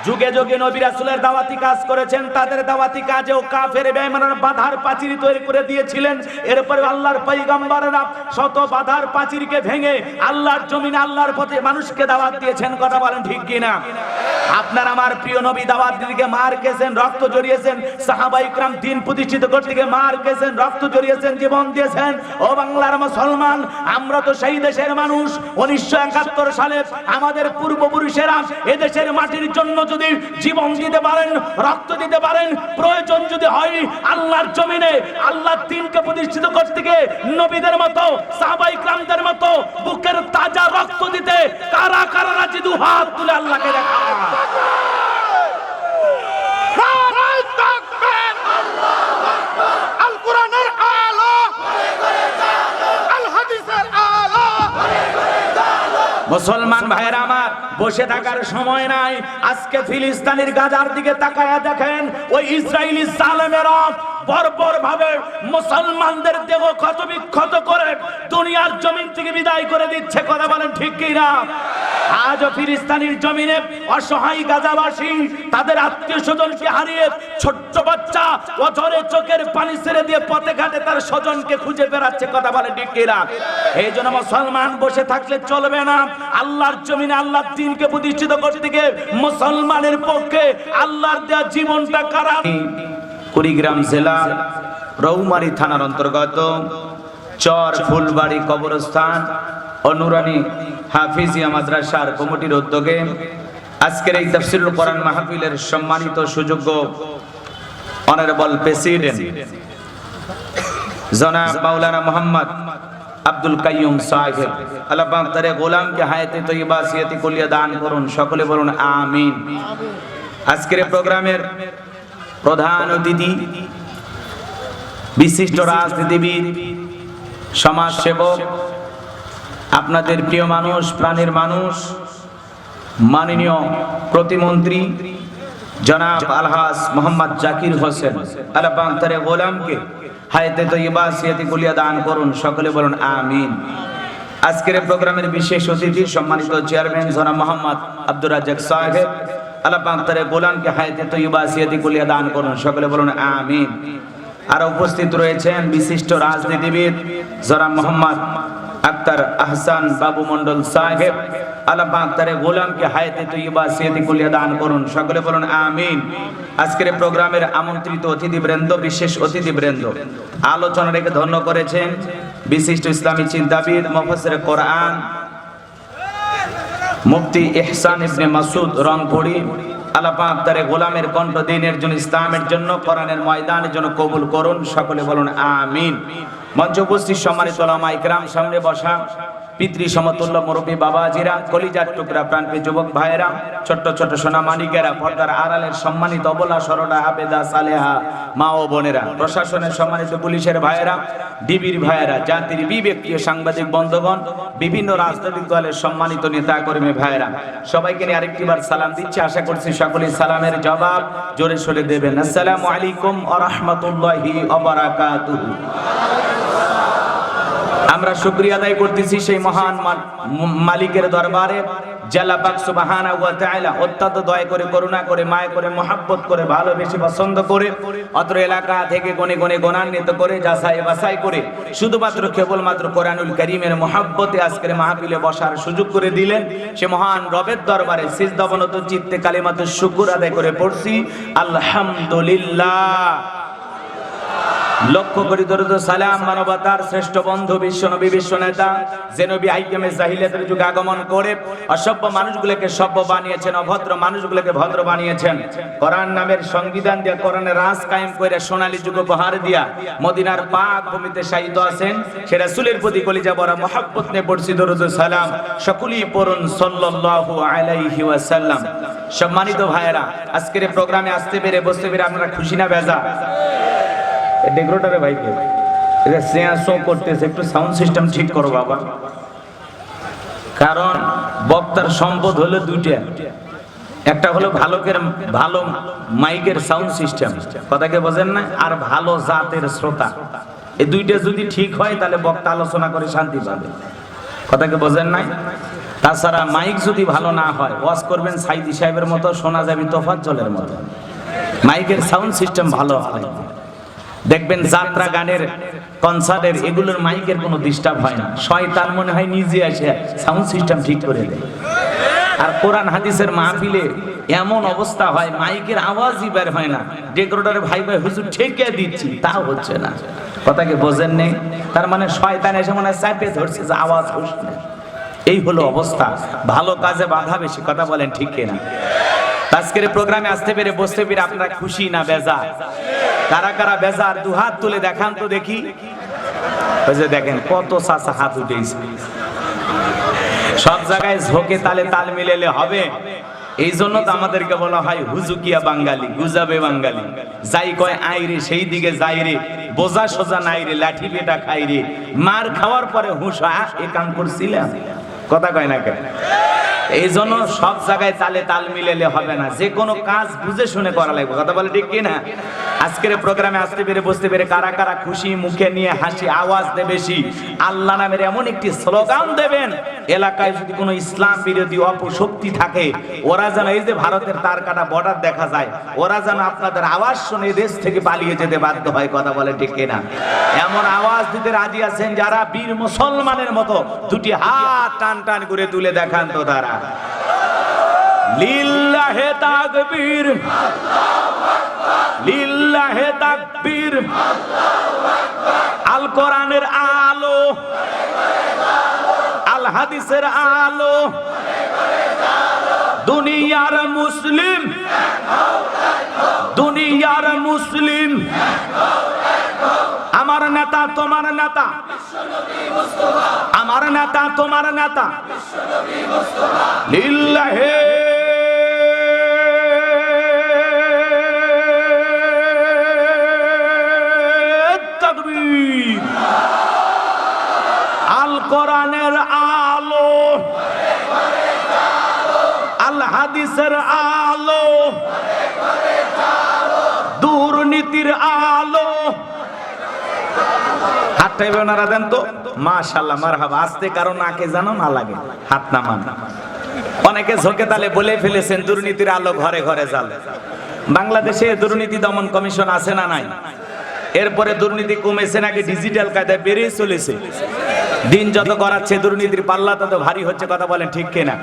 যুগে যুগে নবী রাসূলের দাওয়াতি কাজ করেছেন, তাদের দাওয়াতি কাজেও কাফের বেঈমানরা বাধার প্রাচীর তৈরি করে দিয়েছিলেন। এরপরে আল্লাহর পয়গম্বররা শত বাধার প্রাচীরকে ভেঙে আল্লাহর জমিনে আল্লাহর পথে মানুষকে দাওয়াত দিয়েছেন। কথা বলেন ঠিক কিনা? আপনার আমার প্রিয় নবী দাওয়াত দিতে মার খেয়েছেন, রক্ত জড়িয়েছেন। সাহাবায়ে کرام দিন প্রতিষ্ঠিত করতে গিয়ে মার খেয়েছেন, রক্ত জড়িয়েছেন, জীবন দিয়েছেন। ও বাংলার মুসলমান, আমরা তো সেই দেশের মানুষ। 1971 সালে আমাদের পূর্বপুরুষেরা এদেশের মাটির জন্য যদি জীবন দিতে পারেন, রক্ত দিতে পারেন, প্রয়োজন যদি হয় আল্লাহর জমিনে আল্লাহর দ্বীনকে প্রতিষ্ঠিত করতে গিয়ে নবীদের মতো সাহাবায়ে کرامদের মতো বুকের তাজা রক্ত দিতে কারা কারা রাজি? দু হাত তুলে আল্লাহকে দেখা। আল কোরআনের আলো, আল হাদিসের আলো। মুসলমান ভাইরা আমার, বসে থাকার সময় নাই। আজকে ফিলিস্তিনের গাজার দিকে তাকায়া দেখেন, ওই ইসরায়েলি জালেমেরা বর্বর ভাবে মুসলমানদের দেহ ক্ষত বিক্ষত করে দুনিয়ার জমিন থেকে বিদায় করে দিচ্ছে। কথা বলেন ঠিক কিনা? আজও ফিলিস্তিনের জমিনে অসহায় গাজাবাসী তাদের আত্মীয় স্বজনকে হারিয়ে ছোট্ট বাচ্চা অঝরে চোখের পানি ছেড়ে দিয়ে পথে ঘাটে তার স্বজনকে খুঁজে বেড়াচ্ছে। কথা বলে ঠিক কিনা? এই জন্য মুসলমান বসে থাকলে চলবে না। আল্লাহর জমিনে আল্লাহর দ্বীনকে প্রতিষ্ঠিত করতে গিয়ে মুসলমানের পক্ষে আল্লাহর দেওয়া জীবনটা কারা। কুড়িগ্রাম জেলা রৌমারী থানার অন্তর্গত চর ফুলবাড়ি কবরস্থান ও নুরানি হাফিজিয়া মাদ্রাসার কমিটির উদ্যোগে আজকের এই তাফসীরুল কোরআন মাহফিলের সম্মানিত সুযোগ্য অনারেবল প্রেসিডেন্ট জনাব মাওলানা মোহাম্মদ আব্দুল কাইয়ুম সাহেব, আল্লাহ পাক তার গোলামকে হায়াতে তৈয়বা সিয়াতি কুলিয়া দান করুন। সকলে বলুন আমিন। আজকের প্রোগ্রামের প্রধান অতিথি বিশিষ্ট রাজনীতিবিদ, সমাজসেবক, আপনাদের প্রিয় মানুষ, প্রাণের মানুষ, মাননীয় প্রতিমন্ত্রী জনাব আলহাজ মোহাম্মদ জাকির হোসেন, আল্লাহ পাক তার গোলামকে হায়াতে তৈয়বা সিয়াতি কুলিয়া দান করুন। সকলে বলুন আমিন। আজকের প্রোগ্রামের বিশেষ অতিথি সম্মানিত চেয়ারম্যান জনাব মোহাম্মদ আব্দুর রাজ্জাক সাহেব, আল্লাহ পাক তার গোলামকে হায়াতে তৈয়বা সিয়াতি কুলিয়া দান করুন। সকলে বলুন আমিন। আর উপস্থিত রয়েছেন বিশিষ্ট রাজনীতিবিদ জনাব মোহাম্মদ আক্তার আহসান বাবু মন্ডল সাহেব, আল্লাহ পাক তার গোলামকে হায়াতে তৈয়বা সিয়াতি কুলিয়া দান করুন। সকলে বলুন আমিন। আজকের প্রোগ্রামের আমন্ত্রিত অতিথিবৃন্দ, বিশেষ অতিথিবৃন্দ, আলোচনা রেখে ধন্য করেছেন বিশিষ্ট ইসলামী চিন্তাবিদ, মুফাসসির কোরআন মুফতি ইহসান ইবনে মাসুদ রংপুরি, আল্লাহ পাক তার গোলামের কণ্ঠ দ্বীনের জন্য, ইসলামের জন্য, কোরআনের ময়দানের জন্য কবুল করুন। সকলে বলুন আমিন। মঞ্চে উপস্থিত সম্মানিত উলামা ইকরাম, সামনে বসা পিতৃ সমতুল্য মুরব্বী বাবাজিরা, কলিজার টুকরা প্রাণপ্রিয় যুবক ভাইয়েরা, ছোট্ট ছোট্ট সোনা মানিকেরা, পর্দার আড়ালের সম্মানিত অবলা সরলা আবেদা সালেহা মা ও বোনেরা, প্রশাসনের সম্মানিত পুলিশের ভাইয়েরা, ডিবির ভাইয়েরা, জাতির বিবেকীয় সাংবাদিক বন্ধুগণ, বিভিন্ন রাজনৈতিক দলের সম্মানিত নেতা কর্মী ভাইয়েরা, সবাইকে নিয়ে আরেকটিবার সালাম দিচ্ছি। আশা করছি সকলেই সালামের জবাব জোরে সোরে দেবেন। আসসালামু আলাইকুম ওয়া রাহমাতুল্লাহি ওয়া বারাকাতুহু। আমরা শুকরিয়া আদায় করতেছি সেই মহান মালিকের দরবারে, আল্লাহ পাক সুবহানাহু ওয়া তাআলা অত্যন্ত দয়া করে, করুণা করে, মায়া করে, মহব্বত করে, ভালোবেসে, পছন্দ করে অত্র এলাকা থেকে গনে গনে গণান্বিত করে, যাচাই বাছাই করে শুধুমাত্র কেবলমাত্র কোরআনুল কারীমের মহব্বতে আজকের মাহফিলে বসার সুযোগ করে দিলেন। সে মহান রবের দরবারে সিজদাবনত চিত্তে কালিমাতু শুকর আদায় করে পড়ছি আলহামদুলিল্লাহ। লক্ষ্য করি দরুদ সালাম মানবতার শ্রেষ্ঠ বন্ধু বিশ্ব নবী, বিশ্ব নেতা, যে নবী আইয়ামে জাহিলিয়াতের যুগে আগমন করে অসভ্য মানুষগুলোকে সভ্য বানিয়েছেন, অভদ্র মানুষগুলোকে ভদ্র বানিয়েছেন, কোরআন নামের সংবিধান দিয়া, কোরআনের রাজ কায়েম করে সোনালী যুগ উপহার দিয়া মদিনার পাক ভূমিতে শায়িত আছেন। সে রাসূলের প্রতি কলিজা ভরা মহব্বত নিয়ে পড়ছি দরুদ সালাম। সকলেই পড়ুন সাল্লাল্লাহু আলাইহি ওয়াসাল্লাম। সম্মানিত ভাইয়েরা, আজকের এই প্রোগ্রামে আসতে পেরে, বসতে পেরে আপনারা খুশি না বেজা? ডেকোরেটরে ভাইকে এটা সেয়াসো করতেছে, একটু সাউন্ড সিস্টেম ঠিক করো বাবা, কারণ বক্তার সম্পদ হলো দুইটা, একটা হলো ভালো মাইকের সাউন্ড সিস্টেম, কথাকে বোঝেন না, আর ভালো জাতের শ্রোতা। এই দুইটা যদি ঠিক হয় তাহলে বক্তা আলোচনা করে শান্তি পাবে, কথাকে বোঝেন নাই। তাছাড়া মাইক যদি ভালো না হয়, ওয়াজ করবেন সাইদি সাহেবের মতো, শোনা যাবে তোফাজ্জলের মতো। মাইকের সাউন্ড সিস্টেম ভালো হয়, দেখবেন যাত্রা গানের কনসার্টের এগুলোর মাইকের কোনো ডিস্টার্ব হয় না। শয়তান মনে হয় নিজে এসে সাউন্ড সিস্টেম ঠিক করে দেয়। আর কোরআন হাদিসের মাহফিলে এমন অবস্থা হয়, মাইকের আওয়াজই বের হয় না। ডেকোরেটরে ভাই ভাই হুজুর ঠেকে দিচ্ছি, তাও হচ্ছে না। কথাকে বোঝেন নেই? তার মানে শয়তান এসে মনে হয় চাপে ধরছে যে আওয়াজ হচ্ছে না। এই হলো অবস্থা। ভালো কাজে বাধা বেশি, কথা বলেন ঠিক কিনা? আজকের প্রোগ্রামে আসতে পেরে বসতে পেরে আপনারা খুশি না বেজার? কারা কারা বেজার দুহাত তুলে দেখান তো দেখি। ওই যে দেখেন কত চাচা হাত উঠেছে। সব জায়গায় ঝোঁকে তালে তাল মিলেলে হবে? এই জন্য তো আমাদেরকে বলা হয় হুজুকিয়া বাঙালি, গুজাবে বাঙালি। যাই কয় আইরে সেই দিকে যাই রে, বোঝা সোজা নাই রে, লাঠি বেটা খাই রে। মার খাওয়ার পরে হুঁশ এ কাম করছিলাম, কথা কয় না কেন? এই জন্য সব জায়গায় তালে তাল মিলেলে হবে না, যে কোনো কাজ বুঝে শুনে করা লাগবে, কথা বলে ঠিক কিনা? আজকের প্রোগ্রামে আসতে পেরে বসতে পেরে কারা কারা খুশি, মুখে নিয়ে হাসি, আওয়াজ দেবে বেশি, আল্লাহ নামের এমন একটি স্লোগান দেবেন, এলাকায় যদি কোনো ইসলাম বিরোধী অপশক্তি থাকে, ওরা যেন, এই যে ভারতের তার কাটা বর্ডার দেখা যায়, ওরা যেন আপনাদের আওয়াজ শুনে দেশ থেকে পালিয়ে যেতে বাধ্য হয়, কথা বলে ঠিক কিনা? এমন আওয়াজ দিতে রাজি আছেন যারা বীর মুসলমানের মতো দুটি হাত টান টান করে তুলে দেখান তো তারা। লিল্লাহে তাকবীর, লিল্লাহে তাকবীর। আল কোরআনের আলো, আল হাদিসের আলো, দুনিয়ার মুসলিম, দুনিয়ার মুসলিম। আমার নেতা তোমার নেতা, আমার নেতা তোমার নেতা। লিল্লাহে তাকবীর। আল কোরআনের আলো, আল হাদিসের আলো, দুর্নীতির আলো। হাতটা ওনারা দেন তো, মাশাআল্লাহ, মারহাবা। আস্তে কারো নাকে জানো না লাগে, হাত নামান। অনেকে ঝোঁকে তালে বলে ফেলেছেন দুর্নীতির আলো ঘরে ঘরে জ্বালে। বাংলাদেশে দুর্নীতি দমন কমিশন আছে না নাই? এরপরে দুর্নীতি কমেছে নাকি ডিজিটাল কায়দায় বেড়ে চলেছে? দিন যত গড়াচ্ছে দুর্নীতির পাল্লা তত ভারী হচ্ছে, কথা বলেন ঠিক কিনা?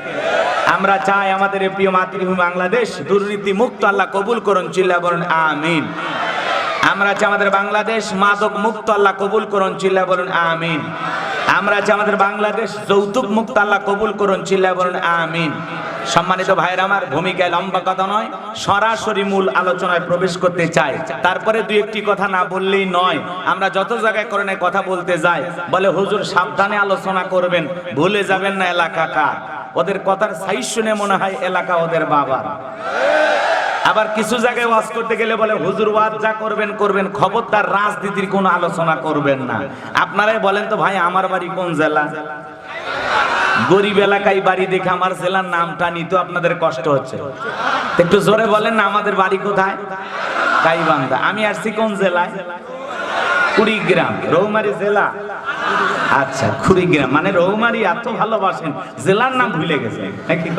আমরা চাই আমাদের এই প্রিয় মাতৃভূমি বাংলাদেশ দুর্নীতি মুক্ত আল্লাহ কবুল করুন, চিল্লা বলুন আমিন। আমরা চাই আমাদের বাংলাদেশ মাদক মুক্ত আল্লাহ কবুল করুন, চিল্লা বলুন আমিন। আমরা চাই আমাদের বাংলাদেশ যৌতুক মুক্ত আল্লাহ কবুল করুন, চিল্লা বলুন আমিন। সম্মানিত ভাইরা আমার, ভূমিকায় লম্বা কথা নয়, সরাসরি মূল আলোচনায় প্রবেশ করতে চাই। তারপরে দুই একটি কথা না বললেই নয়। আমরা যত জায়গায় করোনায় কথা বলতে যাই, বলে হুজুর সাবধানে আলোচনা করবেন, ভুলে যাবেন না এলাকা কার। ওদের কথার সাইজ শুনে মনে হয় এলাকা ওদের বাবার। আবার কিছু জায়গায় ওয়াজ করতে গেলে বলে হুজুর ওয়াজ যা করবেন করবেন, খবরদার রাজনীতির কোনো আলোচনা করবেন না। আপনারাই বলেন তো ভাই, আমার বাড়ি কোন জেলা? গরিব এলাকায় বাড়ি দেখে আমার জেলার নামটা নিতে আপনাদের কষ্ট হচ্ছে। একটু জোরে বলেন না, আমাদের বাড়ি কোথায়? গাইবান্ধা। আমি আসছি কোন জেলায়? কুড়িগ্রাম। রৌমারী জেলা? আচ্ছা, কুড়িগ্রাম মানে রৌমারী এত ভালোবাসেন, জেলার নাম ভুলে গেছে নাকি?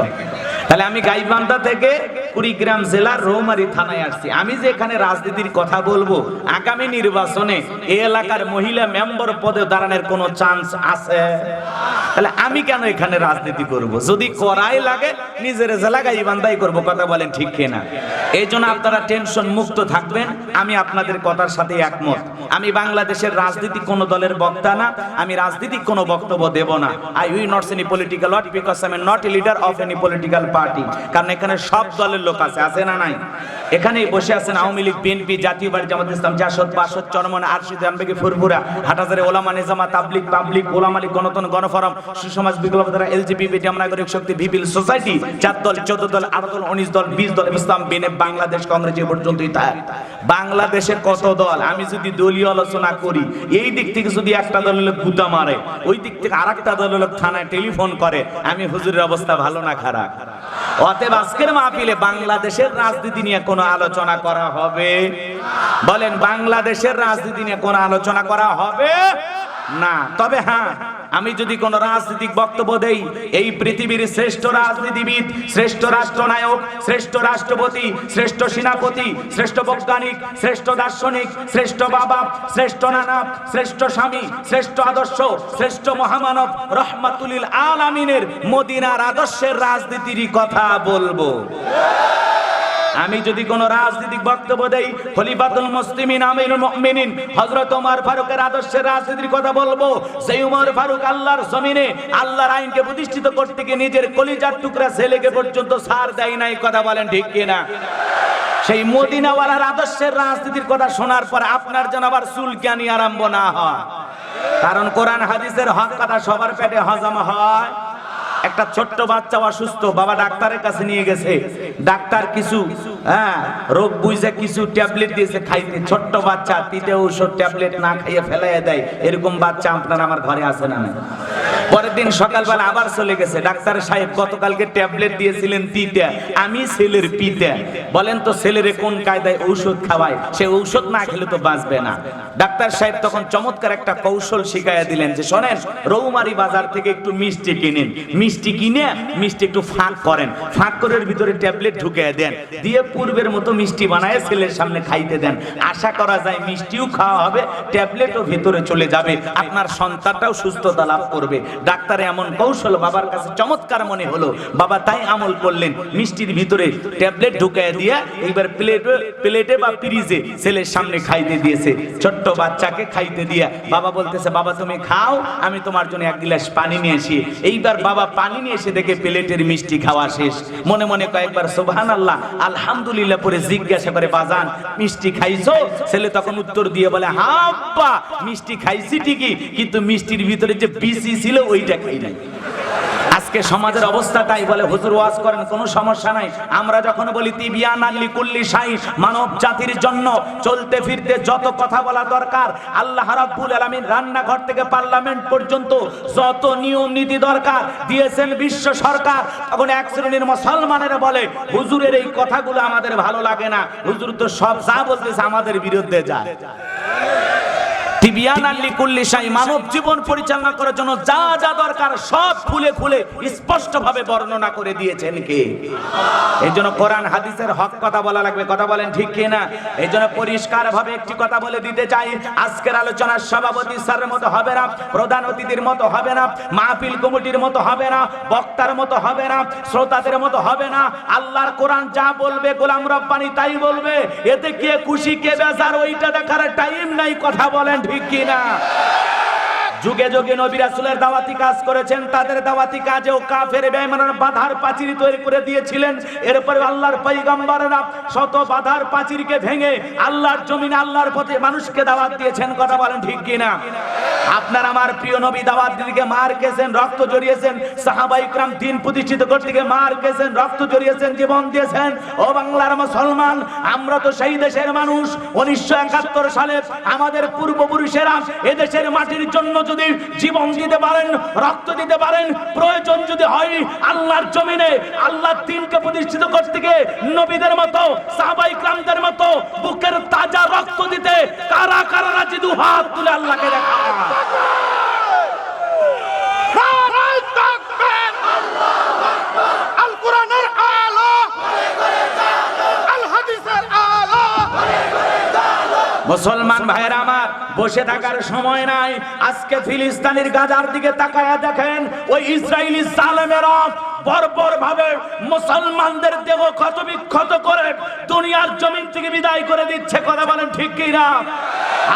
তাহলে আমি গাইবান্ধা থেকে কুড়িগ্রাম জেলার রৌমারী থানায় আসছি। আমি যে এখানে রাজনীতির কথা বলবো, আগামী নির্বাচনে এই এলাকার মহিলা মেম্বার পদে দাঁড়ানোর কোনো চান্স আছে? তাহলে আমি কেন এখানে রাজনীতি করব? যদি করাই লাগে নিজের জেলা গাইবান্ধাই করব, কথা বলেন ঠিক কিনা? এই জন্য আপনারা টেনশন মুক্ত থাকবেন, আমি আপনাদের কথার সাথে একমত। আমি বাংলাদেশের রাজনীতি কোন দলের বক্তা না, আমি রাজনীতিক কোনো বক্তব্য দেব না। I will not any political word because I am not a leader of any political party. কারণ এখানে সব দলের লোক আছে, আছে না নাই? এখানেই বসে আছেন আওয়ামী লীগ, বিএনপি, জাতীয় পার্টি, জামাত ইসলাম, জাসদ, বাসদ, চরমনে, আরশিদ, জানবেগি, ফুরফুরা, হাটহাজারী, ওলামা নিজামা, তাবলিগ, পাবলিক, ওলামা লীগ, গণতন্ত্র, গণফোরাম, সুসমাজ, বিপ্লব ধারা, এলজিবিপি, নাগরিক শক্তি, ভিপিল সোসাইটি, 4 দল, 14 দল, 18 দল, 19 দল, 20 দল, ইসলাম, বিএনএফ, বাংলাদেশ কংগ্রেস, এ পর্যন্তই তাই। বাংলাদেশে কত দল? আমি যদি দলীয় আলোচনা করি, এই দিক থেকে যদি একটা দলের লোক গুতা মারে, ওই দিক থেকে আরেকটা দলের লোক থানায় টেলিফোন করে, আমি হুজুরের অবস্থা ভালো না খারাপ? অতএব আজকের মাহফিলে বাংলাদেশের রাজনীতি নিয়ে কোনো আলোচনা করা হবে? বলেন, বাংলাদেশের রাজনীতি নিয়ে কোনো আলোচনা করা হবে? না। তবে হ্যাঁ, আমি যদি কোন রাজনৈতিক বক্তব্য দেই, এই পৃথিবীর শ্রেষ্ঠ রাজনীতিবিদ, শ্রেষ্ঠ রাষ্ট্রনায়ক, শ্রেষ্ঠ রাষ্ট্রপতি, শ্রেষ্ঠ সেনাপতি, শ্রেষ্ঠ বৈজ্ঞানিক, শ্রেষ্ঠ দার্শনিক, শ্রেষ্ঠ বাবা, শ্রেষ্ঠ নানা, শ্রেষ্ঠ স্বামী, শ্রেষ্ঠ আদর্শ, শ্রেষ্ঠ মহামানব রহমাতুল আলামিনের মদিনার আদর্শের রাজনীতির কথা বলবো। আমি যদি কোন রাজনৈতিক বক্তব্য দেই, খলিফাতুল মুসলিমিন আমিরুল মুমিনিন হযরত ওমর ফারুকের আদর্শের রাজনীতির কথা বলবো। সেই ওমর ফারুক আল্লাহর জমিনে আল্লাহর আইনকে প্রতিষ্ঠিত করতে গিয়ে নিজের কলিজার টুকরা ছেলেকে পর্যন্ত ছাড় দেয় নাই। কথা বলেন ঠিক কিনা? সেই মদিনাওয়ালার আদর্শের রাজনীতির কথা শোনার পর আপনার যেন আবার চুলকানি আরম্ভ না হয়, কারণ কোরআন হাদিসের হক কথা সবার পেটে হজম হয়। একটা ছোট্ট বাচ্চা অসুস্থ, বাবা ডাক্তারের কাছে নিয়ে গেছে, ডাক্তার কিছু রোগ বুঝে কিছু ট্যাবলেট দিয়েছে খাইতে। ছোট্ট বাচ্চা 3টে ঔষধ ট্যাবলেট না খাইয়ে ফেলাইয়া দেয়, এরকম বাচ্চা আপনার আমার ঘরে আছে না? পরের দিন সকালবেলা আবার চলে গেছে, ডাক্তার সাহেব গতকালকে ট্যাবলেট দিয়েছিলেন 3টা, আমি ছেলের পিতা, বলেন তো ছেলেরে কোন কায়দায় ঔষধ খাওয়ায়? সে ঔষধ না খেলে তো বাঁচবে না। ডাক্তার সাহেব তখন চমৎকার একটা কৌশল শিখাইয়া দিলেন যে শোনেন, রৌমারি বাজার থেকে একটু মিষ্টি কিনেন, মিষ্টি কিনে মিষ্টি একটু ফাঁক করেন, ফাঁক করে ভিতরে ট্যাবলেট ঢুকিয়ে দেন, দিয়ে পূর্বের মতো মিষ্টি বানায় ছেলের সামনে খাইতে দেন। আশা করা যায় মিষ্টিও খাওয়া হবে, ট্যাবলেটও ভিতরে চলে যাবে, আপনার সন্তানটাও সুস্থতা লাভ করবে। ডাক্তারে এমন কৌশল বাবার কাছে চমৎকার মনে হলো, বাবা তাই আমল করলেন, মিষ্টির ভিতরে ট্যাবলেট ঢুকিয়ে দিয়ে এইবার প্লেটে বা ফ্রিজে ছেলের সামনে খাইতে দিয়েছে। ছোট্ট বাচ্চাকে খাইতে দিয়ে বাবা বলতেছে, বাবা তুমি খাও, আমি তোমার জন্য 1 গ্লাস পানি নিয়ে আসি। এইবার বাবা পানি নিয়ে এসে দেখে প্লেটের মিষ্টি খাওয়া শেষ। মনে মনে কয়েকবার সুবহানাল্লাহ আলহামদুলিল্লাহ পরে জিজ্ঞাসা করে, বাজান মিষ্টি খাইছো? ছেলে তখন উত্তর দিয়ে বলে, হ্যাঁ আব্বা মিষ্টি খাইছি ঠিকই, কিন্তু মিষ্টির ভিতরে যে বিসি ছিল ওইটা খাই নাই। আজকে সমাজের অবস্থা তাই, বলে হুজুর ওয়াজ করেন কোনো সমস্যা নাই, আমরা যখন বলি তিবিয়ানান লিকুল্লি শাই, মানব জাতির জন্য চলতে ফিরতে যত কথা বলা দরকার, আল্লাহ রাব্বুল আলামিন রান্নাঘর থেকে পার্লামেন্ট পর্যন্ত যত নিয়ম নীতি দরকার দিয়েছেন বিশ্ব সরকার। তখন এক শ্রেণীর মুসলমানেরা বলে হুজুরের এই কথাগুলো আমাদের ভালো লাগে না, হুজুর তো সব যা বলতেছে আমাদের বিরুদ্ধে যায়। তিবিয়ানান লিকুল্লি শাই, মানব জীবন পরিচালনা করার জন্য যা যা দরকার সব খুলে খুলে স্পষ্ট ভাবে বর্ণনা করে দিয়েছেন কে? এই জন্য কোরআন হাদিসের হক কথা বলা লাগবে। কথা বলেন ঠিক কিনা? এই জন্য পরিষ্কার ভাবে একটি কথা বলে দিতে চাই, আজকের আলোচনার সভাপতি স্যারের মতো হবে না, প্রধান অতিথির মতো হবে না, মাহফিল কমিটির মতো হবে না, বক্তার মতো হবে না, শ্রোতাদের মতো হবে না। আল্লাহর কোরআন যা বলবে গোলাম রব্বানি তাই বলবে, এতে কে খুশি কে বেজার ওইটা দেখার টাইম নাই। কথা বলেন ঠিক কিনা? যুগে যুগে নবী রাসূলের দাওয়াতি কাজ করেছেন, তাদের দাওয়াতি কাজেও কাফের বেঈমানরা বাধার প্রাচীর তৈরি করে দিয়েছিলেন। এরপরে আল্লাহর পয়গম্বররা শত বাধার প্রাচীরকে ভেঙে আল্লাহর জমিনে আল্লাহর পথে মানুষকে দাওয়াত দিয়েছেন। কথা বলেন ঠিক কিনা? আপনার আমার প্রিয় নবী দাওয়াত দিতে মার খেয়েছেন, রক্ত জড়িয়েছেন, সাহাবায়ে کرام দ্বীন প্রতিষ্ঠিত করতে গিয়ে মার খেয়েছেন, রক্ত জড়িয়েছেন, জীবন দিয়েছেন। ও বাংলার মুসলমান, আমরা তো সেই দেশের মানুষ। 1971 সালে আমাদের পূর্বপুরুষেরা এদেশের মাটির জন্য যদি জীবন দিতে পারেন, রক্ত দিতে পারেন, প্রয়োজন যদি হয় আল্লাহর জমিনে আল্লাহর দ্বীনকে প্রতিষ্ঠিত করতে গিয়ে নবীদের মতো সাহাবায়ে کرامদের মতো বুকের তাজা রক্ত দিতে কারা কারা রাজি? দুহাত তুলে আল্লাহকে দেখা। নারায়ে তাকবীর, আল্লাহু আকবার, আল কোরআনের আলো, আল হাদিসের আলো। মুসলমান ভাইরা আমার, বসে থাকার সময় নাই। আজকে ফিলিস্তিনের গাজার দিকে তাকায়া দেখেন, ওই ইসরায়েলি জালেমেরা বর্বর ভাবে মুসলমানদের দেহ ক্ষত বিক্ষত করে দুনিয়ার জমিন থেকে বিদায় করে দিচ্ছে। কথা বলেন ঠিক কিনা?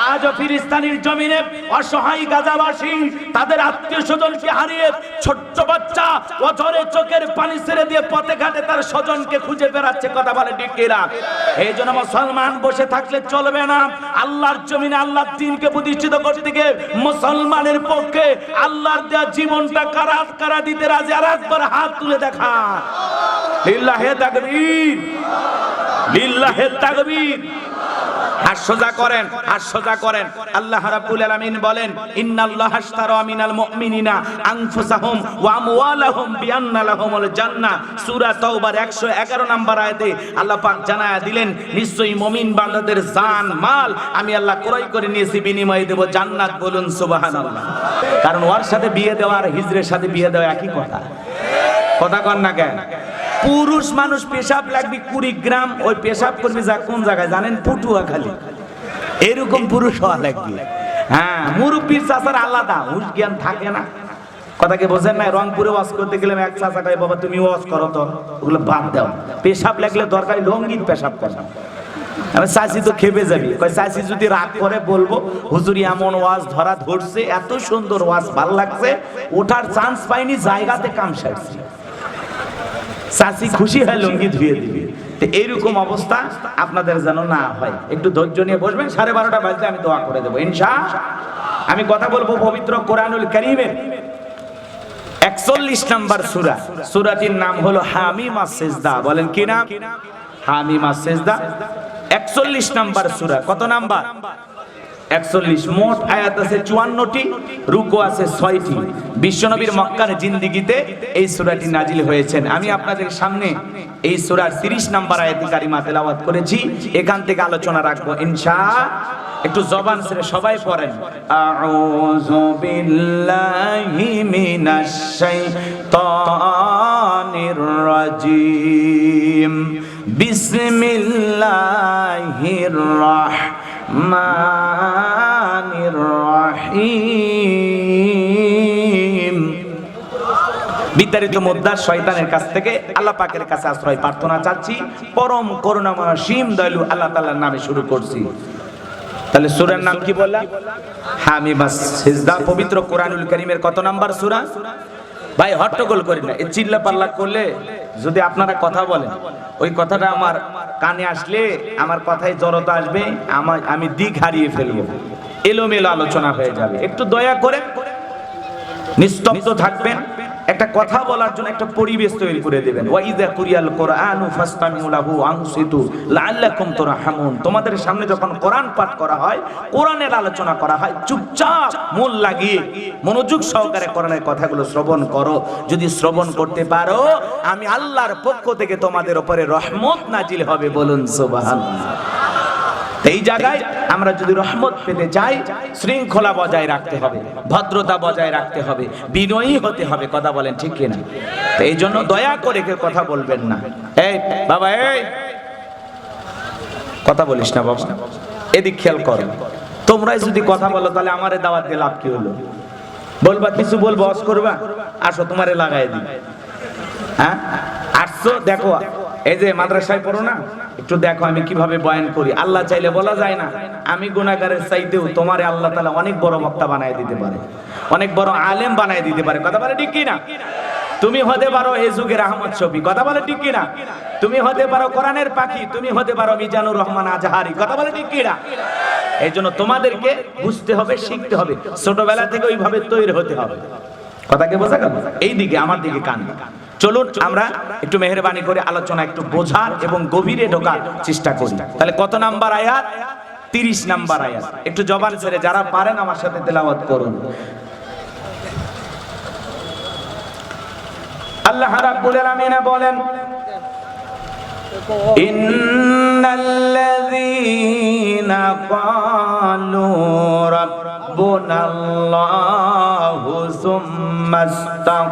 আজও ফিলিস্তিনের জমিনে অসহায় গাজাবাসী তাদের আত্মীয় স্বজনকে হারিয়ে, ছোট্ট বাচ্চা অঝরে চোখের পানি ছেড়ে দিয়ে পথে ঘাটে তার স্বজনকে খুঁজে বেড়াচ্ছে। কথা বলে ঠিক কিনা? এই জন্য মুসলমান বসে থাকলে চলবে না। আল্লাহর জমিনে আল্লাহর দ্বীনকে প্রতিষ্ঠিত করতে গিয়ে মুসলমানের পক্ষে আল্লাহর দেওয়া জীবনটা কারা দিতে রাজি? আর একবার হাত তুলে দেখা। লিল্লাহে তাকবীর, লিল্লাহে তাকবীর। হাত সোজা করেন, হাত সোজা করেন। আল্লাহ রাব্বুল আলামিন বলেন, ইন্নাল্লাহা আশতারা মিনাল মুমিনিনা আনফুসাহুম ওয়া আমওয়ালাহুম বিআন্না লাহুমুল জান্নাহ। সূরা তাওবার 111 নম্বর আয়াতে আল্লাহ পাক জানায়া দিলেন, নিশ্চয়ই মুমিন বান্দাদের জান মাল আমি আল্লাহ ক্রয় করে নিয়েছি, বিনিময়ে দেব জান্নাত। বলুন সুবহানাল্লাহ। কারণ ওর সাথে বিয়ে দেওয়া আর হিজরের সাথে বিয়ে দেওয়া একই কথা, কথা কন না কেন? পুরুষ মানুষ পেশাব লাগবে 20 গ্রাম, ওই পেশাব করবি যা কোন জায়গায় জানেন? পটুয়াখালী। এরকম পুরুষ হওয়া লাগবে। হ্যাঁ, মুরব্বির চাচার আলাদা হুঁশ জ্ঞান থাকে না, কথাকে বোঝেন না? রংপুরে ওয়াজ করতে গেলাম, এক চাচা কয়, বাবা তুমি ওয়াজ করো তো, ওগুলো বাদ দাও, পেশাব লাগলে দরকারি লঙ্গিত পেশাব করো। আমি চাচি তো খেপে যাবি, কয় চাচি যদি রাগ করে বলবো, হুজুরি এমন ওয়াজ ধরা ধরছে, এত সুন্দর ওয়াজ, ভাল লাগছে, ওঠার চান্স পাইনি, জায়গাতে কাম সারছি। চাচি খুশি হয় লঙ্গি ধুয়ে দিবে। তো এইরকম অবস্থা আপনাদের যেন না হয়। একটু ধৈর্য নিয়ে বসবেন, 12:30 বাজলে আমি দোয়া করে দেবো ইনশাআল্লাহ। আমি কথা বলবো পবিত্র কোরআনুল কারীমের 41 নম্বর সূরা। সূরাটির নাম হলো হামিমাস সিজদা। বলেন কি নাম? হামিমাস সিজদা। 41 নম্বর সূরা। কত নাম্বার? 41। মোট আয়াত আছে 54টি, রুকু আছে 6টি। বিশ্বনবীর মক্কার জিন্দেগিতে এই সূরাটি নাজিল হয়েছেন। আমি আপনাদের সামনে এই সূরার 30 নম্বর আয়াত কারিমা তেলাওয়াত করেছি, এখান থেকে আলোচনা রাখবো ইনশাআল্লাহ। একটু জবান ছেড়ে সবাই পড়েন, আউযু বিল্লাহি মিনাশ শাইতানির রাজিম, বিসমিল্লাহির রাহমানির রহিম। বিতাড়িত মুদ্রা শয়তানের কাছ থেকে আল্লাহ পাকের কাছে আশ্রয় প্রার্থনা চাচ্ছি। পরম করুণাময় অসীম দয়ালু আল্লাহ তাআলার নামে শুরু করছি। তাহলে সূরার নাম কি বললাম? হামিমাস সিজদা। পবিত্র কোরআনুল কারীমের কত নাম্বার সূরা? ভাই হট্টগোল করি না, এই চিল্লা পাল্লা করলে যদি আপনারা কথা বলেন, ওই কথাটা আমার কানে আসলে আমার কথায় জড়তা আসবে, আমি দিক হারিয়ে ফেলবো, এলোমেলো আলোচনা হয়ে যাবে। একটু দয়া করে নিস্তব্ধ থাকবেন, একটা কথা বলার জন্য একটা পরিবেশ তৈরি করে দিবেন। ওয়াইদা কুরিয়াল কোরআনু ফাসতামিউ লাহু আনসিতু লাআল্লাকুম তুরহামুন। তোমাদের সামনে যখন কোরআন পাঠ করা হয়, কোরআনের আলোচনা করা হয়, চুপচাপ মন লাগিয়ে মনোযোগ সহকারে কোরআনের কথাগুলো শ্রবণ করো। যদি শ্রবণ করতে পারো, আমি আল্লাহর পক্ষ থেকে তোমাদের উপরে রহমত নাজিল হবে। বলুন সুবহানাল্লাহ। এই জায়গায় আমরা যদি রহমত পেতে চাই, শৃঙ্খলা বজায় রাখতে হবে, ভদ্রতা বজায় রাখতে হবে, বিনয়ী হতে হবে। কথা বলেন ঠিক কিনা? তো এই জন্য দয়া করে কেউ কথা বলবেন না। এই বাবা, এই কথা বলিস না বাবা, এদিক খেয়াল করো। তোমরাই যদি কথা বলো, তাহলে আমারে দাওয়াত দিয়ে লাভ কি হলো? বলবা কিছু, বলবো ওয়াজ করবা, আসো তোমারে লাগাই দিই। হ্যাঁ আসছো, দেখো এই যে মাদ্রাসায় পড়ো না, একটু দেখো আমি কিভাবে বয়ান করি। আল্লাহ চাইলে বলা যায় না, আমি গুনাহগারের চাইতেও তোমারে আল্লাহ তাআলা অনেক বড় বক্তা বানায় দিতে পারে, অনেক বড় আলেম বানায় দিতে পারে। কথা বলে ঠিক কিনা? তুমি হতে পারো এই যুগের আহমদ শফি। কথা বলে ঠিক কিনা? তুমি হতে পারো কোরআনের পাখি, তুমি হতে পারো মিজানুর রহমান আজহারি। কথা বলে ঠিক কিনা? এই জন্য তোমাদেরকে বুঝতে হবে, শিখতে হবে, ছোটবেলা থেকে ওইভাবে তৈরি হতে হবে। কথাকে বোঝা গেল? এই দিকে আমার দিকে কান। চলুন আমরা একটু মেহেরবানি করে আলোচনা একটু বোঝার এবং গভীরে ঢোকার চেষ্টা করি। তাহলে কত নাম্বার আয়াত? 30 নাম্বার আয়াত। একটু জবান ছেড়ে যারা পারেন আমার সাথে তেলাওয়াত করুন। আল্লাহ রাব্বুল আলামিন বলেন, ইন্নাল্লাযীনা ক্বালু রাব্বুনাল্লাহু সুম্মাস্তাকামু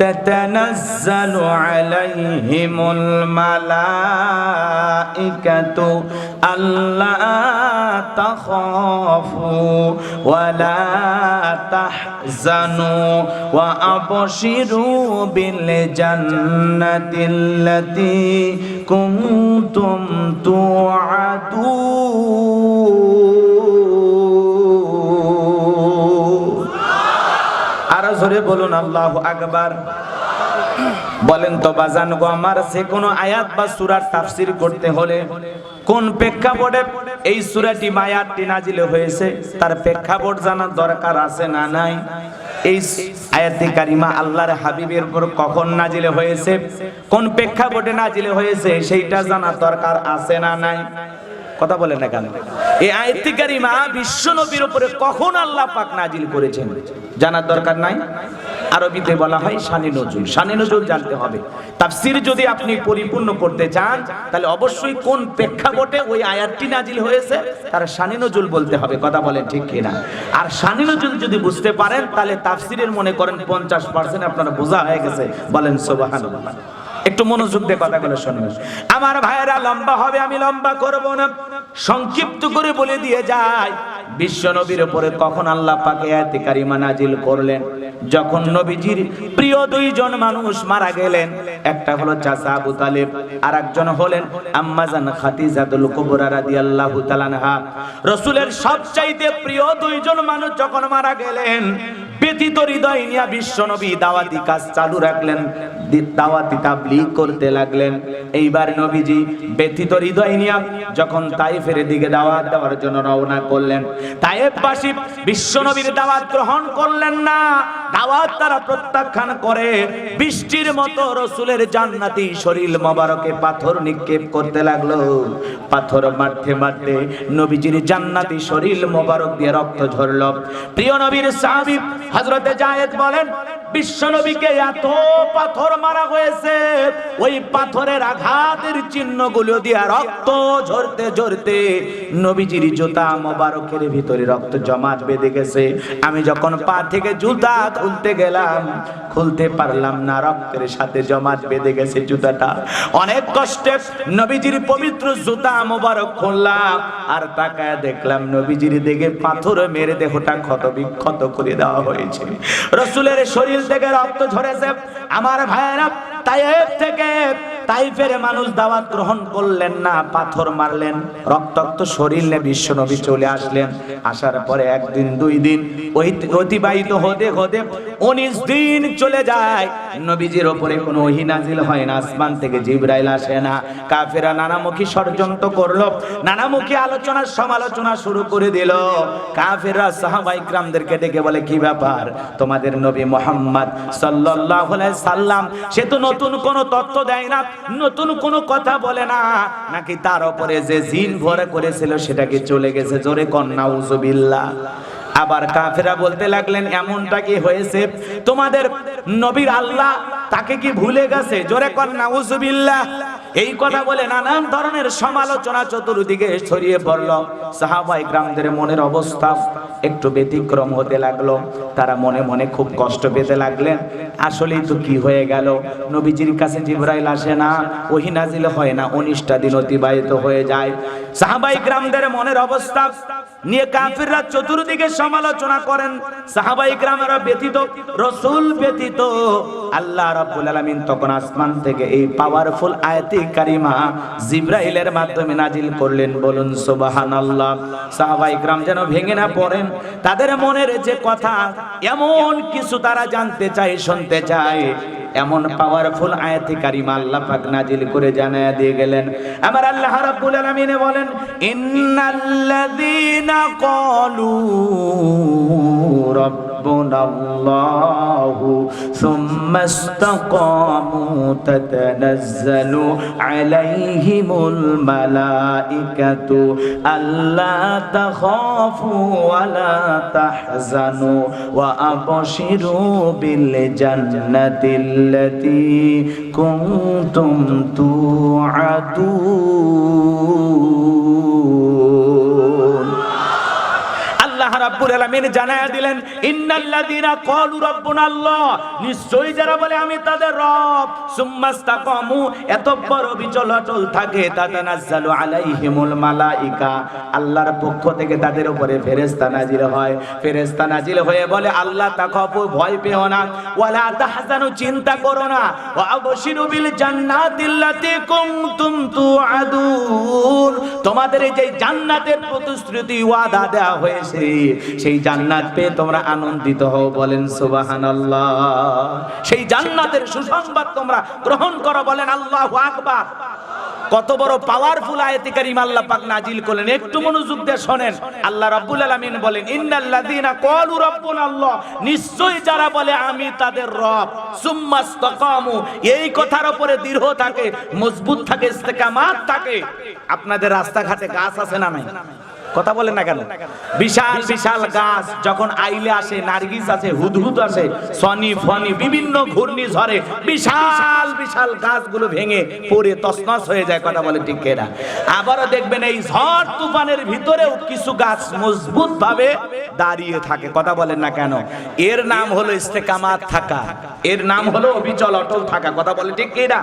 তাতানাজ্জালু আলাইহিমুল মালাইকাতু আল্লা তাখাফু ওয়া লা তাহজানু ওয়া আবশিরু বিল জান্নাতিল্লাতী কুনতুম তুআদুন। আর জোরে বলুন আল্লাহু আকবার। বলেন তো বাজান গো আমার, যে কোনো আয়াত বা সূরার তাফসীর করতে হলে কোন প্রেক্ষাপটে এই সূরাটি বা আয়াতটি নাজিল হয়েছে, তার প্রেক্ষাপট জানার দরকার আছে না নাই? এই আয়াতে কারিমা আল্লাহর হাবিবের উপর কখন নাজিল হয়েছে, কোন প্রেক্ষাপটে নাজিল হয়েছে, সেইটা জানার দরকার আছে না নাই? কথা বলেন না কেন? এই আয়াত কারিমা বিশ্ব নবীর উপরে কখন আল্লাহ পাক নাজিল করেছেন জানার দরকার নাই? আরবিতে বলা হয় শানে নজুল। শানে নজুল জানতে হবে। তাফসীর যদি আপনি পরিপূর্ণ করতে চান তাহলে অবশ্যই কোন প্রেক্ষাপটে ওই আয়াতটি নাজিল হয়েছে তার শানে নজুল বলতে হবে। কথা বলেন ঠিক কিনা? আর শানে নজুল যদি বুঝতে পারেন তাহলে তাফসীরের মনে করেন 50% আপনারা বোঝা হয়ে গেছে। বলেন সুবহানাল্লাহ। একটু মনোযোগ দিয়ে কথাগুলো শুনুন আমার ভাইয়েরা। লম্বা হবে, আমি লম্বা করব না, সংক্ষিপ্ত করে বলে দিয়ে যাই। বিশ্ব নবীর উপরে কখন আল্লাহ পাক আয়াতে কারিমা নাজিল করলেন? যখন নবীজির প্রিয় দুইজন মানুষ মারা গেলেন। একটা হলো চাচা আবু তালেব, আর একজন হলেন আম্মা জান খাদিজাতুল কুবরা রাদিয়াল্লাহু তাআলা আনহা। রাসূলের সবচাইতে প্রিয় দুইজন মানুষ যখন মারা গেলেন, ব্যথিত হৃদয় নিয়ে বিশ্ব নবী দাওয়াতি কাজ চালু রাখলেন, দাওয়াতি তাবলীগ করতে লাগলেন। এইবার নবীজি ব্যথিত হৃদয় নিয়ে যখন তায়েফের দিকে দাওয়াত দেওয়ার জন্য রওনা করলেন, তায়েফবাসী বিশ্ব নবীর দাওয়াত গ্রহণ করলেন না। দাওয়াত তারা প্রত্যাখ্যান করে বৃষ্টির মতো রাসূলের জান্নাতি শরীর মোবারকে পাথর নিক্ষেপ করতে লাগলো। পাথর মারতে মারতে নবীজির জান্নাতি শরীর মোবারক দিয়ে রক্ত ঝরলো। প্রিয় নবীর সাহাবী হযরতে যায়েদ বলেন, বিশ্ব নবীকে এত পাথর মারা হয়েছে, ওই পাথরের আঘাতের চিহ্নগুলো দিয়ে রক্ত ঝরতে ঝরতে নবীজির জুতা মোবারকের ভিতরে রক্ত জমাট বেঁধে গেছে। আমি যখন পা থেকে জুতা খুলতে গেলাম, খুলতে পারলাম না, রক্তের সাথে জমাট বেঁধে গেছে জুতাটা। অনেক কষ্টে নবীজির পবিত্র জুতা মোবারক খুললাম, আর তাকায় দেখলাম নবীজির দিকে পাথর মেরে দেহটা ক্ষত বিক্ষত করে দেওয়া হয়েছে। রাসূলের শরীর থেকে রক্ত ঝরেছে। আমার ভাইয়েরা, তায়েফ থেকে তাইফের মানুষ দাওয়াত গ্রহণ করলেন না, পাথর মারলেন, রক্তাক্ত শরীর নিয়ে বিশ্ব নবী চলে আসলেন। আসার পরে একদিন দুই দিন অতিবাহিত হতে হতে 19 দিন চলে যায়। নবীজির উপরে কোনো ওহী নাজিল হয় না, আসমান থেকে জিবরাইল আসে না। কাফেররা নানামুখী ষড়যন্ত্র করলো, নানামুখী আলোচনা সমালোচনা শুরু করে দিল। কাফেররা সাহাবায়ে কিরামদেরকে ডেকে বলে, কি ব্যাপার, তোমাদের নবী মুহাম্মদ সাল্লাল্লাহু আলাইহি সাল্লাম সে তো নতুন কোন তথ্য দেয় না, নতুন কোন কথা বলে না, নাকি তার উপরে যে জিন ভরে করেছিল সেটা কি চলে গেছে? জোরে কন নাউজুবিল্লাহ। আবার কাফেররা বলতে লাগলেন, এমনটা কি হয়েছে, তোমাদের নবীর আল্লাহ তাকে কি ভুলে গেছে? জোরে কন নাউজুবিল্লাহ। এই কথা বলে নানান ধরনের সমালোচনা চতুর্দিকে ছড়িয়ে পড়ল। সাহাবায়ে কিরামদের মনের অবস্থা একটু ব্যতিক্রম হতে লাগলো। তারা মনে মনে খুব কষ্ট পেতে লাগলেন। আসলেই তো কি হয়ে গেল, নবীজির কাছে জিবরাইল আসে না, ওহী নাজিল হয় না, 19টা দিন অতিবাহিত হয়ে যায়। সাহাবায়ে কিরামদের মনের অবস্থা নিয়ে কাফিররা চতুর্দিকে সমালোচনা করেন। সাহাবায়ে কিরামরা ব্যথিত, রাসূল ব্যথিত। আল্লাহ রাব্বুল আলামিন তখন আসমান থেকে এই পাওয়ারফুল আয়াতে কারিমা জিবরাইলের মাধ্যমে নাজিল করলেন। বলুন সুবহানাল্লাহ। সাহাবায়ে কিরাম যেন ভেঙে না পড়েন, তাদের মনের যে কথা এমন কিছু তারা জানতে চায়, শুনতে চায়, এমন পাওয়ারফুল আয়াতে কারিমা আল্লাহ পাক নাজিল করে জানায়া দিয়ে গেলেন। আমার আল্লাহ রাব্বুল আলামিন বলেন, ইন্নাল্লাযীনা ক্বালু রাব্বুনাল্লাহু সুম্মা ইসতাকামু তাতানাজ্জালু আলাইহিমুল মালাইকাতু আল্লা তাখাফু ওয়া লা তাহজানু ওয়া আবশিরু বিল জান্নাতিল التي كنتم توعدون। আল্লাহ রাব্বুল আলামিন জানায়া দিলেন, ইন্নাল্লাযীনা ক্বালু রাব্বুনাল্লাহ, নিশ্চয়ই যারা বলে আমি তাদের রব, সুম্মাস্তাকামু, এতঃপর অবিচল অটল থাকে, তাতানাজ্জালু আলাইহিমুল মালাইকা, আল্লাহর পক্ষ থেকে তাদের উপরে ফেরেশতা নাজিল হয়। ফেরেশতা নাজিল হয়ে বলে, আল্লাহ তাখাফু, ভয় পেও না, ওয়ালা তাহজানু, চিন্তা করো না, ওয়া আবশিরু বিল জান্নাতিল্লাতী কুনতুম তুআদুন, তোমাদের এই যে জান্নাতের প্রতিশ্রুতি ওয়াদা দেওয়া হয়েছে সেই জান্নাত পেয়ে তোমরা আনন্দিত হও। বলেন সুবহানাল্লাহ। সেই জান্নাতের সুসংবাদ তোমরা গ্রহণ করো। বলেন আল্লাহু আকবার। কত বড় পাওয়ারফুল আয়াতে কারিমা আল্লাহ পাক নাজিল করলেন, একটু মনোযোগ দিয়ে শুনেন। আল্লাহ রাব্বুল আলামিন বলেন, ইন্নাল্লাযীনা ক্বালু রাব্বুনা আল্লাহ, নিশ্চয়ই যারা বলে আমি তাদের রব, সুম্মাস্তাকামু, এই কথার উপরে দৃঢ় থাকে, মজবুত থাকে, ইস্তেকামাত থাকে। আপনাদের রাস্তাঘাটে গাছ আছে না নাই? কথা বলেন না কেন? বিশাল বিশাল গাছ যখন আইলে আসে, নার্গিস আছে, হুদহুদ আছে, সনি ফনি, বিভিন্ন ঘূর্ণিঝড়ে বিশাল বিশাল গাছগুলো ভেঙে পড়ে তছনছ হয়ে যায়। কথা বলে ঠিক কিনা? আবারও দেখবেন এই ঝড় তুফানের ভিতরেও কিছু গাছ মজবুত ভাবে দাঁড়িয়ে থাকে। কথা বলেন না কেন? এর নাম হলো ইস্তেকামাত থাকা, এর নাম হলো অবিচল অটল থাকা। কথা বলে ঠিক কিনা?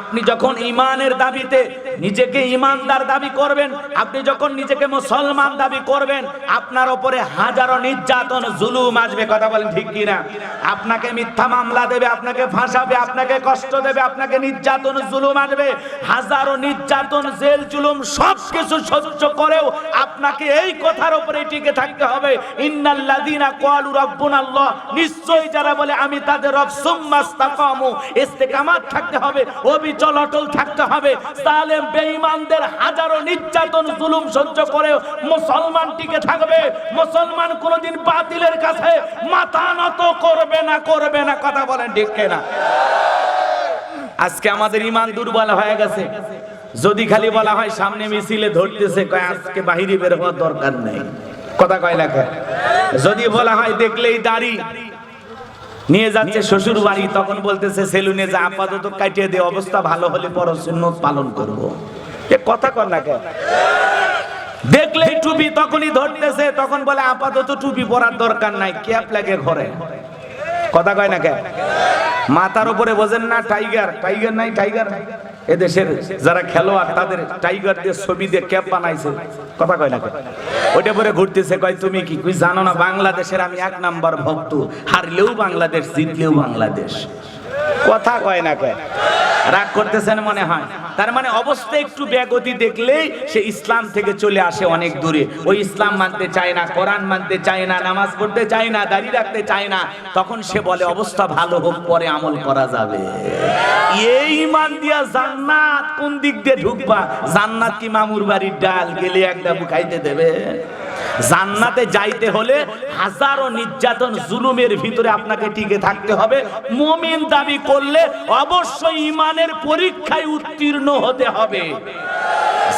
আপনি যখন ঈমানের দাবিতে নিজেকে ঈমানদার দাবি করবেন, আপনি যখন নিজেকে মুসলমান দাবি করবেন, আপনার উপরে হাজারো নির্যাতন জুলুম আসবে। কথা বলেন ঠিক কিনা? আপনাকে মিথ্যা মামলা দেবে, আপনাকে ফাঁসাবে, আপনাকে কষ্ট দেবে, আপনাকে নির্যাতন জুলুম আসবে। হাজারো নির্যাতন, জেল জুলুম সবকিছু সহ্য করেও আপনাকে এই কথার উপরে টিকে থাকতে হবে, ইন্নাল্লাযীনা ক্বালু রাব্বুনাল্লাহ, নিশ্চয়ই যারা বলে আমি তাদের রব, সুম্মাস্তাকামু, ইস্তেকামাত থাকতে হবে, অবিচল অটল থাকতে হবে। জালেম বেঈমানদের হাজারো নির্যাতন জুলুম সহ্য করেও মুসলমান টিকে থাকবে। মুসলমান কোনোদিন বাতিলের কাছে মাথা নত করবে না, করবে না। কথা বলেন ঠিক কিনা? আজকে আমাদের ঈমান দুর্বল হয়ে গেছে। যদি খালি বলা হয় সামনে মিছিলে ধরতেছে, কয় আজকে বাহিরে বের হওয়ার দরকার নেই। কথা কয় না কেন? যদি বলা হয় দেখলেই দাড়ি নিয়ে যাচ্ছে শ্বশুর বাড়ি, তখন বলতেছে সেলুনে যা, আপাতত কাটিয়ে দে, অবস্থা ভালো হলে পর সুন্নত পালন করব। এ কথা কর না কেন? দেখলেই টুপি তখনই ধরতেছে, তখন বলে আপাতত টুপি পরার দরকার নাই, ক্যাপ লাগে ঘরে। কথা কয় না কেন? মাথার উপরে বোঝেন না টাইগার, টাইগার নাই, টাইগার এদেশের যারা খেলোয়াড় তাদের টাইগার দিয়ে ছবি দিয়ে ক্যাপ বানাইছে। কথা কয় না কেন? ওইটা পরে ঘুরতেছে, কয় তুমি কি কই জানো না বাংলাদেশের আমি 1 নাম্বার ভক্ত, হারলেও বাংলাদেশ, জিতলেও বাংলাদেশ। কথা কয় না কেন? রাগ করতেছেন মনে হয়। তার মানে অবস্থা একটু ব্যাগতি দেখলেই সে ইসলাম থেকে চলে আসে অনেক দূরে। ওই ইসলাম মানতে চায় না, কোরআন মানতে চায় না, নামাজ পড়তে চায় না, দাড়ি রাখতে চায় না। তখন সে বলে অবস্থা ভালো হোক, পরে আমল করা যাবে। এই ঈমান দিয়া জান্নাত কোন দিক দিয়ে ঢুকবা? জান্নাত কি মামুর বাড়ির ডাল, গেলে একটা খাইতে দেবে? জান্নাতে যাইতে হলে হাজারো নির্যাতন জুলুমের ভিতরে আপনাকে টিকে থাকতে হবে। মুমিন দাবি করলে অবশ্যই ঈমানের পরীক্ষায় উত্তীর্ণ হতে হবে।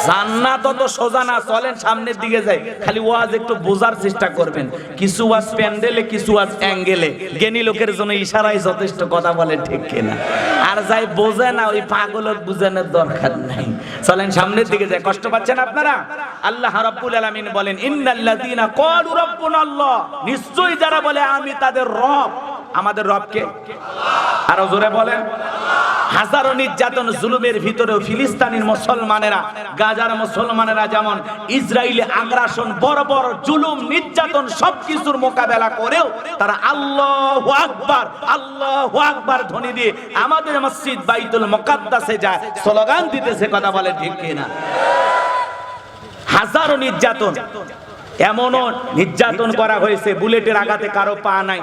জান্নাত তো সোজা না। চলেন সামনের দিকে যাই, খালি ওয়াজ একটু বোঝার চেষ্টা করবেন। কিছু ওয়াজ প্যান্ডেলে, কিছু ওয়াজ অ্যাঙ্গেলে, জ্ঞানী লোকের জন্য ইশারাই যথেষ্ট। কথা বলে ঠিক কিনা? আর যাই বোঝে না, ওই পাগলের বুঝানোর দরকার নাই। চলেন সামনের দিকে যাই। কষ্ট পাচ্ছেন আপনারা? আল্লাহ রাব্বুল আলামিন বলেন, ইন্নাল্লাযীনা ক্বালু রাব্বুনাল্লাহ, নিশ্চয়ই যারা বলে আমি তাদের রব। আমাদের রবকে আরো জোরে বলেন। হাজারো নির্যাতন জুলুমের ভিতরেও ফিলিস্তিনের মুসলমানেরা, গাজার মুসলমানেরা যেমন ইসরায়েলি আগ্রাসন, বড় বড় জুলুম, নির্যাতন সবকিছুর মোকাবেলা করেও তারা আল্লাহু আকবার, আল্লাহু আকবার ধ্বনি দিয়ে আমাদের মসজিদ বাইতুল মুকাদ্দাসে যায় স্লোগান দিতেছে। কথা বলে ঠিক কিনা? হাজারো নির্যাতন, এমনও নির্যাতন করা হয়েছে বুলেটের আঘাতে কারো পা নাই,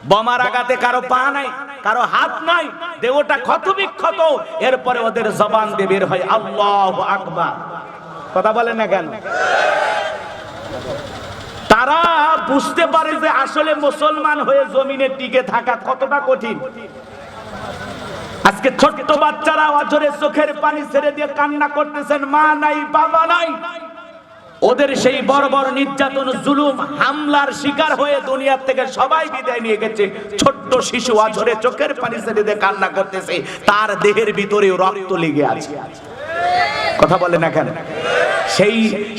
বোমার আঘাতে কারো পা নাই, কারো হাত নাই, দেহটা ক্ষত বিক্ষত, এরপরে ওদের জবান দিয়ে বের হয় আল্লাহু আকবার। কথা বলেন না কেন? তারা বুঝতে পারে যে আসলে মুসলমান হয়ে জমিনে টিকে থাকা কতটা কঠিন। আজকে ছোট্ট বাচ্চারা অঝরে চোখের পানি ছেড়ে দিয়ে কান্না করতেছেন, মা নাই, বাবা নাই। ওদের সেই বড় বড় নির্যাতন, জুলুম, হামলার শিকার হয়ে দুনিয়ার থেকে সবাই বিদায় নিয়ে গেছে। ছোট্ট শিশু অঝরে চোখের পানি ছেড়ে দিয়ে কান্না করতেছে, তার দেহের ভিতরে রক্ত লেগে আছে। কথা বলে না কেন?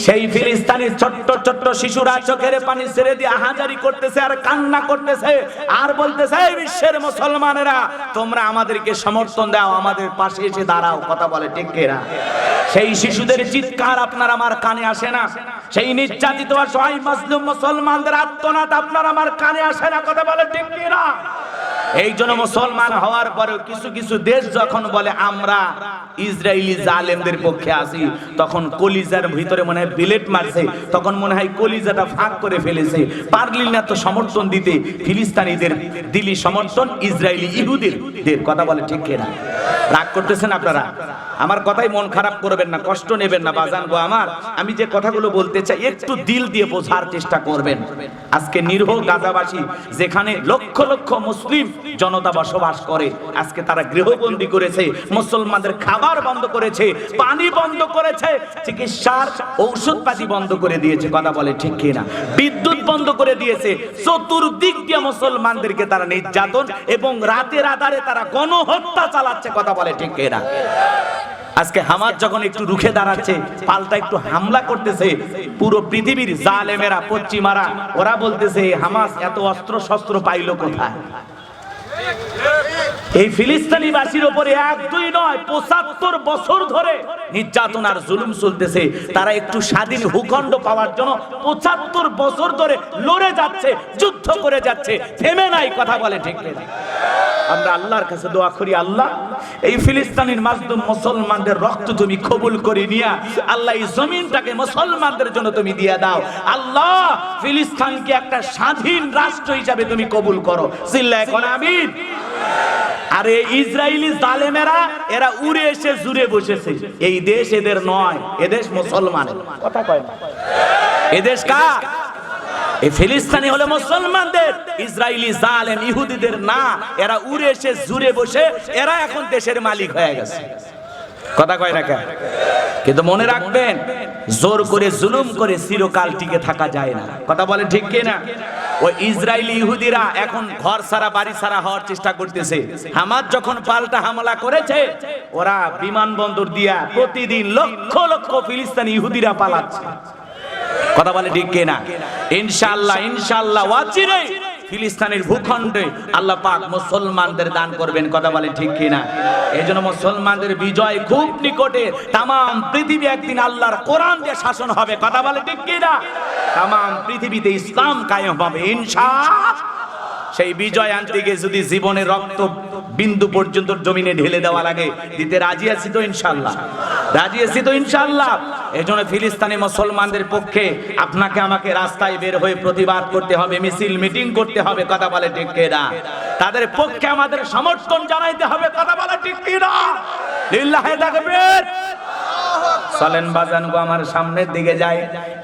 সেই ফিলিস্তিনি ছোট্ট ছোট্ট শিশুরা চোখের পানি ছেড়ে দিয়ে আহাজারি করতেছে আর কান্না করতেছে আর বলতেছে, এই বিশ্বের মুসলমানেরা তোমরা আমাদেরকে সমর্থন দাও, আমাদের পাশে এসে দাঁড়াও। কথা বলে ঠিক কিনা? সেই শিশুদের চিৎকার আপনার আমার কানে আসে না? সেই নির্যাতিত অসহায় মুসলিম মুসলমানদের আর্তনাদ আপনার আমার কানে আসে না? কথা বলে ঠিক কিনা? এই জন্য মুসলমান হওয়ার পরেও কিছু কিছু দেশ যখন বলে আমরা ইসরায়েলি জালেমদের পক্ষে আছি, তখন কলিজার ভিতরে মনে হয় বিলেট মারছে, তখন মনে হয় কলিজাটা ফাঁক করে ফেলেছে। পারলি না তো সমর্থন দিতে ফিলিস্তিনিদের, দিলি সমর্থন ইসরায়েলি ইহুদিদের। কথা বলে ঠিক কিনা? রাগ করতেছেন আপনারা? আমার কথাই মন খারাপ করবেন না, কষ্ট নেবেন না বাজান গো আমার। আমি যে কথাগুলো বলতে চাই একটু দিল দিয়ে বোঝার চেষ্টা করবেন। আজকে নিরীহ গাজাবাসী, যেখানে লক্ষ লক্ষ মুসলিম জনতা বসবাস করে, আজকে তারা গৃহবন্দী করেছে, মুসলমানদের খাবার বন্ধ করেছে, পানি বন্ধ করেছে, চিকিৎসার ঔষধপাতি বন্ধ করে দিয়েছে, কথা বলে ঠিক কিনা? বিদ্যুৎ বন্ধ করে দিয়েছে, চতুর্দিক দিয়ে মুসলমানদেরকে তারা নির্যাতন এবং রাতের আধারে তারা গণহত্যা চালাচ্ছে, কথা বলে ঠিক কিনা? আজকে হামাস যখন একটু রুখে দাঁড়াচ্ছে, পাল্টা একটু হামলা করতেছে, পুরো পৃথিবীর জালেমেরা, পশ্চিমারা, ওরা বলতেছে হামাস এত অস্ত্র শস্ত্র পাইল কোথায়? এই ফিলিস্তিনিবাসীর উপরে 1-2 নয় 75 বছর ধরে নির্যাতন আর জুলুম চলতেছে। তারা একটু স্বাধীন ভূখণ্ড পাওয়ার জন্য 75 বছর ধরে লড়ে যাচ্ছে, যুদ্ধ করে যাচ্ছে, থেমে নাই, কথা বলে ঠিক কিনা? আমরা আল্লাহর কাছে দোয়া করি, আল্লাহ এই ফিলিস্তিনের মাজলুম মুসলমানদের রক্ত তুমি কবুল করে নিয়া আল্লাহ এই জমিনটাকে মুসলমানদের জন্য তুমি দিয়ে দাও। আল্লাহ ফিলিস্তিনকে একটা স্বাধীন রাষ্ট্র হিসাবে তুমি কবুল করো, চিল্লায় কোন আমিন। আর এই ইসরায়েলি জালেমেরা এরা উড়ে এসে জুড়ে বসেছে, এই দেশ এদের নয়, এদেশ মুসলমানের, কথা কয় না? এদেশ কার? এই ফিলিস্তিনি হলো মুসলমানদের, ইসরায়েলি জালেম ইহুদিদের না। এরা উড়ে এসে জুড়ে বসে এরা এখন দেশের মালিক হয়ে গেছে, কথা কয় না কেন? কিন্তু মনে রাখবেন, জোর করে জুলুম করে চিরকাল টিকে থাকা যায় না, কথা বলে ঠিক কিনা? ওই ইসরায়েলি ইহুদিরা এখন ঘর ছাড়া বাড়ি ছাড়া হওয়ার চেষ্টা করতেছে। হামাস যখন পাল্টা হামলা করেছে, ওরা বিমানবন্দর দিয়া প্রতিদিন লক্ষ লক্ষ ফিলিস্তিনি ইহুদিরা পালাচ্ছে, কথা বলে ঠিক কিনা? ইনশাআল্লাহ ইনশাআল্লাহ ওয়াচিরেই ফিলিস্তিনের ভূখণ্ডে আল্লাহ পাক মুসলমানদের দান করবেন, কথা বলে ঠিক কিনা? এইজন্য মুসলমানদের বিজয় খুব নিকটে। তাম পৃথিবী একদিন আল্লাহর কোরআন দিয়ে শাসন হবে, কথা বলে ঠিক কিনা? তাম পৃথিবীতে ইসলাম কায়েম হবে ইনশাআল্লাহ। সেই বিজয় আনতে গিয়ে যদি জীবনের রক্ত বিন্দু পর্যন্ত জমিনে ঢেলে দেওয়া লাগে, দিতে রাজি আছি তো ইনশাআল্লাহ? রাজি আছি তো ইনশাআল্লাহ? এজন্য ফিলিস্তিনি মুসলমানদের পক্ষে আপনাকে আমাকে রাস্তায় বের হয়ে প্রতিবাদ করতে হবে, মিছিল মিটিং করতে হবে, কথা বলে ঠিক কিনা? তাদের পক্ষে আমাদের সমর্থন জানাইতে হবে, কথা বলে ঠিক কিনা? লিল্লাহি তাকবীর। চলেন বাজান গো আমার সামনের দিকে যাই।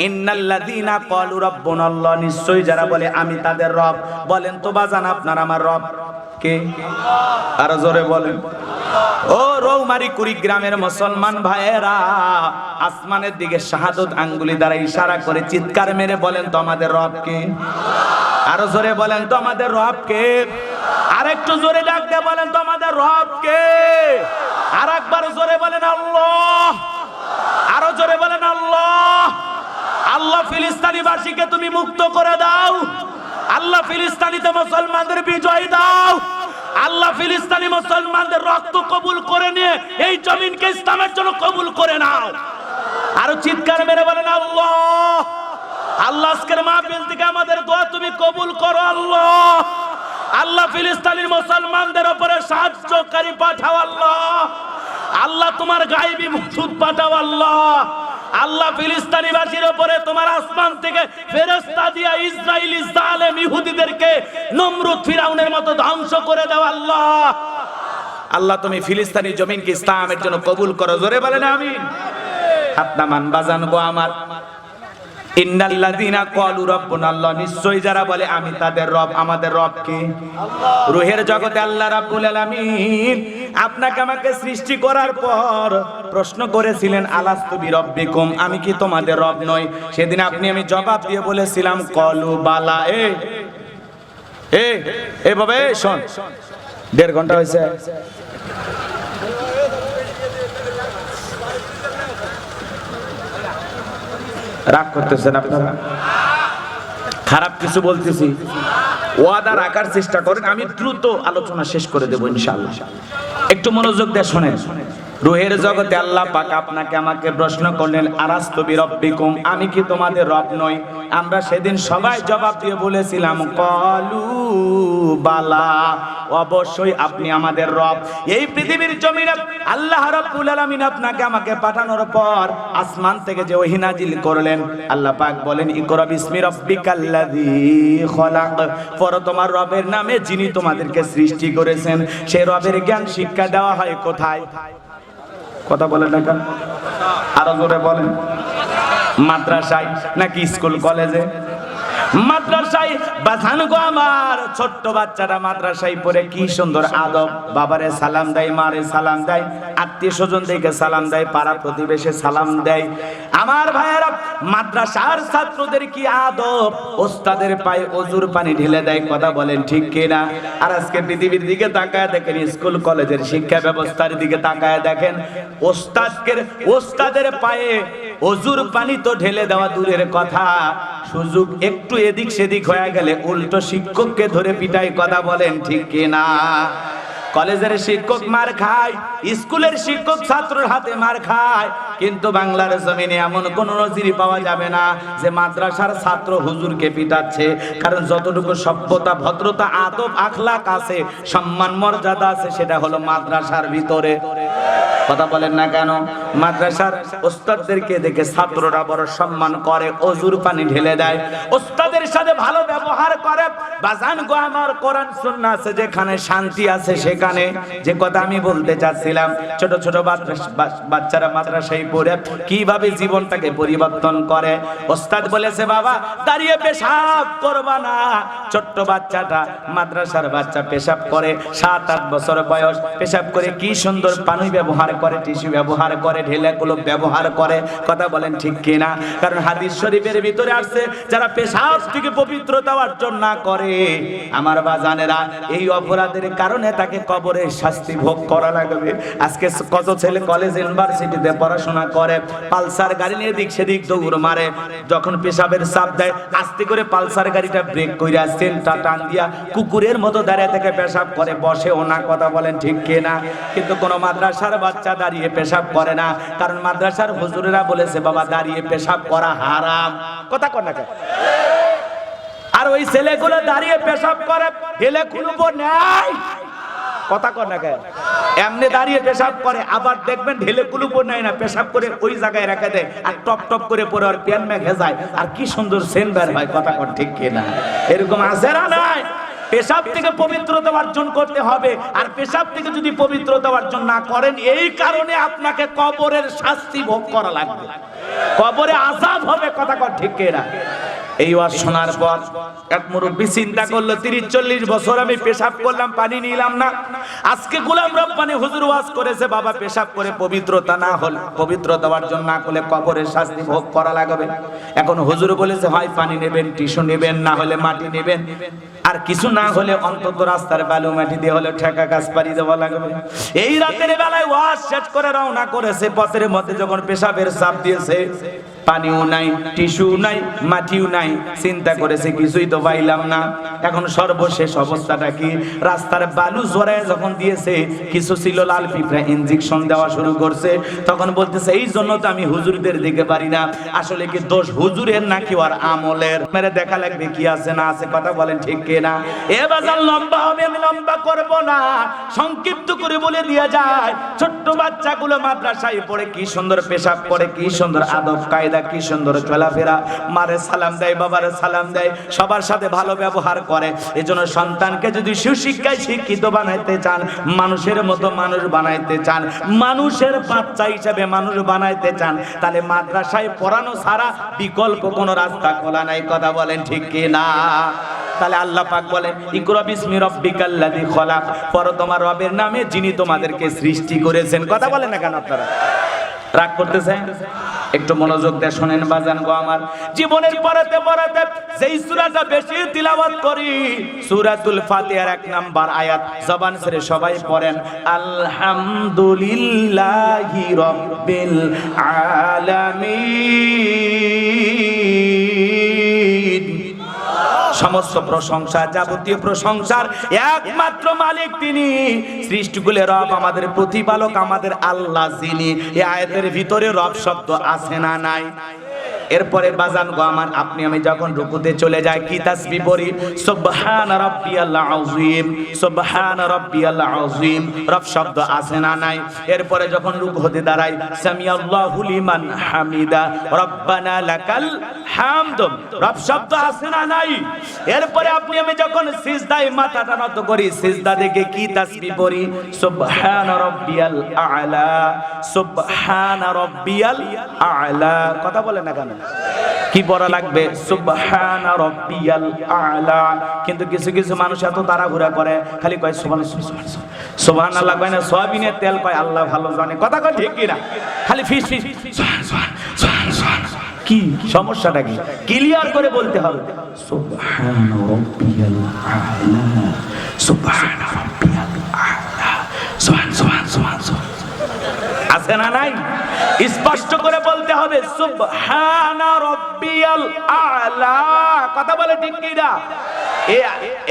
ইন্নাল্লাযীনা ক্বালু রাব্বুনাল্লাহ, নিশ্চয়ই যারা বলে আমি তাদের রব। বলেন তো বাজান আপনার আমার রব কে? আরো জোরে বলেন। ও রৌমারি কুড়িগ্রামের মুসলমান ভাইয়েরা, আসমানের দিকে শাহাদত আঙ্গুলি দ্বারা ইশারা করে চিৎকার মেরে বলেন তো আমাদের রব কে? আরো জোরে বলেন তো আমাদের রব কে? আরেকটু জোরে ডাক দিয়ে বলেন তো আমাদের রব কে? আরেকবার জোরে বলেন আল্লাহ। আরো জোরে বলেন আল্লাহ। আল্লাহ ফিলিস্তিনিবাসীকে তুমি মুক্ত করে দাও। আল্লাহ ফিলিস্তিনিতে মুসলমানদের বিজয় দাও। আল্লাহ ফিলিস্তিনি মুসলমানদের রক্ত কবুল করে নিয়ে এই জমিনকে ইসলামের জন্য কবুল করে নাও। আরো চিৎকার মেরে বলেন আল্লাহ। আল্লাহ আজকের মাহফিল থেকে আমাদের দোয়া তুমি কবুল করো আল্লাহ। আল্লাহ ফিলিস্তিনি মুসলমানদের উপরে সাহায্যকারী পাঠাও আল্লাহ। আল্লাহ তোমার গায়েবী মদদ পাঠাও আল্লাহ। আল্লাহ ফিলিস্তিনিবাসীর উপরে তোমার আসমান থেকে ফেরেশতা দিয়া ইসরায়েলি জালেম ইহুদিদেরকে নমরুদ ফিরাউনের মতো ধ্বংস করে দাও আল্লাহ। আল্লাহ তুমি ফিলিস্তিনি জমিনকে ইসলামের জন্য কবুল করো, জোরে বলেন আমিন। হাত নামান বাজান গো আমার। ইন্নাল্লাযীনা ক্বালু রাব্বুনাল্লাহ, নিশ্চয়ই যারা বলে আমি তাদের রব, আমাদের রব কে? রূহের জগতে আল্লাহ রাব্বুল আলামিন আপনাকে আমাকে সৃষ্টি করার পর প্রশ্ন করেছিলেন আলাস্তু বিরাব্বিকুম, আমি কি তোমাদের রব নই? সেদিন আপনি আমি জবাব দিয়ে বলেছিলাম ক্বালু বালা। এ বাবা শোন, 1.5 ঘন্টা হয়েছে। রাগ করতেছেন আপনারা? খারাপ কিছু বলতেছি, ওয়াদা রাখার চেষ্টা করেন। আমি দ্রুত আলোচনা শেষ করে দেব ইনশাআল্লাহ। একটু মনোযোগ দিয়ে শোনেন। রূহের জগতে আল্লাহ পাক আপনাকে আমাকে প্রশ্ন করলেন, আরাস্তু বিরব্বিকুম, আমি কি তোমাদের রব নই? আমরা সেদিন সবাই জবাব দিয়ে বলেছিলাম ক্বালু বালা, অবশ্যই আপনি আমাদের রব। এই পৃথিবীর জমিনে আল্লাহ রাব্বুল আলামিন আপনাকে আমাকে পাঠানোর পর আসমান থেকে যে ওহী নাজিল করলেন, আল্লাহ পাক বলেন ইকরা বিসমি রাব্বিকাল্লাযী খলাক, পড়ো তোমার রবের নামে যিনি তোমাদেরকে সৃষ্টি করেছেন। সেই রবের জ্ঞান শিক্ষা দেওয়া হয় কোথায়? কথা বলেন না কেন? আরো জোরে বলেন। মাদ্রাসায় নাকি স্কুল কলেজে? মাদ্রাসায়। বাজান গো আমার, ছোট্ট বাচ্চারা মাদ্রাসায় পড়ে কি সুন্দর আদব, বাবারে সালাম দেয়, মারে সালাম দেয়, আত্মীয় স্বজন থেকে সালাম দেয়, পাড়া প্রতিবেশে সালাম দেয়। আমার ভাইয়েরা, মাদ্রাসার ছাত্রদের কি আদব, ওস্তাদের পায়ে অজুর পানি ঢেলে দেয়। কথা বলেন ঠিক কিনা? আর আজকে পৃথিবীর দিকে তাকায় দেখেন, স্কুল কলেজের শিক্ষা ব্যবস্থার দিকে তাকায় দেখেন, ওস্তাদের পায়ে অজুর পানি তো ঢেলে দেওয়া দূরের কথা, সুযোগ একটু এদিক সেদিক হয়ে গেলে উল্টো শিক্ষককে ধরে পিটায়। কথা বলেন ঠিক কিনা? কলেজের শিক্ষক মার খায়, স্কুলের শিক্ষক ছাত্রের হাতে মার খায়, কিন্তু বাংলার জমিনে এমন কোন নজির পাওয়া যাবে না যে মাদ্রাসার ছাত্র হুজুরকে পিটাচ্ছে। কারণ যতটুকু সভ্যতা, ভদ্রতা, আদব, আখলাক আছে, সম্মান মর্যাদা আছে, সেটা হলো মাদ্রাসার ভিতরে। কথা বলেন না কেন? মাদ্রাসার ওস্তাদদেরকে দেখে ছাত্ররা বড় সম্মান করে, অজুর পানি ঢেলে দেয়, ওস্তাদের সাথে ভালো ব্যবহার করে। বাজান গো আমার, কোরআন সুন্নাহ আছে যেখানে শান্তি আছে সেখানে। যে কথা আমি বলতে চাচ্ছিলাম, ছোট ছোট বাচ্চারা মাদ্রাসায় পড়ে কিভাবে জীবনটাকে পরিবর্তন করে। ওস্তাদ বলেছে বাবা দাঁড়িয়ে পেশাব করবা না। ছোট্ট বাচ্চাটা, মাদ্রাসার বাচ্চা পেশাব করে, 7-8 বছর বয়স, পেশাব করে কি সুন্দর পানি ব্যবহার করে, টিস্যু ব্যবহার করে, ঢেলাগুলো ব্যবহার করে। কথা বলেন ঠিক কিনা? কারণ হাদিস শরীফের ভিতরে আসছে, যারা পেশাব থেকে পবিত্রতা অর্জন না করে, আমার বাজানেরা, এই অপরাধের কারণে তাকে কবরের শাস্তি ভোগ করা লাগবে। আজকে কত ছেলে কলেজ ইউনিভার্সিটিতে পড়াশোনা করে, পালসার গাড়ি নিয়ে দিক সেদিক দৌড় মারে, যখন পেশাবের চাপ দেয় আস্তে করে পালসার গাড়িটা ব্রেক কইরা সেন্টার টান দিয়া কুকুরের মতো দাঁড়িয়ে থেকে পেশাব করে, বসেও না। কথা বলেন ঠিক কিনা? কিন্তু কোন মাদ্রাসার বাচ্চা দাঁড়িয়ে পেশাব করে না, কারণ মাদ্রাসার হুজুরেরা বলেছে বাবা দাঁড়িয়ে পেশাব করা হারাম। কথা কর না কেন? আর ওই ছেলেগুলো দাঁড়িয়ে পেশাব করে, ঢেলে খুলবো নাই। কথা কর না কেন? এমনি দাঁড়িয়ে পেশাব করে, আবার দেখবেন ঢেলে কুলুপো নাই না, পেশাব করে ওই জায়গায় রেখে দেয়, আর টপ টপ করে পরে আর প্যান মেঘে যায়, আর কি সুন্দর সেন্ট বের হয়। কথা কর ঠিক কিনা? এরকম আছে না নাই? পেশাব থেকে পবিত্রতা অর্জন করতে হবে, আর পেশাব থেকে যদি পবিত্রতা অর্জন না করেন, এই কারণে আপনাকে কবরের শাস্তি ভোগ করা লাগবে, কবরে আযাব হবে। কথা কর ঠিক কিনা? এই ওয়াজ শোনার পর এক মুরব্বী চিন্তা করলো, 30-40 বছর আমি পেশাব করলাম, পানি নিলাম না। আজকে গোলাম রব্বানী হুজুর ওয়াজ করেছে বাবা পেশাব করে পবিত্রতা না হলে, পবিত্রতা অর্জন না করলে কবরের শাস্তি ভোগ করা লাগবে। এখন হুজুর বলেছে হয় পানি নেবেন, টিস্যু নেবেন, না হলে মাটি নেবেন, আর কিছু না হলে অন্তত রাস্তার বালু মাটি দিয়ে হলে ঠেকা গাছ পাড়ি দেওয়া লাগবে। এই রাতের বেলায় ওয়াজ শেষ করে রওনা করেছে, পথের মধ্যে যখন পেশাবের চাপ দিয়েছে, পানিও নাই, টিস্যু নাই, মাটিও নাই, চিন্তা করেছে কিছুই তো পাইলাম না। এখন সর্বশেষ অবস্থাটা কি? রাস্তার বালু জড়ায় যখন দিয়েছে, কিছু ছিল লাল পিঁপড়া ইনজেকশন দেওয়া শুরু করছে, তখন বলতেছে এই জন্য তো আমি হুজুরদের দিকে পারি না। আসলে কি দোষ হুজুরের নাকি ওর আমলের? মেরে দেখা লাগবে কি আছে না আছে। কথা বলেন ঠিক কিনা? এ বাজার লম্বা হবে, আমি লম্বা করব না, সংক্ষিপ্ত করে বলে দিয়ে যায়। ছোট্ট বাচ্চাগুলো মাদ্রাসায় পড়ে কি সুন্দর পেশাব করে, কি সুন্দর আদব কায়দা, কি সুন্দর চলাফেরা, মারে সালাম দেয়, বাবারে সালাম দেয়, সবার সাথে ভালো ব্যবহার করে। এজন্য সন্তানকে যদি সুশিক্ষায় শিক্ষিত বানাইতে চান, মানুষের মতো মানুষ বানাইতে চান, মানুষের বাচ্চা হিসেবে মানুষ বানাইতে চান, তাহলে মাদ্রাসায় পড়ানো ছাড়া বিকল্প কোনো রাস্তা খোলা নাই। কথা বলেন ঠিক কি না? তাহলে আল্লাহ পাক বলেন ইকরা বিসমি রাব্বিকাল্লাযী খলাক, পড়ো তোমার রবের নামে যিনি তোমাদেরকে সৃষ্টি করেছেন। কথা বলেন না কেন আপনারা? রাগ করতেছেন? একটু মনোযোগ দিয়ে শুনেন বাজান গো আমার। জীবনের পড়াতে পড়াতে যেই সূরাটা বেশি তিলাওয়াত করি, সূরাতুল ফাতিহার 1 নাম্বার আয়াত, জবান ছেড়ে সবাই পড়েন আলহামদুলিল্লাহি রাব্বিল আলামিন। সমস্ত প্রশংসা, যাবতীয় প্রশংসার একমাত্র মালিক তিনি, সৃষ্টিকুলের রব, আমাদের প্রতিপালক, আমাদের আল্লাহ যিনি। এই আয়াতের ভিতরে রব শব্দ আছে না নাই? এরপরে বাজান গো আমার, আপনি আমি যখন রুকুতে চলে যাই কি তাসবিহ পড়ি? সুবহান রাব্বিয়াল আযীম, সুবহান রাব্বিয়াল আযীম। রব শব্দ আছে না নাই? এরপরে যখন রুকুতে দাঁড়াই সামিআল্লাহু লিমান হামিদা, রব্বানা লাকাল হামদ, রব শব্দ আছে না নাই? এরপরে আপনি আমি যখন সিজদায় মাথাটা নত করি, সিজদা থেকে কি তাসবিহ পড়ি? সুবহান রাব্বিয়াল আ'লা, সুবহান রাব্বিয়াল আ'লা। কথা বলেন না কেন? কি পড়া লাগবে? সুবহানা রাব্বিয়াল আ'লা। কিন্তু কিছু কিছু মানুষ এত তাড়াহুড়া করে, খালি কয় সুবহানাল্লাহ, কয় না সয়াবিনের তেল, কয় আল্লাহ ভালো জানে। কথা কয় ঠিক কি না? খালি ফিস ফিস সুবহান। কি সমস্যাটা কি? ক্লিয়ার করে বলতে হবে সুবহানা রাব্বিয়াল আ'লা, সুবহানা রাব্বিয়াল আ'লা, সুবহান। আছে না নাই? স্পষ্ট করে বলতে হবে সুবহানা রাব্বিয়াল আ'লা। কথা বলে ঠিক কি না?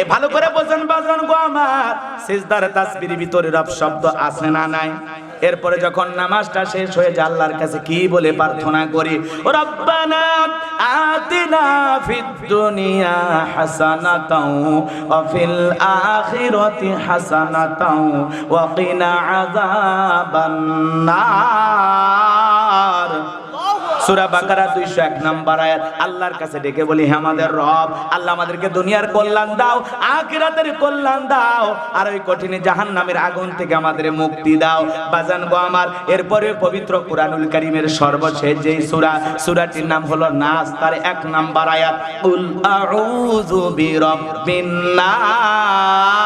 এ ভালো করে বোঝেন বাজান গো আমার, সিজদার তাসবিহর ভিতরে রব শব্দ আছে না নাই? এরপরে যখন নামাজটা শেষ হয়ে যায় আল্লাহর কাছে কি বলে প্রার্থনা করি? রব্বানা আতিনা ফিদ দুনিয়া হাসানাতাও ওয়া ফিল আখিরাতি হাসানাতাও ওয়া কিনা আযাবান নার। সূরা বাকারা 201 নম্বর আয়াত। আল্লাহর কাছে ডেকে বলি, হে আমাদের রব, আল্লাহ আমাদেরকে দুনিয়ার কল্যাণ দাও, আখিরাতের কল্যাণ দাও, আর ওই কঠিন জাহান্নামের আগুন থেকে আমাদের মুক্তি দাও। বাজান গো আমার, এরপরে পবিত্র কুরআনুল কারীমের সর্বশেষ যে সূরাটির নাম হলো নাস, তার 1 নম্বর আয়াত, কুল আউযু বিরাব্বিন নাস।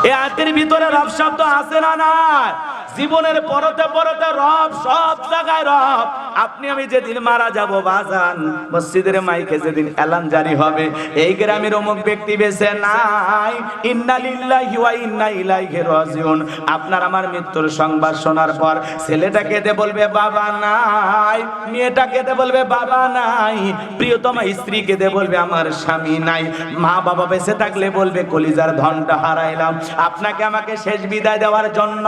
এই আয়াতের ভিতরে রব শব্দ আছে না নাই? জীবনের পরতে পরতে রব, সব জায়গায় রব। আপনি আমি যেদিন মারা যাব বাজান, মসজিদের মাইকে যেদিন এলান জারি হবে, এই গ্রামের অমুক ব্যক্তি বেঁচে নাই, ইন্না লিল্লাহি ওয়া ইন্না ইলাইহি রাজিউন, আপনার আমার মৃত্যুর সংবাদ শোনার পর ছেলেটা কেঁদে বলবে বাবা নাই, মেয়েটা কেঁদে বলবে বাবা নাই, প্রিয়তমা স্ত্রী কেঁদে বলবে আমার স্বামী নাই, মা বাবা বেঁচে থাকলে বলবে কলিজার ধনটা হারাইলাম। আপনাকে আমাকে শেষ বিদায় দেওয়ার জন্য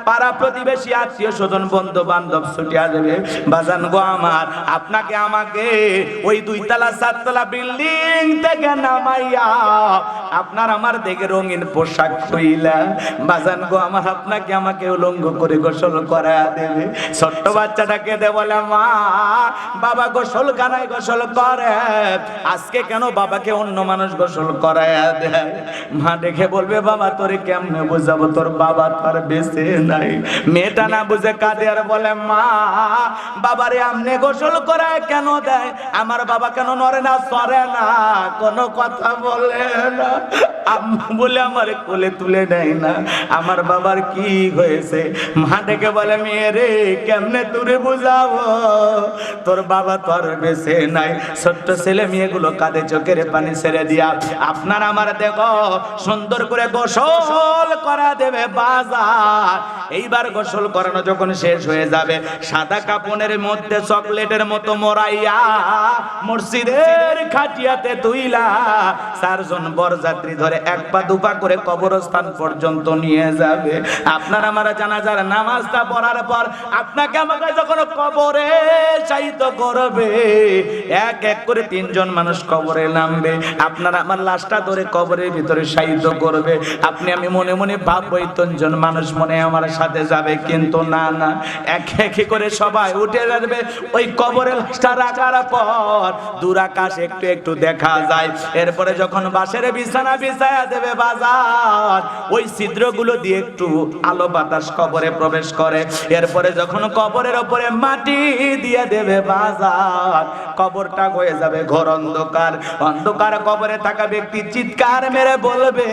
পাড়া প্রতিবেশী, আত্মীয় স্বজন, বন্ধু বান্ধব ছুটে আসবে। বাজান গো আমার, আপনাকে আমাকে ওই 2 তলা 7 তলা বিল্ডিং থেকে নামাইয়া আপনার আমার দেখে রঙিন পোশাক পরিলা, বাজান গো আমার, আপনাকে আমাকে উলঙ্গ করে গোসল করা দেবে। ছোট্ট বাচ্চাটাকে দে বলে মা, বাবা গোসল খানায় গোসল করে, আজকে কেন বাবাকে অন্য মানুষ গোসল করায়া দেয়? মা দেখে বলবে বাবা তোরে কেমনে বুঝাবো, তোর বাবা তার বেঁচে নাই। মেয়েটা না বুঝে কাঁদে আর বলে মা, বাবারে আমনে গোসল করায় কেন দেয়? আমার বাবা কেন নড়ে না, সরে না, কোনো কথা বলে না, আম্মা বলে আমার কোলে তুলে নেয় না, আমার বাবার কি হয়েছে? মা ডেকে বলে মেয়ে রে, কেমনে তুরে বুঝাবো, তোর বাবা তো আর বেঁচে নাই। ছোট্ট ছেলে মেয়েগুলো কাঁদে, চোখের পানি ছেড়ে দিয়া আপনার আমার দেখো সুন্দর করে গোসল করা দেবে বাজার। এইবার গোসল করানো যখন শেষ হয়ে যাবে, সাদা কাপড়ের মধ্যে চকলেটের মতো মোড়াইয়া মসজিদের খাটিয়াতে তুইলা 4 জন বরযাত্রী ধরে 1 পা 2 পা করে কবরস্থান পর্যন্ত নিয়ে যাবে। আপনার আমার জানাজার নামাজটা পড়ার পর আপনাকে আমাকে যখন কবরে শায়িত করবে, 1 1 করে 3 জন মানুষ কবরে নামবে, আপনার আমার লাশটা ধরে কবরের ভিতরে শায়িত করবে। আপনি আমি মনে মনে ভাববো 3 জন মানুষ মনে আমার সাথে যাবে, কিন্তু না না, এক এক করে সবাই উঠে যাবে। ওই কবরে লাশটা রাখার পর দূর আকাশ একটু একটু দেখা যায়। এরপরে যখন বাঁশের বিছানা বিছায়া দেবে বাজার, ওই ছিদ্রগুলো দিয়ে একটু আলো বাতাস কবরে প্রবেশ করে। এরপরে যখন কবরের উপরে মাটি দিয়ে দেবে বাজার, কবরটা হয়ে যাবে ঘোর অন্ধকার। অন্ধকার কবরে থাকা ব্যক্তি চিৎকার মেরে বলবে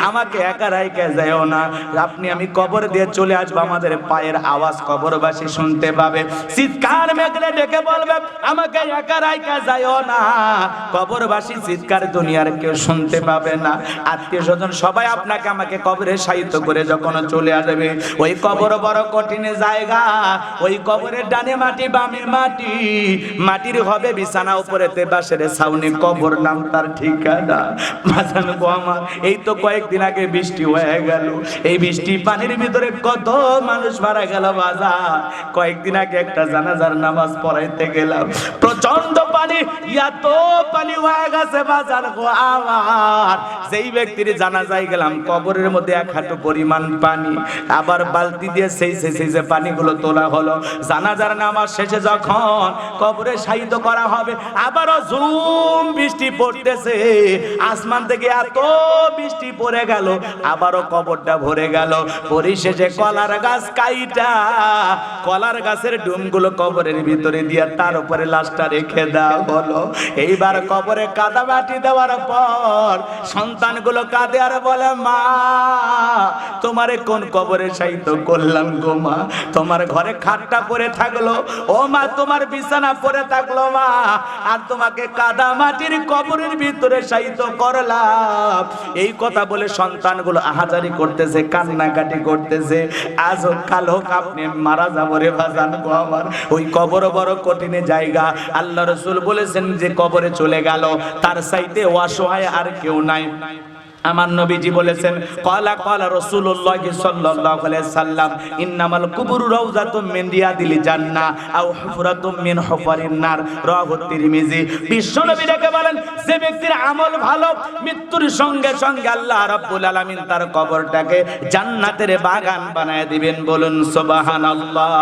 আমাকে একা রাইখা যাও না, আপনি আমি কবর দিয়ে চলে আসবো, আমাদের পায়ের আওয়াজ কবরবাসী শুনতে পাবে। চিৎকার মেঘলে ডেকে বলবে আমাকে একা রাইখা যাও না, কবরবাসী চিৎকার দুনিয়ার কেউ শুনতে পাবে না। আত্মীয় স্বজন সবাই আপনাকে আমাকে কবরে শায়িত করে যখন চলে আসবে, ওই কবর বড় কঠিন জায়গা। ওই কবরের ডানে মাটি বামে মাটি, মাটির হবে বিছানা, উপরেতে বাঁশের ছাউনি, কবর নাম তার ঠিকানা। বাজান গো আমার, এই তো কয়েকদিন আগে বৃষ্টি হয়ে গেল, এই বৃষ্টি পানির ভিতরে কত মানুষ মারা গেল বাজার। কয়েকদিন আগে একটা জানাজার নামাজ পড়াইতে গেলাম, প্রচন্ড পানি, এত পানি হয়ে গেছে বাজার গো আমার। সেই ব্যক্তির জানাজায় গেলাম, কবরের মধ্যে এক হাঁটু পরিমাণ পানি, আবার বালতি দিয়ে সেই যে পানিগুলো তোলা হলো। জানাজার নামাজ শেষে যখন কবরে শায়িত করা হবে, আবারও ঝুম বৃষ্টি পড়তেছে, আসমান থেকে এত বৃষ্টি পড়ে গেল, আবারও কবরটা ভরে গেল। পরিশেষে কলার গাছ কাইটা, কলার গাছের ডুমগুলো কবরের ভিতরে দিয়ে তার উপরে লাশটা রেখে দেওয়া হলো। এইবার কবরে কাদা মাটি দেওয়ার পর সন্তানগুলো কাঁদে আর বলে, মা তোমারে কোন কবরে শায়িত করলাম গো মা, তোমার ঘরে খাটটা পড়ে থাকলো, ও মা তোমার বিছানা পড়ে থাকলো মা, আর তোমাকে কাদা মাটির কবরের ভিতরে শায়িত করলাম। এই কথা বলে সন্তানগুলো আহাজারি করতেছে, কান্নাকাটি করতেছে। আজ হোক কাল হোক আপনি মারা যাবো রে বাজান গো আমার। ওই কবর বড় কঠিন জায়গা। আল্লাহ রাসূল বলেছেন যে কবরে চলে গেল, তার চাইতে অসহায় আর কেউ নাই। আমার নবীজি বলেছেন, ক্বালা রাসূলুল্লাহ সাল্লাল্লাহু আলাইহি সাল্লাম, ইন্নামাল কুবুরু রাউযাতুম মিন রিয়াদিল জান্নাহ আও হুফরাতুম মিন হুফারিন নার, রাওয়াহু তিরমিজি। বিশ্বনবী ডেকে বলেন, যে ব্যক্তির আমল ভালো, মৃত্যুর সঙ্গে সঙ্গে আল্লাহ রাব্বুল আলামিন তার কবরটাকে জান্নাতের বাগান বানায় দিবেন, বলুন সুবহানাল্লাহ।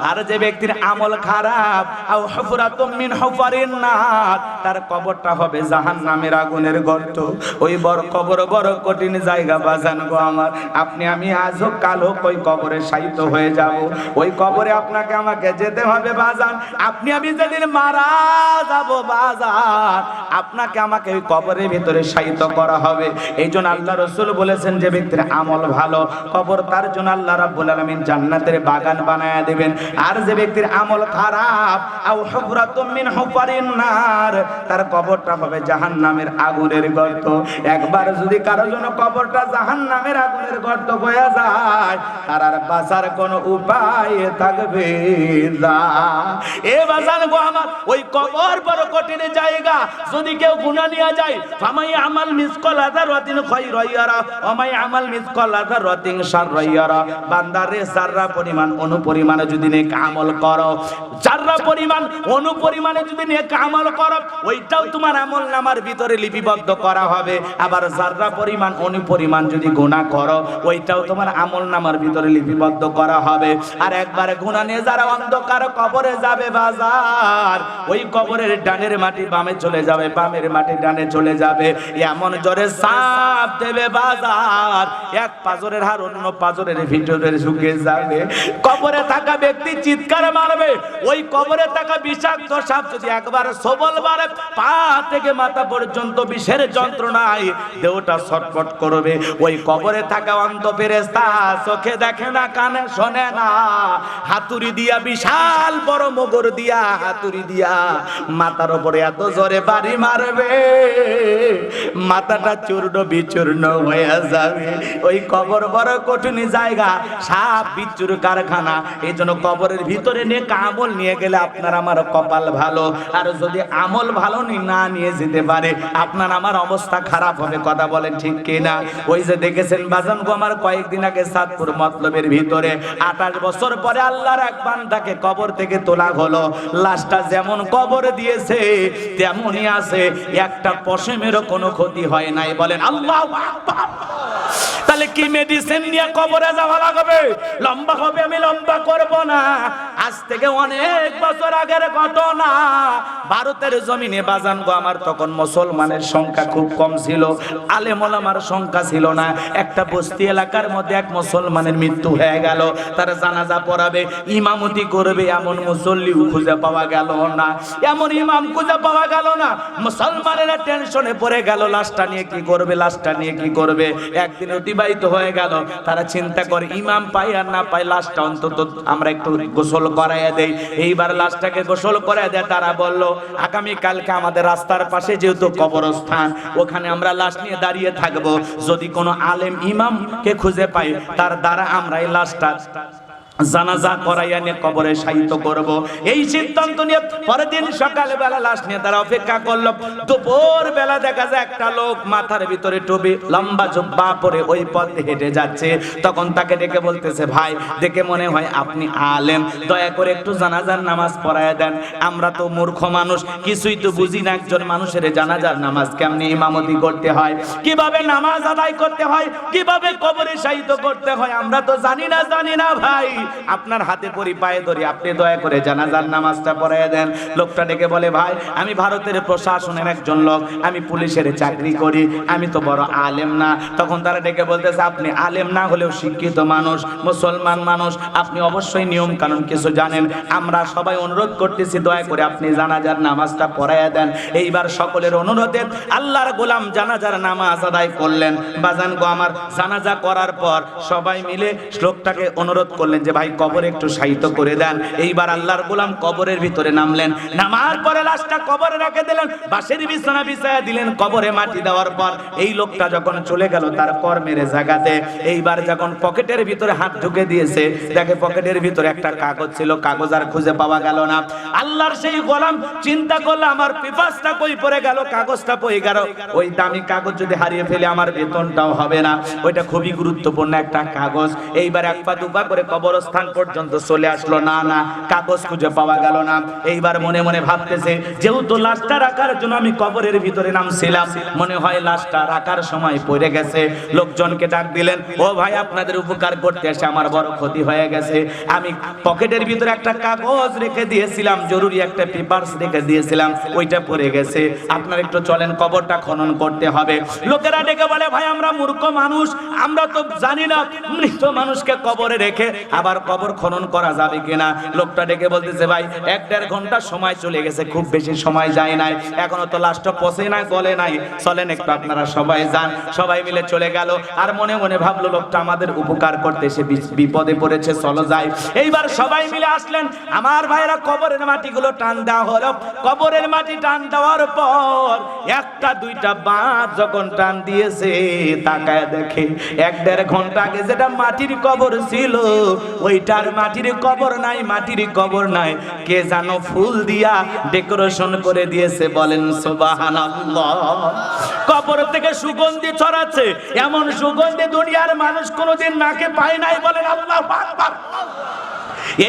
আর যে ব্যক্তির আমল খারাপ, আও হুফরাতুম মিন হুফারিন নার, তার কবরটা হবে জাহান্নামের আগুনের গর্ত। ওই বড় কবর বড় কঠিন জায়গা বাজান গো আমার। আপনি আমি আজ হোক কাল হোক ওই কবরে শায়িত হয়ে যাব। ওই কবরে আপনাকে আমাকে যেতে হবে বাজান। আপনি আমি যেদিন মারা যাব বাজান, আপনাকে আমাকে ওই কবরের ভিতরে শায়িত করা হবে। এই জন্য আল্লাহ রাসূল বলেছেন, যে ব্যক্তির আমল ভালো, কবর তার জন্য আল্লাহ রাব্বুল আলামিন জান্নাতের বাগান বানায়া দেবেন। আর যে ব্যক্তির আমল খারাপ, আও হুফরাতুম মিন হুফারিন নার, তার কবরটা হবে জাহান্নামের আগুনের গর্ত। একবার যদি কারো জন্য কবরটা জাহান্নামের আগুনের গর্ত হয়ে যায়, তার আর বাঁচার কোনো উপায় থাকবে না। এ বাজান গো আমার, ওই কবর বড় কঠিন জায়গা। যদি কেউ গুনাহ নিয়ে যায়, ফামাই আমাল মিসকাল যারাতিন খায়রান ইয়ারা ওয়া মাই আমাল মিসকাল যারাতিন শাররান ইয়ারা। বান্দারে যারা পরিমাণ অনুপরিমাণে যদি নেক আমল করো, যারা পরিমাণ অনুপরিমাণে যদি নেক আমল করো, ওইটাও তোমার আমল নামার ভিতরে লিপিবদ্ধ করা হবে। আবার যারা পরিমাণ অনুপরিমাণ যদি গুনাহ করো, ওইটাও তোমার আমল নামার ভিতরে লিপিবদ্ধ করা হবে। আর একবার গুনাহ নিয়ে যারা অন্ধকার কবরে যাবে বাজার, ওই কবরের ডানের মাটি বামে চলে যাবে, বামের মাটি ডানে চলে যাবে। এমন জোরে সাপ দেবে বাজার, এক পাজরের হাড় অন্য পাজরের ভিতরে ঢুকে যাবে। কবরে থাকা ব্যক্তি চিৎকার মারবে। ওই কবরে থাকা বিষাক্ত সাপ যদি একবার সবল মারে, পা থেকে মাথা পর্যন্ত বিষের যন্ত্রণায় দেহটা ছটফট করবে। ওই কবরে থাকা অন্ধ ফেরেশতা চোখে দেখে না, কানে শোনে না, হাতুড়ি দিয়া, বিশাল বড় মোগর দিয়া হাতুড়ি দিয়া মাথার উপরে এত জোরে বাড়ি মারবে, মাথাটা চূর্ণ বিচূর্ণ হয়ে যাবে। ওই কবর বড় কঠিন জায়গা, সাপ বিচ্ছুর কারখানা। এই জন্য কবরের ভিতরে নেক আমল নিয়ে গেলে আপনার আমার কপাল ভালো। আর যদি আমল ভালো না নিয়ে যেতে পারে, আপনার আমার অবস্থা খারাপ হবে। কথা বলেন ঠিক কিনা? ওই যে দেখেছেন বাজান গো আমার, কয়েকদিন আগে সাদপুর মতলবের ভিতরে 28 বছর পরে আল্লাহর এক বান্দাকে কবর থেকে তোলা হলো। লাশটা যেমন কবর দিয়েছে তেমনই আছে, একটা পশমেরও কোনো ক্ষতি হয় নাই। বলেন আল্লাহু আকবার। তাহলে কি মেডিসিন নিয়ে কবরে যাওয়া লাগবে? লম্বা হবে, আমি লম্বা করব না। আজ থেকে অনেক বছর আগের ঘটনা। ভারতের জমিনে বাজান গো আমার, তখন মুসলমানের সংখ্যা খুব কম ছিল, আলেম ওলামার সংখ্যা ছিল না। একটা বস্তি এলাকার মধ্যে এক মুসলমানের মৃত্যু হয়ে গেল। তার জানাজা পড়াবে, ইমামতি করবে, এমন মুসল্লিও খুঁজে পাওয়া গেল না, এমন ইমাম খুঁজে পাওয়া গেল না। মুসলমানেরা টেনশনে পড়ে গেল, লাশটা নিয়ে কি করবে, লাশটা নিয়ে কি করবে। একদিন অতি অতিবাহিত হয়ে গেল। তারা চিন্তা করে ইমাম পাই আর না পাই, লাশটা অন্তত আমরা একটু গোসল করাইয়া দেই। এইবার লাশটাকে গোসল করাইয়া দেয়। তারা বলল আগামী কালকে আমাদের রাস্তার পাশে যেহেতু কবরস্থান, ওখানে আমরা লাশ নিয়ে দাঁড়িয়ে থাকবো। যদি কোনো আলেম ইমামকে খুঁজে পাই, তার দ্বারা আমরা এই লাশটা জানাজা করাইয়া নিয়ে কবরে শায়িত করব। এই সিদ্ধান্ত নিয়ে পরের দিন সকালবেলা লাশ নিয়ে তারা অপেক্ষা করলো। দুপুর বেলা দেখা যায় একটা লোক মাথার ভিতরে টুপি, লম্বা জুব্বা পরে ওই পথে হেঁটে যাচ্ছে। তখন তাকে ডেকে বলতেছে, ভাই দেখে মনে হয় আপনি আলেম, দয়া করে একটু জানাজার নামাজ পড়াইয়া দেন। আমরা তো মূর্খ মানুষ, কিছুই তো বুঝি না একজন মানুষের জানাজার নামাজ কেমনি ইমামতি করতে হয়, কিভাবে নামাজ আদায় করতে হয়, কিভাবে কবরে শায়িত করতে হয়, আমরা তো জানি না ভাই, আপনার হাতে পরি পায়ে ধরি, আপনি দয়া করে জানাজার নামাজটা পড়াইয়া দেন। লোকটা ডেকে বলে, ভাই আমি ভারতের প্রশাসনের একজন লোক, আমি পুলিশের চাকরি করি, আমি তো বড় আলেম না। তখন তারা ডেকে বলতেছে, আপনি আলেম না হলেও শিক্ষিত মানুষ, মুসলমান মানুষ, আপনি অবশ্যই নিয়ম কানুন কিছু জানেন। আমরা সবাই অনুরোধ করতেছি, দয়া করে আপনি জানাজার নামাজটা পড়াইয়া দেন। এইবার সকলের অনুরোধে আল্লাহর গোলাম জানাজার নামাজ আদায় করলেন। বাজান গো আমার, জানাজা করার পর সবাই মিলে লোকটাকে অনুরোধ করলেন যে ভাই কবরে একটু শায়িত করে দেন। এইবার আল্লাহর গোলাম কবরের ভিতরে নামলেন। নামার পরে লাশটা কবরে রেখে দিলেন, বাঁশের বিছানা বিছায়া দিলেন। কবরে মাটি দেওয়ার পর এই লোকটা যখন চলে গেল তার কর্মের জায়গাতে, এইবার যখন পকেটের ভিতরে হাত ঢুকে দিয়েছে, দেখে পকেটের ভিতরে একটা কাগজ ছিল, কাগজ আর খুঁজে পাওয়া গেল না। আল্লাহর সেই গোলাম চিন্তা করলো, আমার পেপারসটা কই পড়ে গেল, কাগজটা পড়ে গেল। ওই দামি কাগজ যদি হারিয়ে ফেলে আমার বেতনটাও হবে না, ওইটা খুবই গুরুত্বপূর্ণ একটা কাগজ। এইবার এক পা দুপা করে কবরস্থান পর্যন্ত চলে আসলো, না কাগজ খুঁজে পাওয়া গেল না। এইবার মনে মনে ভাবতেছে, যেহেতু লাশটা রাখার জন্য আমি কবরের ভিতরে নামছিলাম, মনে হয় লাশটা রাখার সময় পড়ে গেছে। লোকজনকে ডাক দিলেন, ও ভাই আপনাদের উপকার করতে এসে আমার বড় ক্ষতি হয়ে গেছে। আমি পকেটের ভিতরে একটা কাগজ রেখে দিয়েছিলাম, জরুরি একটা পেপারস রেখে দিয়েছিলাম, ওইটা পড়ে গেছে। আপনারা একটু চলেন, কবরটা খনন করতে হবে। লোকেরা ডেকে বলে, ভাই আমরা মূর্খ মানুষ, আমরা তো জানি না মৃত মানুষকে কবরে রেখে আবার কবর খনন করা যাবে কিনা। লোকটা ডেকে বলতেছে, ভাই 1-1.5 ঘন্টা সময় চলে গেছে, খুব বেশি সময় যায় নাই, এখনো তো লাশটা পচে নাই, গলে নাই, চলেন একটু আপনারা সবাই যান। সবাই মিলে চলে গেল। আর মনে মনে ভাবলো, লোকটা আমাদের উপকার করতে সে বিপদে পড়েছে, চলো যাই। এইবার সবাই মিলে আসলেন। আমার ভাইরা কবরের মাটিগুলো টান দেওয়া হলো। কবরের মাটি টান দেওয়ার পর একটা দুইটা বাঁধ যখন টান দিয়েছে, তাকায় দেখে 1-1.5 ঘন্টা আগে যেটা মাটির কবর ছিল, ওইটার মাটির কবর নাই, মাটির কবর নাই, কে জানো ফুল দিয়া ডেকোরেশন করে দিয়েছে। বলেন সুবহানাল্লাহ। কবর থেকে সুগন্ধি ছড়াচ্ছে, এমন সুগন্ধি দুনিয়ার মানুষ কোনোদিন নাকে পায় নাই। বলেন আল্লাহু আকবার।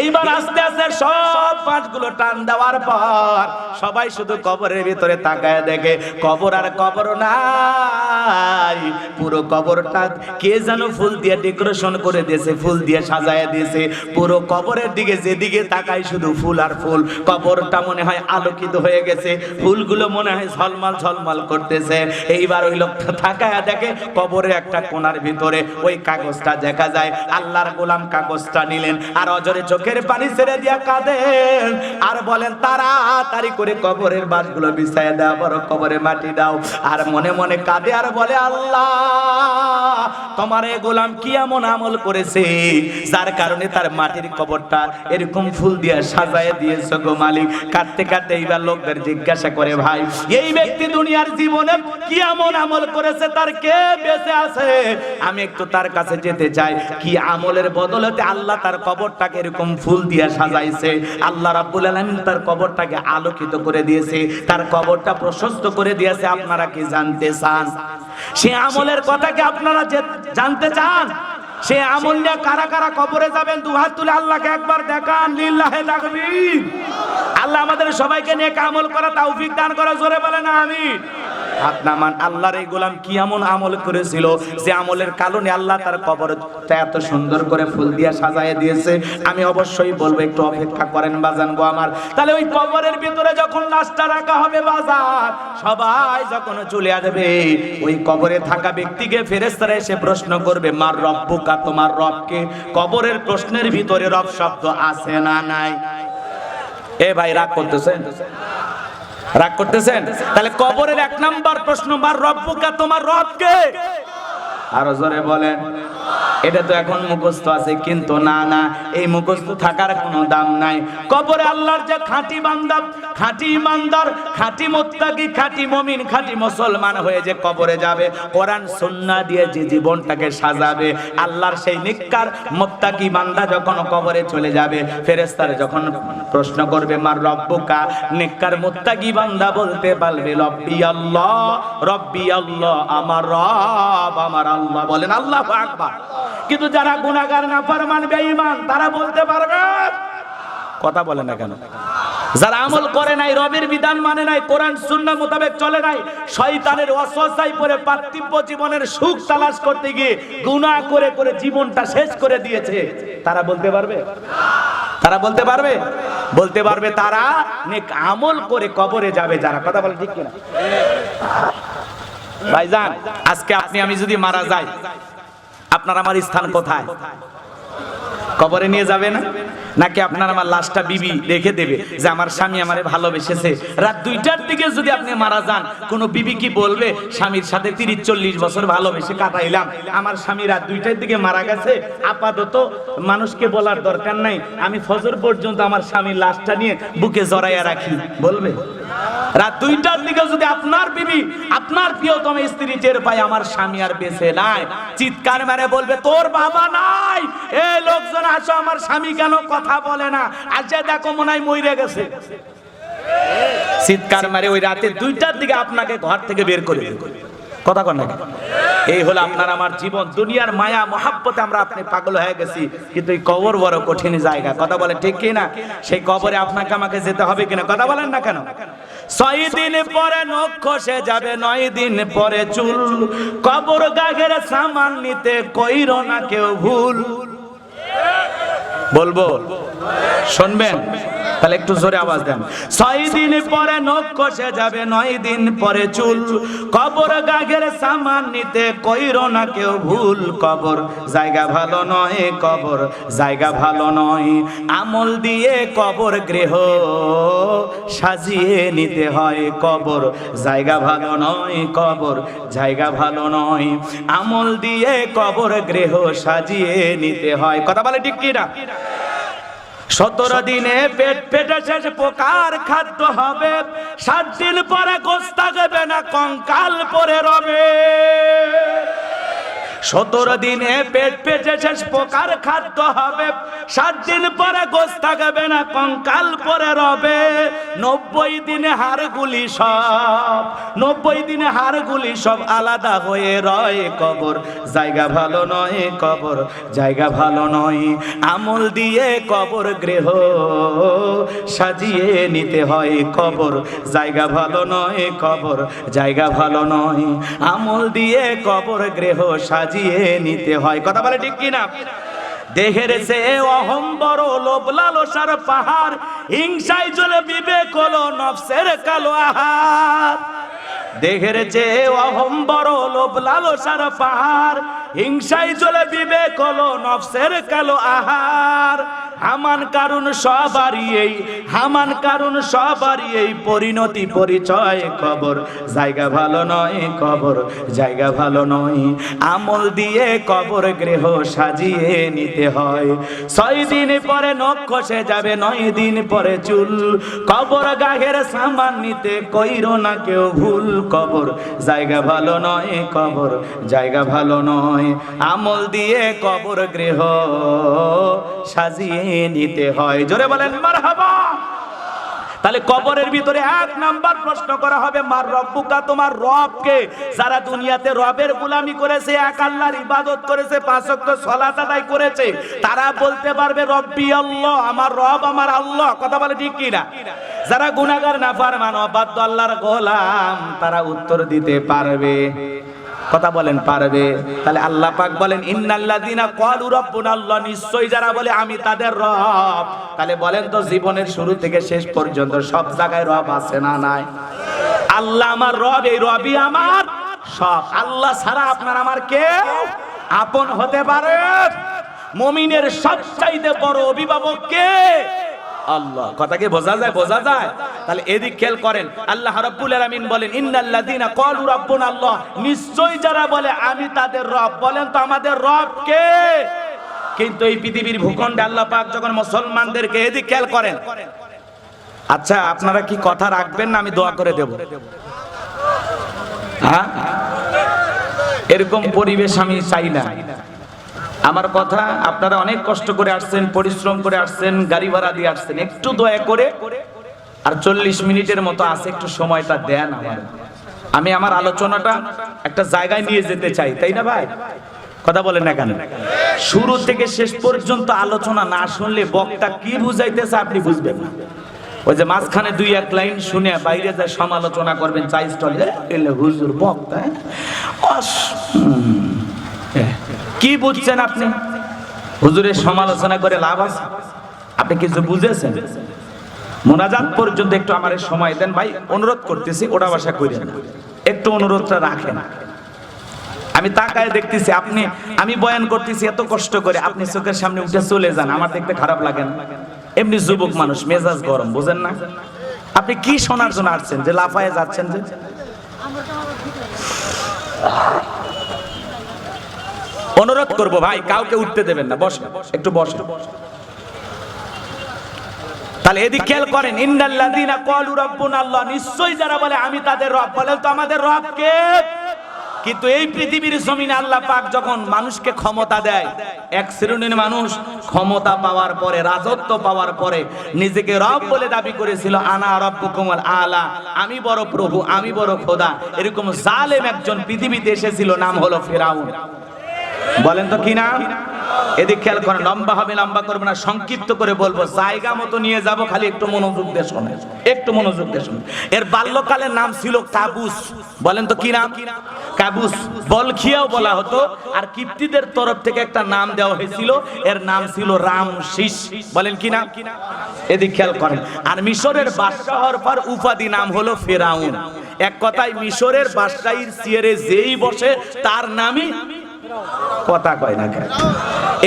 এইবার আস্তে আস্তে সব পাঁচগুলো টান দেওয়ার পর সবাই শুধু কবরের ভিতরে তাকায় দেখে, কবর আর কবর নাই, পুরো কবরটা কে যেন ফুল দিয়ে ডেকোরেশন করে দিয়েছে, ফুল দিয়ে সাজায় দিয়েছে। পুরো কবরের দিকে যেদিকে তাকায় শুধু ফুল আর ফুল। কবরটা মনে হয় আলোকিত হয়ে গেছে, ফুলগুলো মনে হয় ঝলমল ঝলমল করতেছে। এইবার ওই লোকটা তাকায় দেখে কবরের একটা কোণার ভিতরে ওই কাগজটা দেখা যায়। আল্লাহর গোলাম কাগজটা নিলেন আর অজরে চোখের পানি ছেড়ে দিয়া কাঁদেন আর বলেন, তাড়াতাড়ি করে কবরের বাঁশগুলো বিছায় দাও, বড় কবরে মাটি দাও। আর মনে মনে কাঁদে আর বলে, আল্লাহ তোমার এই গোলাম কি এমন আমল করেছে যার কারণে তার মাটির কবরটা এরকম ফুল দিয়ে সাজায় দিয়েছো গো মালিক। কাঁদতে কাঁদতে এইবার লোকদের জিজ্ঞাসা করে, ভাই এই ব্যক্তি দুনিয়ার জীবনে কি এমন আমল করেছে, তার কে বেঁচে আছে, আমি একটু তার কাছে যেতে চাই। কি আমলের বদলতে আল্লাহ তার কবরটাকে এরকম ফুল দিয়ে সাজাইছে। আল্লাহ রাব্বুল আলামিন তার কবরটাকে আলোকিত করে দিয়েছে, তার কবরটা প্রশস্ত করে দিয়েছে। আপনারা কি জানতে চান সে আমলের কথা? কি আপনারা জানতে চান সে আমল নিয়ে কারা কারা কবরে যাবেন? দুহাত তুলে আল্লাহকে একবার দেখান, লিল্লাহি তাকবীর। আল্লাহ আমাদের সবাইকে নেক আমল করা তৌফিক দান করা, জোরে বলেন আমিন। হাত নামান। আল্লাহর এই গোলাম কি এমন আমল করেছিল যে আমলের কারণে আল্লাহ তার কবরটা এত সুন্দর করে ফুল দিয়ে সাজায় দিয়েছে? আমি অবশ্যই বলবো, একটু অপেক্ষা করেন বাজান গো আমার। তাহলে ওই কবরের ভিতরে যখন লাশটা রাখা হবে বাজার, সবাই যখন চলে আসবে, ওই কবরে থাকা ব্যক্তিকে ফেরেশতারা এসে প্রশ্ন করবে, মার রব্বুকা, তোমার রবকে? কবরের প্রশ্নের ভিতরে রব শব্দ আছে না নাই? এ ভাই রাগ করতেছেন? রাগ করতেছেন? তাহলে কবরের 1 নাম্বার প্রশ্ন, মার রব্বুকা, তোমার রব কে? আরো জোরে বলেন। এটা তো এখন মুখস্থ আছে, কিন্তু না না, এই মুখস্থ থাকার কোনো দাম নাই। কবরে আল্লাহর যে খাঁটি বান্দা, খাঁটি ইমানদার, খাঁটি মুত্তাকি, খাঁটি মুমিন, খাঁটি মুসলমান হয়ে যে কবরে যাবে, কোরআন সুন্নাহ দিয়ে যে জীবনটাকে সাজাবে, আল্লাহর সেই নেককার মুত্তাকি বান্দা যখন কবরে চলে যাবে, ফেরেশতারা যখন প্রশ্ন করবে মার রব্বুকা, নেককার মুত্তাকি বান্দা বলতে পারবে রব্বি আল্লাহ, রব্বি আল্লাহ, আমার রব আমার আল্লাহ। বলেন আল্লাহু আকবার। কিন্তু যারা গুনাহগার নাফরমান বেঈমান তারা বলতে পারবে, কথা বলে না কেন? যারা আমল করে নাই, রবের বিধান মানে নাই, কোরআন সুন্নাহ মোতাবেক চলে নাই, শয়তানের ওয়াসওয়াসায় পড়ে পার্থিব জীবনের সুখ তালাশ করতে গিয়ে গুনাহ করে করে জীবনটা শেষ করে দিয়েছে, তারা বলতে পারবে? তারা বলতে পারবে? বলতে পারবে তারা নেক আমল করে কবরে যাবে যারা। কথা বলে ঠিক কিনা ভাইজান? আজকে আপনি আমি যদি মারা যাই, আপনার আমার স্থান কোথায়? কবরে নিয়ে যাবে না? নাকি আপনার আমার লাশটা বিবি রেখে দেবে যে আমার স্বামী আমারে ভালোবেসেছে? রাত 2টার দিকে যদি আপনি মারা যান, কোন বিবি কি বলবে স্বামীর সাথে 30-40 বছর ভালোবেসে কাটাইলাম, আমার স্বামী রাত 2টার দিকে মারা গেছে, আপাতত মানুষকে বলার দরকার নাই, আমি ফজর পর্যন্ত আমার স্বামীর লাশটা নিয়ে বুকে জড়াইয়া রাখি, বলবে? রাত 2টার দিকে যদি আপনার বিবি, আপনার প্রিয়তম স্ত্রী টের পায় আমার স্বামী আর বেঁচে নাই, চিৎকার মেরে বলবে তোর বাবা নাই, এই লোকজন আসো, আমার স্বামী কেন কথা বলে না, আজকে দেখো মনে হয় মরে গেছে। চিৎকার মেরে ওই রাতে 2টার দিকে আপনাকে ঘর থেকে বের করে দেবে। কথা কন না? এই হলো আপনার আমার জীবন। দুনিয়ার মায়া মহাব্বতে আমরা আপনি পাগল হয়ে গেছি, কিন্তু এই কবর বড় কঠিন জায়গা। কথা বলে ঠিক কিনা? সেই কবরে আপনাকে আমাকে যেতে হবে কিনা? কথা বলেন না কেন? 6 দিন পরে নখ খসে যাবে, 9 দিন পরে চুল, কবর গাগের সামান নিতে কইরো না কেউ ভুল। বলবো? শুনবেন? তাহলে একটু জোরে আওয়াজ দেন। 6 দিন পরে নখ খসে যাবে, 9 দিন পরে চুল, কবর গাগের সামান নিতে কইরো না কেউ ভুল। কবর জায়গা ভালো নয়, কবর জায়গা ভালো নয়, আমল দিয়ে কবর গৃহ সাজিয়ে নিতে হয়। কবর জায়গা ভালো নয়, কবর জায়গা ভালো নয়, আমল দিয়ে কবর গৃহ সাজিয়ে নিতে হয়। কথা বলে ঠিক কি না? 17 দিনে পেট পেটে শেষ পোকার খাদ্য হবে, 7 দিন পরে গোশত থাকবে না, কঙ্কাল পরে রবে। 17 দিনে পেট পেটে শেষ পোকার খাদ্য হবে, 7 দিন পরে গোশত থাকবে না, কঙ্কাল পরে রবে। 90 দিনে হাড়গুলি সব, 90 দিনে হাড়গুলি সব আলাদা হয়ে রয়। কবর জায়গা ভালো নয়, কবর জায়গা ভালো নয়, আমল দিয়ে কবর গৃহ সাজিয়ে নিতে হয়। কবর জায়গা ভালো নয়, কবর জায়গা ভালো নয়, আমল দিয়ে কবর গৃহ সাজিয়ে নিতে হয়। কথা বলে ঠিক কিনা? দেহের সে অহম বড়, লোভ লালসার পাহাড়, হিংসায় জ্বলে বিবেক হলো নফসের কালো আহার। দেহের যে অহম বড়, লোভ লালসার পাহাড়, হিংসায় জ্বলে বিবেক হলো নফসের কালো আহার। হামান কারণ সবারই এই, হামান কারণ সবারই এই পরিণতি পরিচয়। কবর জায়গা ভালো নয়, কবর জায়গা ভালো নয়, আমল দিয়ে কবর গৃহ সাজিয়ে নিতে হয়। 6 দিন পরে নখ খসে যাবে, 9 দিন পরে চুল, কবর গাহের সামান নিতে কইরো না কেউ ভুল। কবর জায়গা ভালো নয়, কবর জায়গা ভালো নয়, আমল দিয়ে কবর গৃহ সাজিয়ে নিতে হয়। জোরে বলেন মারহাবা। তাহলে কবরের ভিতরে 1 নাম্বার প্রশ্ন করা হবে মার রব্বুকা, তোমার রবকে। যারা দুনিয়াতে রবের গোলামি করেছে, এক আল্লাহর ইবাদত করেছে, 5 ওয়াক্ত সালাত আদায় করেছে, তারা বলতে পারবে রব্বি আল্লাহ, আমার রব আমার আল্লাহ। কথা বলে ঠিক কি না? যারা গুনাহগার নাফরমান অবাধ্য আল্লাহর গোলাম, তারা উত্তর দিতে পারবে। কথা বলেন পারবে? তাহলে আল্লাহ পাক বলেন ইন্নাল্লাযিনা ক্বালু রাব্বুনা আল্লাহ, নিশ্চয়ই যারা বলে আমি তাদের রব। তাহলে বলেন তো জীবনের শুরু থেকে শেষ পর্যন্ত সব জায়গায় রব আছে না নাই? আল্লাহ আমার রব, এই রবই আমার সব। আল্লাহ ছাড়া আপনার আমার কেউ আপন হতে পারে? মুমিনের সবচাইতে বড় অভিভাবক কে? আল্লাহ। কথা কি বোঝা যায়? বোঝা যায়। তাহলে এদিক খেয়াল করেন, আল্লাহ রাব্বুল আলামিন বলেন ইন্নাল্লাযীনা ক্বালু রাব্বুনা আল্লাহ, নিশ্চয়ই যারা বলে আমি তাদের রব। বলেন তো আমাদের রব কে? কিন্তু এই পৃথিবীর ভূখণ্ডে আল্লাহ পাক যখন মুসলমানদেরকে, এদিক খেয়াল করেন। আচ্ছা আপনারা কি কথা রাখবেন না আমি দোয়া করে দেব? হ্যাঁ, এরকম পরিবেশ আমি চাই না। আমার কথা, আপনারা অনেক কষ্ট করে আসছেন, পরিশ্রম করে আসছেন, গাড়ি ভাড়া দিয়ে আসছেন, একটু দয়া করে আর 40 মিনিটের মতো আছে, একটু সময়টা দেন আমার। আমি আমার আলোচনাটা একটা জায়গায় নিয়ে যেতে চাই, তাই না ভাই? কথা বলেন না কেন? শুরু থেকে শেষ পর্যন্ত আলোচনা না শুনলে বক্তা কি বুঝাইতেছে আপনি বুঝবেন না। ওই যে মাঝখানে 2-1 লাইন শুনে বাইরে যায় সমালোচনা করবেন চাই স্টলে, এলে হুজুর বক্তা কি বুঝছেন আপনি? হুজুরের সমালোচনা করে লাভ আছে? আপনি কিছু বুঝেছেন? মোনাজাত পর্যন্ত একটু আমার সময় দেন ভাই, অনুরোধ করতেছি, ওটা ভাষা করেন না, একটু অনুরোধটা রাখেন। আমি তাকায় দেখতেছি আপনি, আমি বয়ান করতেছি এত কষ্ট করে, আপনি চোখের সামনে উঠে চলে যান, আমার দেখতে খারাপ লাগে না? এমনি যুবক মানুষ, মেজাজ গরম, বুঝেন না? আপনি কি শোনার জন্য আসছেন যে লাফায় যাচ্ছেন? যে অনুরোধ করব ভাই, কাউকে উঠতে দেবেন না, বসেন, একটু বসেন। তাহলে এদিকে খেয়াল করেন, ইন্নাল্লাযীনা ক্বালু রাব্বুনা আল্লাহ, নিশ্চয়ই যারা বলে আমি তাদের রব। বলেন তো আমাদের রব কে? কিন্তু এই পৃথিবীর জমিনে আল্লাহ পাক যখন মানুষকে ক্ষমতা দেয়, এক শ্রেণীর মানুষ ক্ষমতা পাওয়ার পরে, রাজত্ব পাওয়ার পরে নিজেকে রব বলে দাবি করেছিল, আনা রাব্বুকুমুল আলা, আমি বড় প্রভু, আমি বড় খোদা। এরকম জালেম একজন পৃথিবীতে এসেছিল, নাম হলো ফেরাউন। বলেন তো কি নাম? এদিকে খেয়াল করেন, লম্বা হবে, লম্বা করবো না, সংক্ষিপ্ত করে বলবো, জায়গা মতো নিয়ে যাব, খালি একটু মনোযোগ দিয়ে শোনেন, একটু মনোযোগ দিয়ে শোনেন। এর বাল্যকালের নাম ছিল কাবুস। বলেন তো কি নাম? কাবুস। বলখিয়াও বলা হতো, আর কিপ্তিদের তরফ থেকে একটা নাম দেওয়া হয়েছিল, এর নাম ছিল রামসিস। বলেন কি নাম? এদিকে খেয়াল করেন। আর মিশরের বাদশাহ হওয়ার পর উপাধি নাম হলো ফেরাউন। এক কথায় মিশরের বাদশাহীর চেয়ারে যেই বসে তার নামই, কথা কয় না কেন?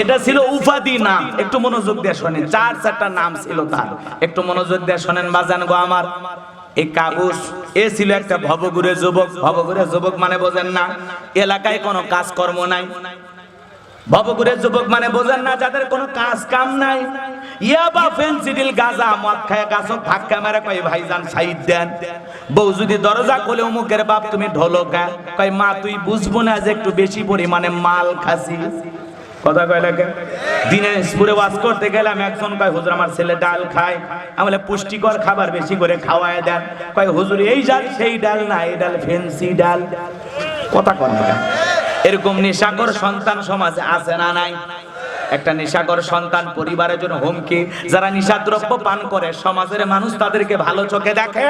এটা ছিল উপাধি নাম। একটু মনোযোগ দিয়ে শোনেন, 4-4টা নাম ছিল তার, একটু মনোযোগ দিয়ে শোনেন বাজান গো আমার। এই কাবুস এ ছিল একটা ভবঘুরে যুবক। ভবঘুরে যুবক মানে বোঝেন না? এলাকায় কোনো কাজকর্ম নাই। ভবঘুরে যুবক মানে বোঝেন না? যাদের কোনো কাজ কাম নাই, ইয়াবা ফেন্সিডিল গাজা মদ খায় গাছক ধাক্কা মেরে কয় ভাইজান সাইড দেন। বউ যদি দরজা খোলে, অমুকের বাপ তুমি ঢোলকা, কয় মা তুই বুঝবো না যে একটু বেশি পরিমাণে মাল খাসি। কথা কয় লাগে। দিনাজপুরে ওয়াজ করতে গেলাম, একজন কয় হুজুর আমার ছেলে ডাল খায়, আমি বলে পুষ্টিকর খাবার বেশি করে খাওয়ায় দেন। কয় হুজুর এই ডাল সেই ডাল না, এই ডাল ফেন্সি ডাল। কথা কয় না। এরকম নেশাখোর সন্তান সমাজে আছে না নাই? একটা নেশাখোর সন্তান পরিবারের জন্য হুমকি। যারা নেশাদ্রব্য পান করে সমাজের মানুষ তাদেরকে ভালো চোখে দেখে।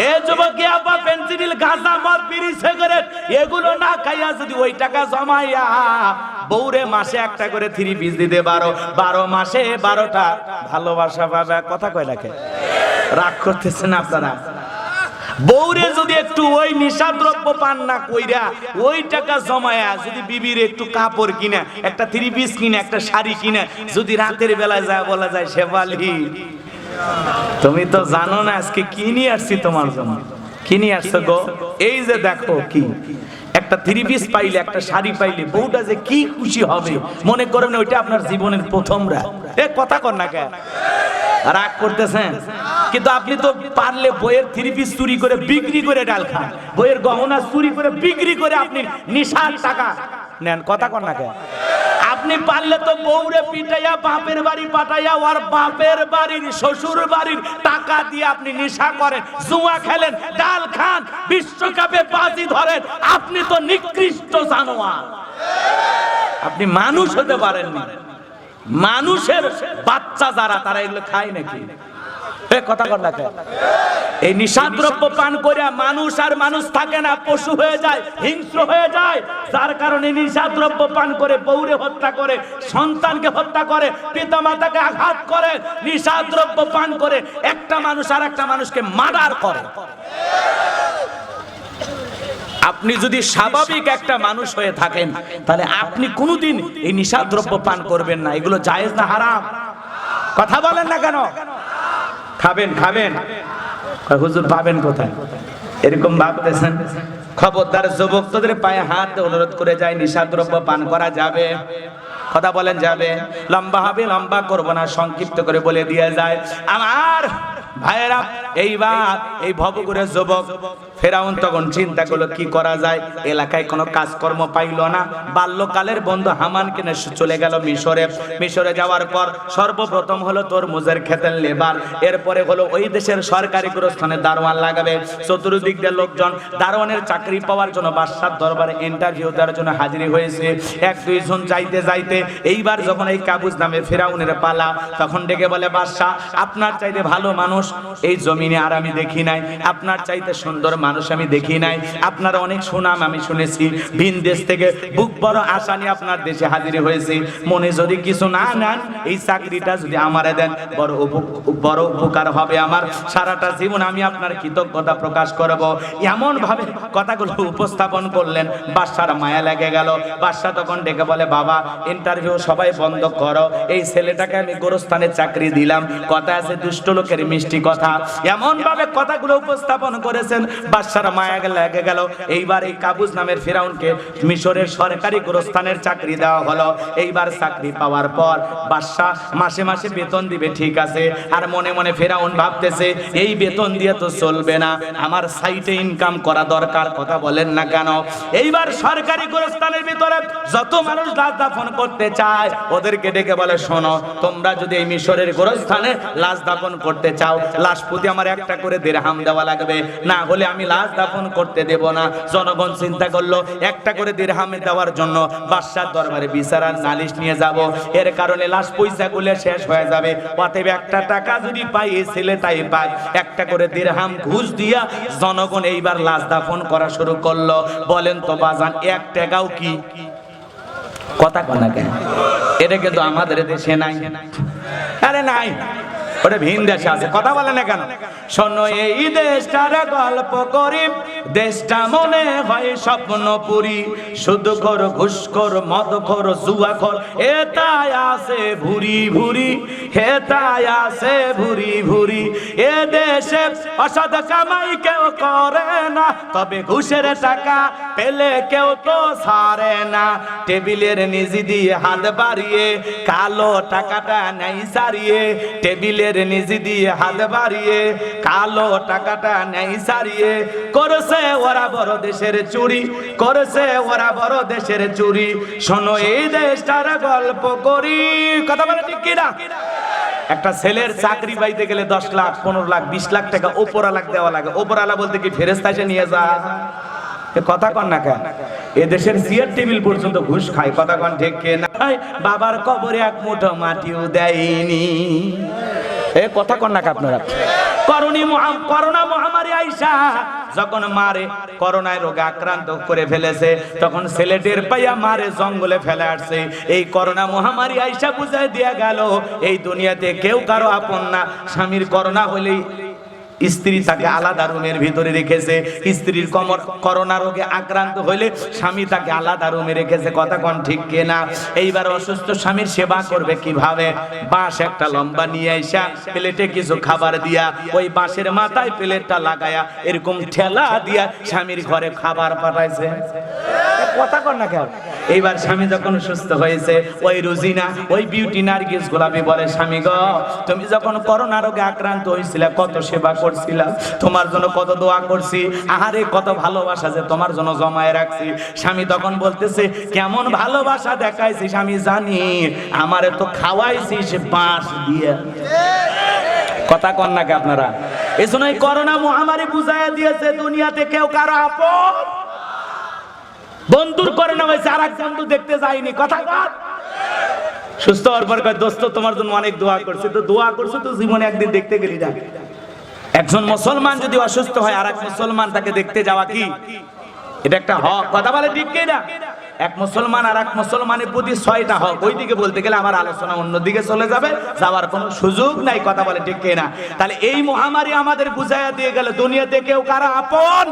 এ যুবক, আপা পেন্সিল গাঁজা মদ বিড়ি সিগারেট এগুলো না খাইয়া যদি ওই টাকা জমাইয়া বউরে মাসে একটা করে 3 পিস দিতে পারো, 12 মাসে 12টা ভালোবাসা পাবে। কথা কয় লাগে? রাগ করতেছেন আপনারা? বউরে যদি একটু ওই নিশাদ্রব্য পান না কইরা ওই টাকা জমায়া যদি বিবির একটু কাপড় কিনে, একটা 3 পিস কিনে, একটা শাড়ি কিনে যদি রাতের বেলায় যায় বলা যায়, শেফালি তুমি তো জানো না আজকে কি নিয়ে আসছি তোমার জন্য। কি নিয়ে আসছো গো? এই যে দেখো, কি একটা 3 পিস পাইলে, একটা শাড়ি পাইলে বউটা যে কি খুশি হবে মনে করেন ওইটা আপনার জীবনের প্রথম রাত। এ কথা কর না কেন? রাগ করতেছেন? কিন্তু আপনি তো পারলে বইয়ের 3 পিস চুরি করে বিক্রি করে ডাল খান, বইয়ের গহনা চুরি করে বিক্রি করে আপনি নিশার টাকা নেন। কথা কর না কেন? আপনি পারলে তো বউরে পিটাইয়া বাপের বাড়ি পাঠাইয়া ওর বাপের বাড়ির শ্বশুর বাড়ির টাকা দিয়ে আপনি নেশা করেন, জুয়া খেলেন, ডাল খান, বিশ্বকাপে বাজি ধরেন। আপনি তো নিকৃষ্ট জানোয়ার। আপনি মানুষ হতে পারেননি। মানুষের বাচ্চা যারা, তারা এগুলো খায় নাকি? কথা কর না কেন? এই নিশাদ্রব্য পান করে মানুষ আর মানুষ থাকে না, পশু হয়ে যায়, হিংস্র হয়ে যায়। যার কারণে নিশাদ্রব্য পান করে বউরে হত্যা করে, সন্তানকে হত্যা করে, পিতামাতাকে আঘাত করে, নিশাদ্রব্য পান করে একটা মানুষ আর একটা মানুষকে মার্ডার করে। আপনি যদি স্বাভাবিক একটা মানুষ হয়ে থাকেন তাহলে আপনি কোনোদিন এই নিশাদ্রব্য পান করবেন না। এগুলো জায়েজ না হারাম? কথা বলেন না কেন? খাবেন খাবেন, হুজুর পাবেন কোথায়? এরকম ভাবতেছেন? খবরদার যুবক, তোদের পায়ে হাত অনুরোধ করে যায়, নিশাদ্রব্য পান করা যাবে? কথা বলেন যাবে? লম্বা হবে, লম্বা করব না, সংক্ষিপ্ত করে বলে দিয়ে যায় আমার ভাইয়েরা। এইবার এই ভবঘুরের যুবক ফেরাউন তখন চিন্তা করলো কি করা যায়, এলাকায় কোনো কাজকর্ম পাইল না। বাল্যকালের বন্ধু হামানকে নিয়ে চলে গেল মিশরে। মিশরে যাওয়ার পর সর্বপ্রথম হলো তরমুজের ক্ষেতের লেবার, এরপরে হলো ওই দেশের সরকারি গোরস্থানে দারোয়ান লাগাবে। চতুর্দিক দিয়ে লোকজন দারোয়ানের চাকরি পাওয়ার জন্য বাদশার দরবারে ইন্টারভিউ দেওয়ার জন্য হাজিরি হয়েছে। এক দুইজন যাইতে যাইতে এইবার যখন এই কাবুজ নামে ফেরাউনের পালা, তখন ডেকে বলে, বাদশা আপনার চাইতে ভালো মানুষ এই জমিনে আর আমি দেখি নাই, আপনার চাইতে সুন্দর মানুষ আমি দেখি নাই, আপনার অনেক সুনাম আমি শুনেছি, ভিন দেশ থেকে বুক বড় আশা নিয়ে আপনার দেশে হাজির হয়েছি। মনে যদি কিছু না নেন, এই চাকরিটা যদি আমারে দেন বড় উপকার হবে আমার, সারাটা জীবন আমি আপনার কৃতজ্ঞতা প্রকাশ করব। এমন ভাবে কথাগুলো উপস্থাপন করলেন, বাদশার মায়া লেগে গেল। বাদশা তখন ডেকে বলে, বাবা ইন্টারভিউ সবাই বন্ধ করো, এই ছেলেটাকে আমি গোরস্থানে চাকরি দিলাম, কথা আছে দুষ্ট লোকের মিষ্টি কথা। এমন ভাবে কথাগুলো উপস্থাপন করেছেন, বাদশার মায়া লেগে গেল। এইবার এই কাবুজ নামের ফেরাউনকে মিশরের সরকারি গোরস্থানের চাকরি দেওয়া হলো। এইবার চাকরি পাওয়ার পর বাদশা মাসে মাসে বেতন দিবে, ঠিক আছে। আর মনে মনে ফেরাউন ভাবতেছে, এই বেতন দিয়ে তো চলবে না, আমার সাইটে ইনকাম করা দরকার। কথা বলেন না কেন? এইবার সরকারি গোরস্থানের ভিতরে যত মানুষ লাশ দাফন করতে চায়, ওদেরকে ডেকে বলে, শোনো, তোমরা যদি এই মিশরের গোরস্থানে লাশ দাফন করতে চাও, লাশ প্রতি আমার একটা করে দিরহাম দেওয়া লাগবে, না হলে আমি লাশ দাফন করতে দেব না। জনগণ চিন্তা করলো, একটা করে দিরহাম দেওয়ার জন্য বাদশার দরবারে বিচারার নালিশ নিয়ে যাব, এর কারণে লাশ পয়সা গুলো শেষ হয়ে যাবে। অতএব একটা টাকা যদি পাই, এই ছেলেটাই পায়, একটা করে দিরহাম ঘুষ দিয়া জনগণ এইবার লাশ দাফন করা শুরু করলো। বলেন তো বাজান, এক টাকাও কি? কথা কন না কেন? এটা কিন্তু আমাদের দেশে নাই। আরে নাই, ওটা ভিন দেশে আছে। কথা বলে না কেন? শোনো, এই দেশটার গল্প করি, দেশটা মনে হয় স্বপ্নপুরী, শুধু কর ঘুষখোর মদখোর জুয়াখোর, এটাই আছে ভুরি ভুরি, হেটাই আছে ভুরি ভুরি। এ দেশে অসৎ কামাই কেউ করে না, তবে ঘুষের টাকা পেলে কেউ তো ছাড়ে না। টেবিলের নিচে দিয়ে হাত বাড়িয়ে কালো টাকাটা নাই সারিয়ে, টেবিলের নিচে দিয়ে হাত বাড়িয়ে কালো টাকাটা নেই সারিয়ে, করেছে ওরা বড় দেশের চুরি, করেছে ওরা বড় দেশের চুরি। শোনো, এই দেশটার গল্প করি। কথা বলে ঠিক কিনা? একটা ছেলের চাকরি পাইতে গেলে 10 লাখ 15 লাখ 20 লাখ টাকা ওপরালা দেওয়া লাগে। ওপরালা বলতে কি ফেরেশতা এসে নিয়ে যা? কথা কন না কেন? এ দেশের চেয়ার টেবিল পর্যন্ত ঘুষ খায়। কথা কন ঠিক কিনা? বাবার কবরে এক মুঠো মাটিও দেয়নি। এ কথা কন না আপনারা? করোনা মহামারী আইসা যখন মারে করোনায় রোগে আক্রান্ত করে ফেলেছে, তখন ছেলেটের পাইয়া মারে জঙ্গলে ফেলে আসছে। এই করোনা মহামারী আইসা বুঝাই দিয়া গেল, এই দুনিয়াতে কেউ কারো আপন না। স্বামীর করোনা হলেই স্ত্রী তাকে আলাদা রুমের ভিতরে রেখেছে, স্ত্রীর করোনা রোগে আক্রান্ত হইলে স্বামী তাকে আলাদা রুমে রেখেছে। কথা কোন ঠিক কিনা? এইবার অসুস্থ স্বামীর সেবা করবে কিভাবে? বাঁশ একটা লম্বা নিয়ে আইসা প্লেটে কিছু খাবার দিয়া, ওই বাঁশের মাথায় প্লেটটা লাগায়া এরকম ঠেলা দিয়া স্বামীর ঘরে খাবার পাঠাইছে। কথা কর না কেন? এইবার স্বামী যখন সুস্থ হয়েছে, ওই রুজিনা, ওই বিউটি নার্গিস গোলাপি বলে, স্বামী গো, তুমি যখন করোনা রোগে আক্রান্ত হয়েছিলে কত সেবা করছিলাম, তোমার জন্য কত দোয়া করছি, আহারে কত ভালোবাসা যে তোমার জন্য জমায়ে রাখছি। স্বামী তখন বলতেছে, কেমন ভালোবাসা দেখাইছিস আমি জানি, আমারে তো খাওয়াইছিস বাঁশ দিয়ে। কথা কন নাকি আপনারা? এই জন্য করোনা মহামারী বুঝাইয়া দিয়েছে, দুনিয়াতে কেউ কারো আপন। বন্ধুর করোনা হয়েছে, আর এক বন্ধু দেখতে যায়নি। কথা কর। সুস্থ হওয়ার পর কয়, দোস্ত তোমার জন্য অনেক দোয়া করছি। তো দোয়া করছো তো জীবনে একদিন দেখতে গেলি না। একজন মুসলমান যদি অসুস্থ হয়, আর এক মুসলমান তাকে দেখতে যাওয়া কি এটা একটা হক? কথা বলে ঠিক কিনা? এক মুসলমান আর এক মুসলমানের প্রতি 6টা হক। ওইদিকে বলতে গেলে আমার আলোচনা অন্যদিকে চলে যাবে, যাওয়ার কোনো সুযোগ নাই। কথা বলে ঠিক কিনা? তাহলে এই মহামারী আমাদের বুঝাইয়া দিয়ে গেল, দুনিয়াতে কেউ কারো আপন।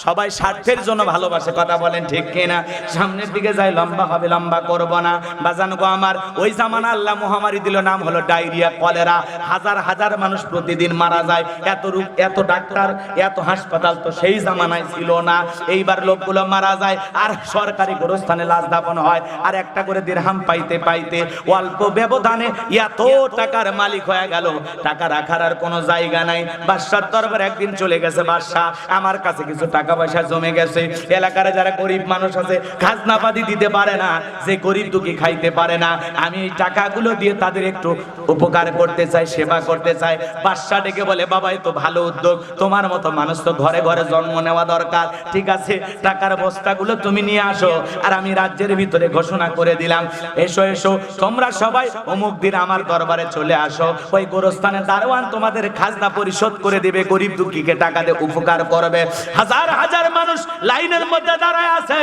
সবাই স্বার্থের জন্য ভালোবাসে, কথা বলেন ঠিক কিনা? সামনের দিকে যাই, লম্বা হবে, লম্বা করব না। বাজান গো আমার, ওই জামানা আল্লাহ মহামারী দিল, নাম হলো ডায়রিয়া, কলেরা। হাজার হাজার মানুষ প্রতিদিন মারা যায়। এত রোগ, এত ডাক্তার, এত হাসপাতাল তো সেই জামানায় ছিল না। এইবার লোকগুলো মারা যায় আর সরকারি গোরস্থানে লাশ দাফন হয়, আর একটা করে দিরহাম পাইতে পাইতে অল্প ব্যবধানে এত টাকার মালিক হয়ে গেল, টাকা রাখার আর কোনো জায়গা নাই। বাদশার দরবারে একদিন চলে গেছে, বাদশা আমার কাছে কিছু টাকা পয়সা জমে গেছে, এলাকার যারা গরিব মানুষ আছে খাজনাপাতি দিতে পারে না, যে গরিব দুঃখী খাইতে পারে না, আমি এই টাকাগুলো দিয়ে তাদের একটু উপকার করতে চাই, সেবা করতে চাই। বাদশা ডেকে বলে, বাবা এ তো ভালো উদ্যোগ, তোমার মতো মানুষ তো ঘরে ঘরে জন্ম নেওয়া দরকার। ঠিক আছে, টাকার বস্তাগুলো তুমি নিয়ে আসো, আর আমি রাজ্যের ভিতরে ঘোষণা করে দিলাম, এসো এসো তোমরা সবাই অমুক দিন আমার দরবারে চলে আসো, ওই গোরস্থানের দারোয়ান তোমাদের খাজনা পরিশোধ করে দিবে, গরিব দুঃখীকে টাকা দিয়ে উপকার করবে। হাজার হাজার মানুষ লাইনের মধ্যে দাঁড়ায় আছে,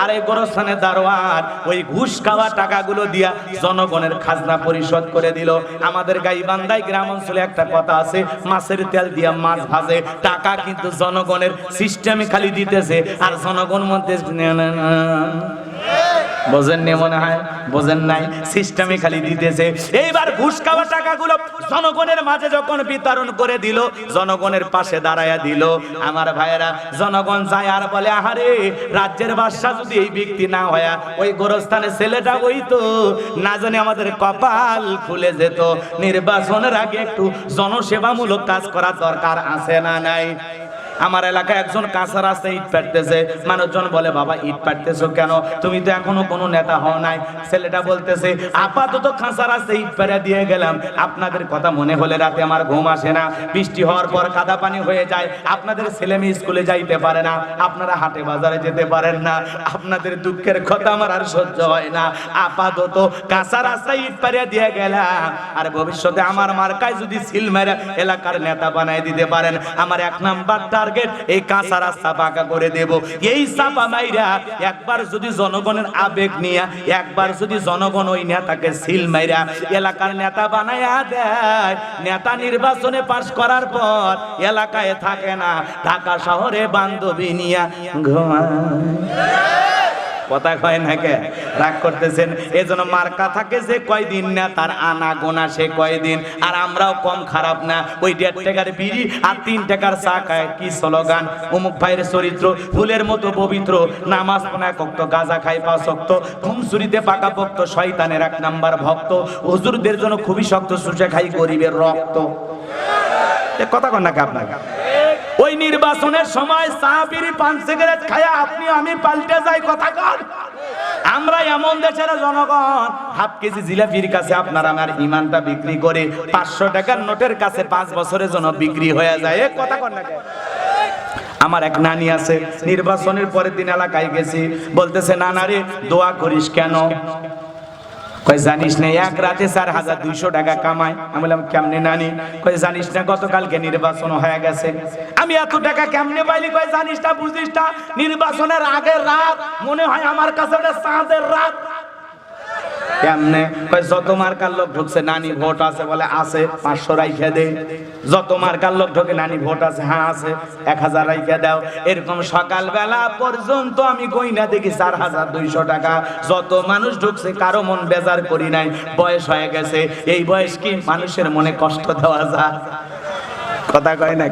আর এই গোরস্থানের দারোয়ান ওই ঘুষ খাওয়া টাকাগুলো দিয়া জনগণের খাজনা পরিশোধ করে দিল। আমাদের গাইবান্ধায় গ্রাম অঞ্চলে একটা কথা আছে, মাছের তেল দিয়া মাছ ভাজে, টাকা কিন্তু জনগণের সিস্টেমে খালি দিতেছে, আর জনগণ মধ্যে বোঝেন নি মনে হয়, বোঝেন নাই, সিস্টেমে খালি দিতেছে। এইবার ঘুষ খাওয়া টাকাগুলো জনগণের মাঝে যখন বিতরণ করে দিল, জনগণের পাশে দাঁড়ায়া দিল, আমার ভাইয়েরা, জনগণ যায় আর বলে, আহারে রাজ্যের বাদশা যদি এই ব্যক্তি না হয়, ওই গোরস্থানের ছেলেটা ওই তো, না জানি আমাদের কপাল খুলে যেত। নির্বাচনের আগে একটু জনসেবামূলক কাজ করা দরকার আছে না নাই? আমার এলাকায় একজন কাঁচা রাস্তায় ইট পাড়তেছে, মানুষজন বলে, বাবা ইট পাড়তেছো কেন, তুমি তো এখনো কোনো নেতা হও নাই। ছেলেটা বলতেছে, আপাতত কাঁচা রাস্তায় ইট পাড়া দিয়ে গেলাম, আপনাদের কথা মনে হলে রাতে আমার ঘুম আসে না, বৃষ্টি হওয়ার পর কাদা পানি হয়ে যায়, আপনাদের ছেলে মেয়ে স্কুলে যাইতে পারে না, আপনারা হাটে বাজারে যেতে পারেন না, আপনাদের দুঃখের কথা আমার আর সহ্য হয় না, আপাতত কাঁচা রাস্তায় ইট পাড়া দিয়ে গেলাম, আর ভবিষ্যতে আমার মার্কায় যদি সিল মেরে এলাকার নেতা বানাই দিতে পারেন, আমার 1 নাম্বার টার্গেট এই কাঁচা রাস্তা পাকা করে দেব। এই চাপা মাইরা একবার যদি জনগণের আবেগ নিয়ে, একবার যদি জনগণ ওই নেতাকে সিল মাইরা এলাকার নেতা বানায়া দেয়, নেতা নির্বাচনে পাশ করার পর এলাকায় থাকে না, ঢাকা শহরে বান্ধবী নিয়া ঘুমায়। কথা কয় না কে? রাগ করতেছেন? এজন্য মার্কা থাকে যে কয়দিন না, তার আনা গোনা সে কয়দিন। আর আমরাও কম খারাপ না, ওই 1.5 টাকার বিড়ি আর 3 টাকার চা খায়, কি স্লোগান, অমুক ভাইয়ের চরিত্র ফুলের মতো পবিত্র, নামাজ পড়ে 1 ওয়াক্ত, গাঁজা খায় 5 ওয়াক্ত, ঘুম চুরিতে পাকাপোক্ত, শয়তানের 1 নাম্বার ভক্ত, হুজুরদের জন্য খুবই শক্ত, সুষে খাই গরিবের রক্ত। কথা কন না কে আপনাকে? ওই নির্বাচনের সময় চা বিড়ি 5 সিগারেট খায়া আপনি আমি পাল্টে যাই, কথা কন। আমরা এমন দেশের জনগণ, হাফ কেজি জিলাপির কাছে আপনার আমার ইমানটা বিক্রি করে 500 টাকার নোটের কাছে 5 বছরের জন্য বিক্রি হয়ে যায়। এ কথা কন না কে? আমার এক নানি আছে, নির্বাচনের পরের দিন এলাকায় গেছি, বলতেছে, নানা রে দোয়া করিস কেন? কই জানিস না 1 রাতে 4200 টাকা কামায়। আমি বললাম, কেমনে নানি? কই জানিস না গতকালকে নির্বাচন হয়ে গেছে। আমি এত টাকা কেমনে পাইলি? কই জানিস না, বুঝিস না, নির্বাচনের আগের রাত মনে হয় আমার কাছে ওটা চাঁদের রাত। কেমনে? কই যত মার্কার লোক ঢুকছে, নানি ভোট আছে? বলে আছে, 500 রাইখা দে। যত মার্কার লোক ঢোকে, নানি ভোট আছে? হ্যাঁ আছে, 1000 রাইখা দাও। এরকম সকালবেলা পর্যন্ত আমি গইনা দেখি 4200 টাকা। যত মানুষ ঢুকছে কারো মন বেজার করি নাই, বয়স হয়ে গেছে, এই বয়স কি মানুষের মনে কষ্ট দেওয়া যায়? কথা কয় না?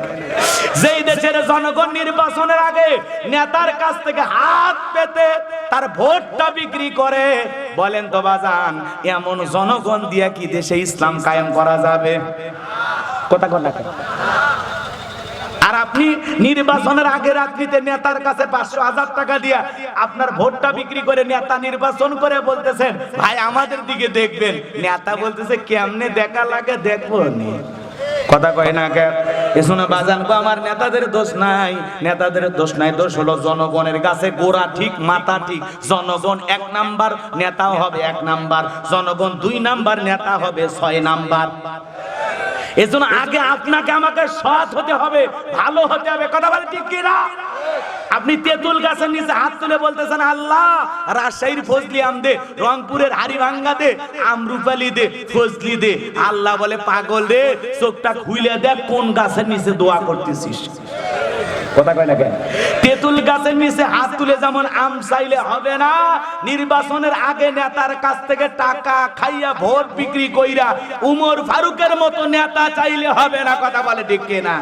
যেই দেশের জনগণ নির্বাচনের আগে নেতার কাছ থেকে হাত পেতে তার ভোটটা বিক্রি করে, বলেন তো বাজান, এমন জনগণ দিয়া কি দেশে ইসলাম কায়েম করা যাবে? কথা কন না? আর আপনি নির্বাচনের আগে রাত্রিতে নেতার কাছে 500-1000 টাকা দিয়া আপনার ভোটটা বিক্রি করে নেতা নির্বাচন করে বলতেছেন, ভাই আমাদের দিকে দেখবেন। নেতা বলতেছে, কেমনে দেখা লাগে দেখবো নি। কথা কয় না কে? এজন্য বাজান গো, আমার নেতাদের দোষ নাই, নেতাদের দোষ নাই, দোষ হলো জনগণের কাছে গোড়া ঠিক, মাথা ঠিক। জনগণ 1 নাম্বার নেতাও হবে 1 নাম্বার, জনগণ 2 নাম্বার নেতা হবে 6 নাম্বার। এজন্য আগে আপনাকে আমাকে সৎ হতে হবে, ভালো হতে হবে। কথা বলে ঠিক কি না? আপনি তেঁতুল গাছের নিচে হাত তুলে বলতেছেন, আল্লাহ রাজশাহীর ফজলি আম দে, রংপুরের হাড়িভাঙ্গা দে, আমরুপালি দে, ফজলি দে। আল্লাহ বলে, পাগল রে, চোখটা খুইলে দেখ কোন গাছের নিচে দোয়া করতেছিস। কথা কয় না কেন? তেঁতুল গাছের নিচে হাত তুলে যেমন আম চাইলে হবে না, নির্বাচনের আগে নেতার কাছ থেকে টাকা খাইয়া ভোট বিক্রি কইরা উমর ফারুকের মতো নেতা চাইলে হবে না। কথা বলে ঠিক কিনা?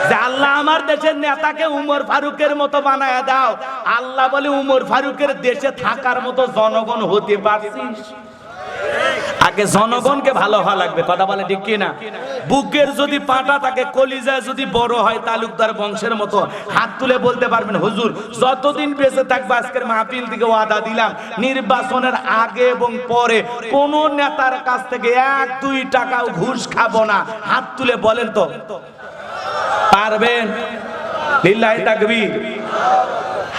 যে আল্লাহ আমার দেশের নেতাকে উমর ফারুকের মতো বানায়া দাও, আল্লাহ বলে উমর ফারুকের দেশে থাকার মতো জনগণ হতে পারছিস? আগে জনগণকে ভালো হওয়া লাগবে। কথা বলে ঠিক কিনা? বুকের যদি পাটা থাকে, কলিজা যদি বড় হয় তালুকদার বংশের মতো, হাত তুলে বলতে পারবেন হুজুর যতদিন বেঁচে থাকবে আজকের মাহফিল থেকে ওয়াদা দিলাম নির্বাচনের আগে এবং পরে কোন নেতার কাছ থেকে 1-2 টাকাও ঘুষ খাবো না। হাত তুলে বলেন তো পারবেন? লিল্লাহি তাকবীর।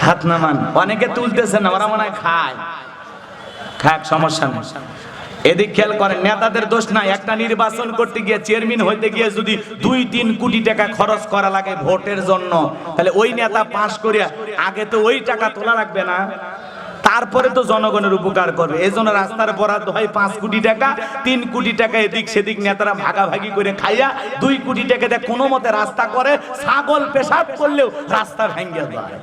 হাত নামান। অনেকে তুলতেছেন না, ওরা মনে হয় খায়, খাক, সমস্যা নেই। এদিক খেয়াল করেন, নেতাদের দোষ নাই। একটা নির্বাচন করতে গিয়ে, চেয়ারম্যান হইতে গিয়ে যদি 2-3 কোটি টাকা খরচ করা লাগে ভোটের জন্য, তাহলে ওই নেতা পাস করিয়া আগে তো ওই টাকা তোলা লাগবে না? তারপরে তো জনগণের উপকার করবে। এই জন্য রাস্তার বরাদ্দ হয় 5 কোটি টাকা, 3 কোটি টাকা এদিক সেদিক নেতারা ভাগাভাগি করে খাইয়া 2 কোটি টাকা দিয়ে কোনো মতে রাস্তা করে, ছাগল পেশাব করলেও রাস্তা ভেঙে যায়।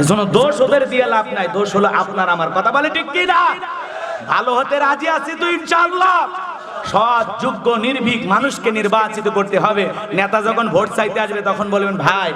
এজন্য দোষ ওদের দিয়ে লাভ নাই, দোষ হলো আপনার আমার। কথা বলে ঠিক কি না? ভালো হতে রাজি আছি তো ইনশাআল্লাহ। সৎ, যোগ্য, নির্ভীক মানুষকে নির্বাচিত করতে হবে। নেতা যখন ভোট চাইতে আসবে তখন বলবেন ভাই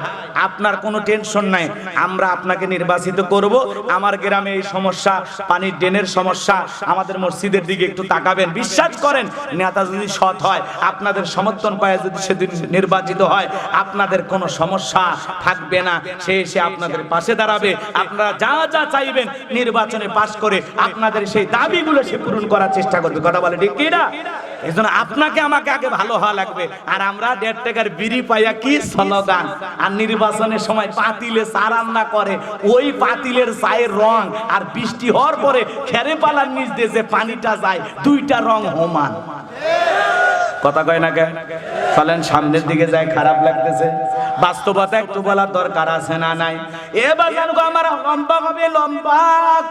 আপনার কোনো টেনশন নাই, আমরা আপনাকে নির্বাচিত করব। আমার গ্রামে এই সমস্যা, পানির ড্রেনের সমস্যা, আমাদের মসজিদের দিকে একটু তাকাবেন। বিশ্বাস করেন নেতা যদি সৎ হয়, আপনাদের সমর্থন পায়, যদি সেদিন নির্বাচিত হয়, আপনাদের কোনো সমস্যা থাকবে না। সে এসে আপনাদের পাশে দাঁড়াবে। আপনারা যা যা চাইবেন নির্বাচনে পাশ করে আপনাদের সেই দাবিগুলো সে পূরণ করার চেষ্টা করবে। কথা বলে ঠিক কি না? এই জন্য আপনাকে আমাকে আগে ভালো হওয়া লাগবে। আর আমরা 1.5 টাকার বিড়ি পাইয়া কি স্লোগান, আর নির্বাচনের সময় পাতিলে চা রান্না করে, ওই পাতিলের চায়ের রং আর বৃষ্টি হওয়ার পরে খেরে পালার নিচ দিয়ে যে পানিটা যায়, 2টা রং সমান। কথা কয় না কেন? চলেন সামনের দিকে যায়, খারাপ লাগতেছে। বাস্তবতা একটু বলার দরকার আছে না নাই? এবার জানবো আমার লম্বা হবে, লম্বা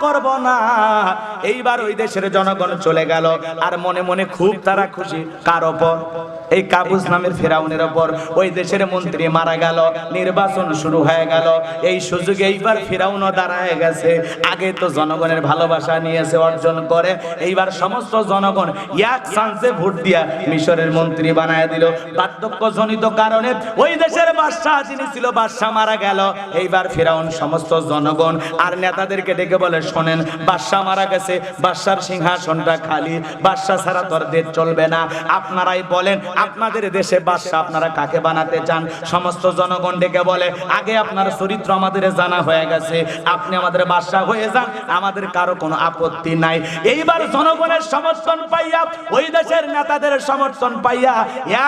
করব না। এইবার ওই দেশের জনগণ চলে গেল, আর মনে মনে খুব তারা খুশি। কার ওপর? এই কাবুস নামের ফেরাউনের ওপর। ওই দেশের মন্ত্রী মারা গেল, নির্বাচন শুরু হয়ে গেল। এই সুযোগে এইবার ফেরাউনও দাঁড়ায় গেছে। আগে তো জনগণের ভালোবাসা নিয়েছে অর্জন করে, এইবার সমস্ত জনগণ এক চান্সে ভোট দিয়া মিশরের মন্ত্রী বানায় দিল। বার্ধক্যজনিত কারণে ওই দেশের বাদশা যিনি ছিল, বাদশা মারা গেল। এইবার ফেরাউন সমস্ত জনগণ আর নেতাদেরকে ডেকে বলে শোনেন, বাদশা মারা গেছে, বাদশার সিংহাসনটা খালি, বাদশা ছাড়া তোর দেশ চলবে না। আপনারাই বলেন আপনাদের দেশে বাদশা আপনারা কাকে বানাতে চান? সমস্ত জনগণ ডেকে বলে আগে আপনার চরিত্র আমাদের জানা হয়ে গেছে, আপনি আমাদের বাদশা হয়ে যান, আমাদের কারো কোনো আপত্তি নাই। এইবার জনগণের সমর্থন পাইয়া, ওই দেশের নেতাদের সমর্থন পাইয়া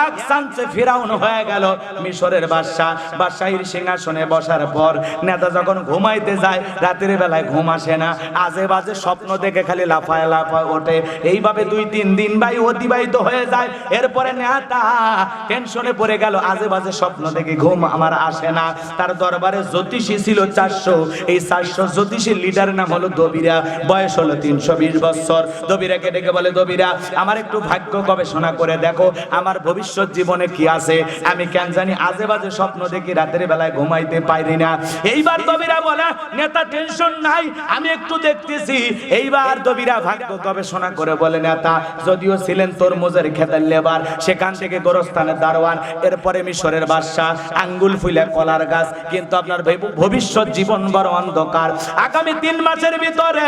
এক চান্সে ফেরাউন হয়ে গেল মিশরের বাদশা। বাদশাহীর সিংহাসনে বসার পর নেতা যখন ঘুমাইতে যায়, রাতের বেলায় ঘুম আসে না, আজে বাজে স্বপ্ন দেখে খালি লাফায় লাফায় ওঠে। এইভাবে 2-3 দিন ভাই অতিবাহিত হয়ে যায়। এরপরে নেতা টেনশনে পড়ে গেল, আজে বাজে স্বপ্ন দেখে ঘুম আমার আসে না। তার দরবারে জ্যোতিষী ছিল 400। এই 400 জ্যোতিষীর লিডারের নাম হলো দবিরা, বয়স হলো 320 বছর। দবিরাকে ডেকে বলে, দবিরা আমার একটু ভাগ্য গবেষণা করে দেখো, আমার ভবিষ্যৎ জীবনে কি আছে, আমি কেন জানি আজে বাজে স্বপ্ন দেখি, রাতের বেলায় ঘুমাইতে পারি না। এইবার দবিরা বলে, নেতা টেনশন নাই, আমি একটু দেখতেছি। এইবার দবিরা ভাগ্য গবেষণা করে বলে, নেতা যদিও ছিলেন তরমুজের খেতের লেবার, সেখান থেকে গোরস্থানের দারোয়ান, এরপরে মিশরের বাদশা, আঙ্গুল ফুলে কলার গাছ, কিন্তু আপনার ভবিষ্যৎ জীবন বড় অন্ধকার। আগামী 3 মাসের ভিতরে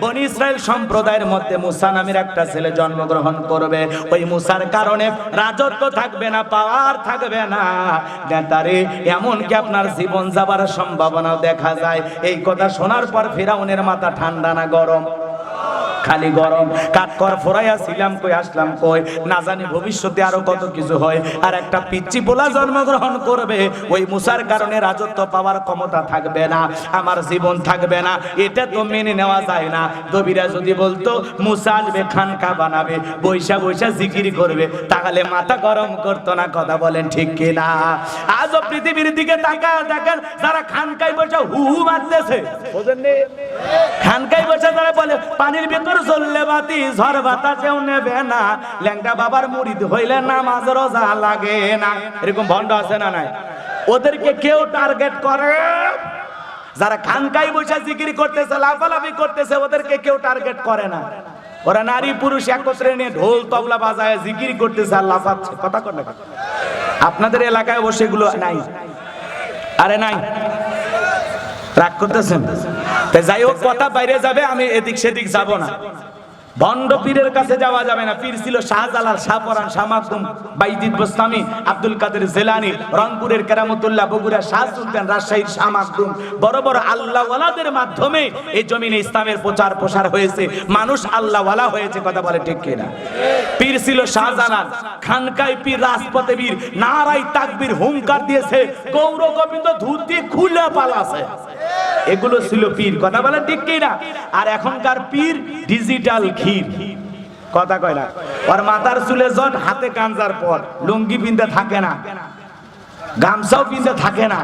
বনি ইসরায়েল সম্প্রদায়ের মধ্যে মুসা নামের একটা ছেলে জন্মগ্রহণ করবে। ওই মুসার কারণে রাজত্ব থাকবে না, পাওয়ার থাকবে না। নেতারে এমনকি আপনার জীবন যাবার সম্ভাবনাও দেখা যায়। এই কথা শোনার পর ফেরাউনের মাথা ঠান্ডা না গরম? খালি গরম। কাঠকর ফোরাইয়া ছিলাম কই, আসলাম কই, না জানি ভবিষ্যতে আরো কত কিছু হয়। আর একটা পিচ্চি পোলা জন্মগ্রহণ করবে, ওই মুসার কারণে রাজত্ব পাওয়ার ক্ষমতা থাকবে না, আমার জীবন থাকবে না, এটা তো মেনে নেওয়া যায় না। দবিরা যদি বলতো মুসা আসবে, খানকা বানাবে, বৈশা বৈশা জিকির করবে, তাহলে মাথা গরম করতো না? কথা বলেন ঠিক কিনা? আজও পৃথিবীর দিকে তাকায় দেখেন, যারা খানকায় বসে হু হু মারতেছে, খানকায় বসে তারা বলে পানির ভিতর জ্বললে বাতি, ঝড় বাতাসেও নেবে না, ল্যাংটা বাবার মুরিদ হইলে নামাজ রোজা লাগে না। এরকম ভণ্ড আছে না নাই? ওদেরকে কেউ টার্গেট করে? যারা খানকায় বসে জিকির করতেছে, লাফালাফি করতেছে, ওদেরকে কেউ টার্গেট করে না। ওরা নারী পুরুষ একত্রে নিয়ে ঢোল তবলা বাজায় জিকির করতেছে আর লাফাচ্ছে। কথা কর না? আপনাদের এলাকায় বসে এগুলো নাই? আরে নাই, রাগ করতেছেন? যাই হোক, কথা বাইরে যাবে, আমি এদিক সেদিক যাব না। ভণ্ড পীরের কাছে যাওয়া যাবে না। পীর ছিল শাহজালাল, শাহপরান, শাহ মাকদুম, বাইজিদ বোস্তামি, আব্দুল কাদের জিলানী, রংপুরের কেরামতুল্লাহ, বগুড়া শাহ সুলতান, রাজশাহীর শাহ মাকদুম। বড় বড় আল্লাহ ওয়ালাদের মাধ্যমে এই জমিনে ইসলামের প্রচার প্রসার হয়েছে, মানুষ আল্লাহ ওয়ালা হয়েছে। কথা বলে ঠিক কিনা? পীর ছিল শাহজালাল, খানকায় পীর, রাজপথে পীর, নারাই তাকবীর হুঙ্কার দিয়েছে, গৌর গোবিন্দ ধুতি খুলে পালাছে। এগুলো ছিল পীর। কথা বলে ঠিক কিনা? আর এখনকার পীর ডিজিটাল ক্ষীর। কথা কয় না? আর মাথার চুলে জট, হাতে গাঞ্জার পর, লুঙ্গি পিনতে থাকে না, গামছাও পিনতে থাকে না,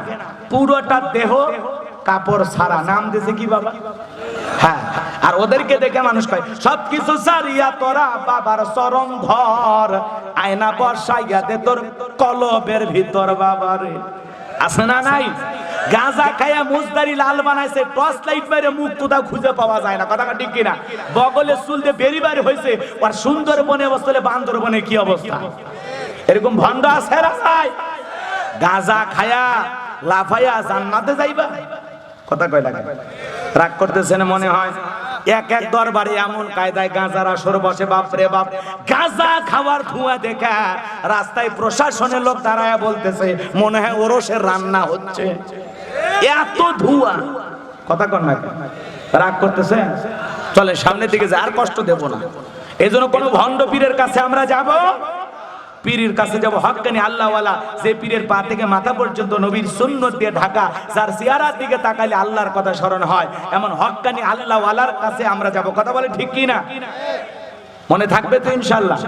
পুরোটা দেহ কাপড় ছাড়া। নাম দিয়েছে কি বাবা? হ্যাঁ। আর ওদেরকে দেখে মানুষ কয় সবকিছু সারিয়া তোরা বাবার চরণ ধর, আয়না বসাইয়া দে তোর কলবের ভিতর। বাবারে আছে না নাই? গাঁজা খায়া মুজদারি লাল বানাইছে, টর্চ লাইট মেরে মুখ কোথাও খুঁজে পাওয়া যায় না। কথা ঠিক কিনা? বগলে চুল দিয়ে বেরি বাড়ি হয়েছে, আর সুন্দরবনে বসলে বান্দরবনে কি অবস্থা? এরকম ভণ্ড আছে না? গাঁজা খায়া লাফাইয়া জান্নাতে যাইবা? কথা কয় লাগে? রাগ করতেছেন মনে হয়? এক এক দরবারে এমন কায়দায় গাঁজার আসর বসে, বাপ রে বাপ। গাঁজা খাওয়ার ধোঁয়া দেখা রাস্তায় প্রশাসনের লোক দাঁড়ায় বলতেছে মনে হয় ওরসের রান্না হচ্ছে, এত ধোঁয়া। কথা কর না? রাগ করতেছে? চলে সামনের দিকে যা, আর কষ্ট দেব না। এই জন্য কোন ভণ্ড পীরের কাছে আমরা যাব, পীরের কাছে যাব হক্কানি আল্লাহওয়ালা, যে পীরের পা থেকে মাথা পর্যন্ত নবীর সুন্নত দিয়ে ঢাকা, যার চেহারার দিকে তাকালে আল্লাহর কথা স্মরণ হয়, এমন হক্কানি আল্লাহওয়ালার কাছে আমরা যাব। কথা বলে ঠিক কি না? মনে থাকবে তো ইনশাআল্লাহ?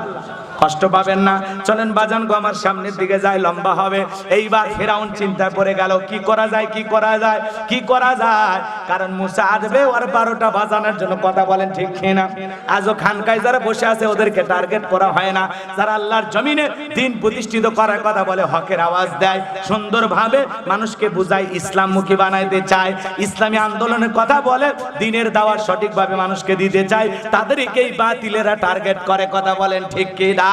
কষ্ট পাবেন না। চলেন বাজান গো, আমার সামনের দিকে যায়, লম্বা হবে। এইবার ফিরাউন চিন্তায় পড়ে গেল, কি করা যায়, কি করা যায়, কি করা যায়। কারণ মুসা আসবে ওর 12টা বাজানোর জন্য। কথা বলেন ঠিক কিনা? আজও খানকায় যারা বসে আছে ওদেরকে টার্গেট করা হয় না। যারা আল্লাহর জমিনে দিন প্রতিষ্ঠিত করার কথা বলে, হকের আওয়াজ দেয়, সুন্দরভাবে মানুষকে বুঝায়, ইসলামমুখী বানাইতে চায়, ইসলামী আন্দোলনের কথা বলে, দিনের দাওয়াত সঠিকভাবে মানুষকে দিতে চায়, তাদেরকেই বাতিলেরা টার্গেট করে। কথা বলেন ঠিক কিনা?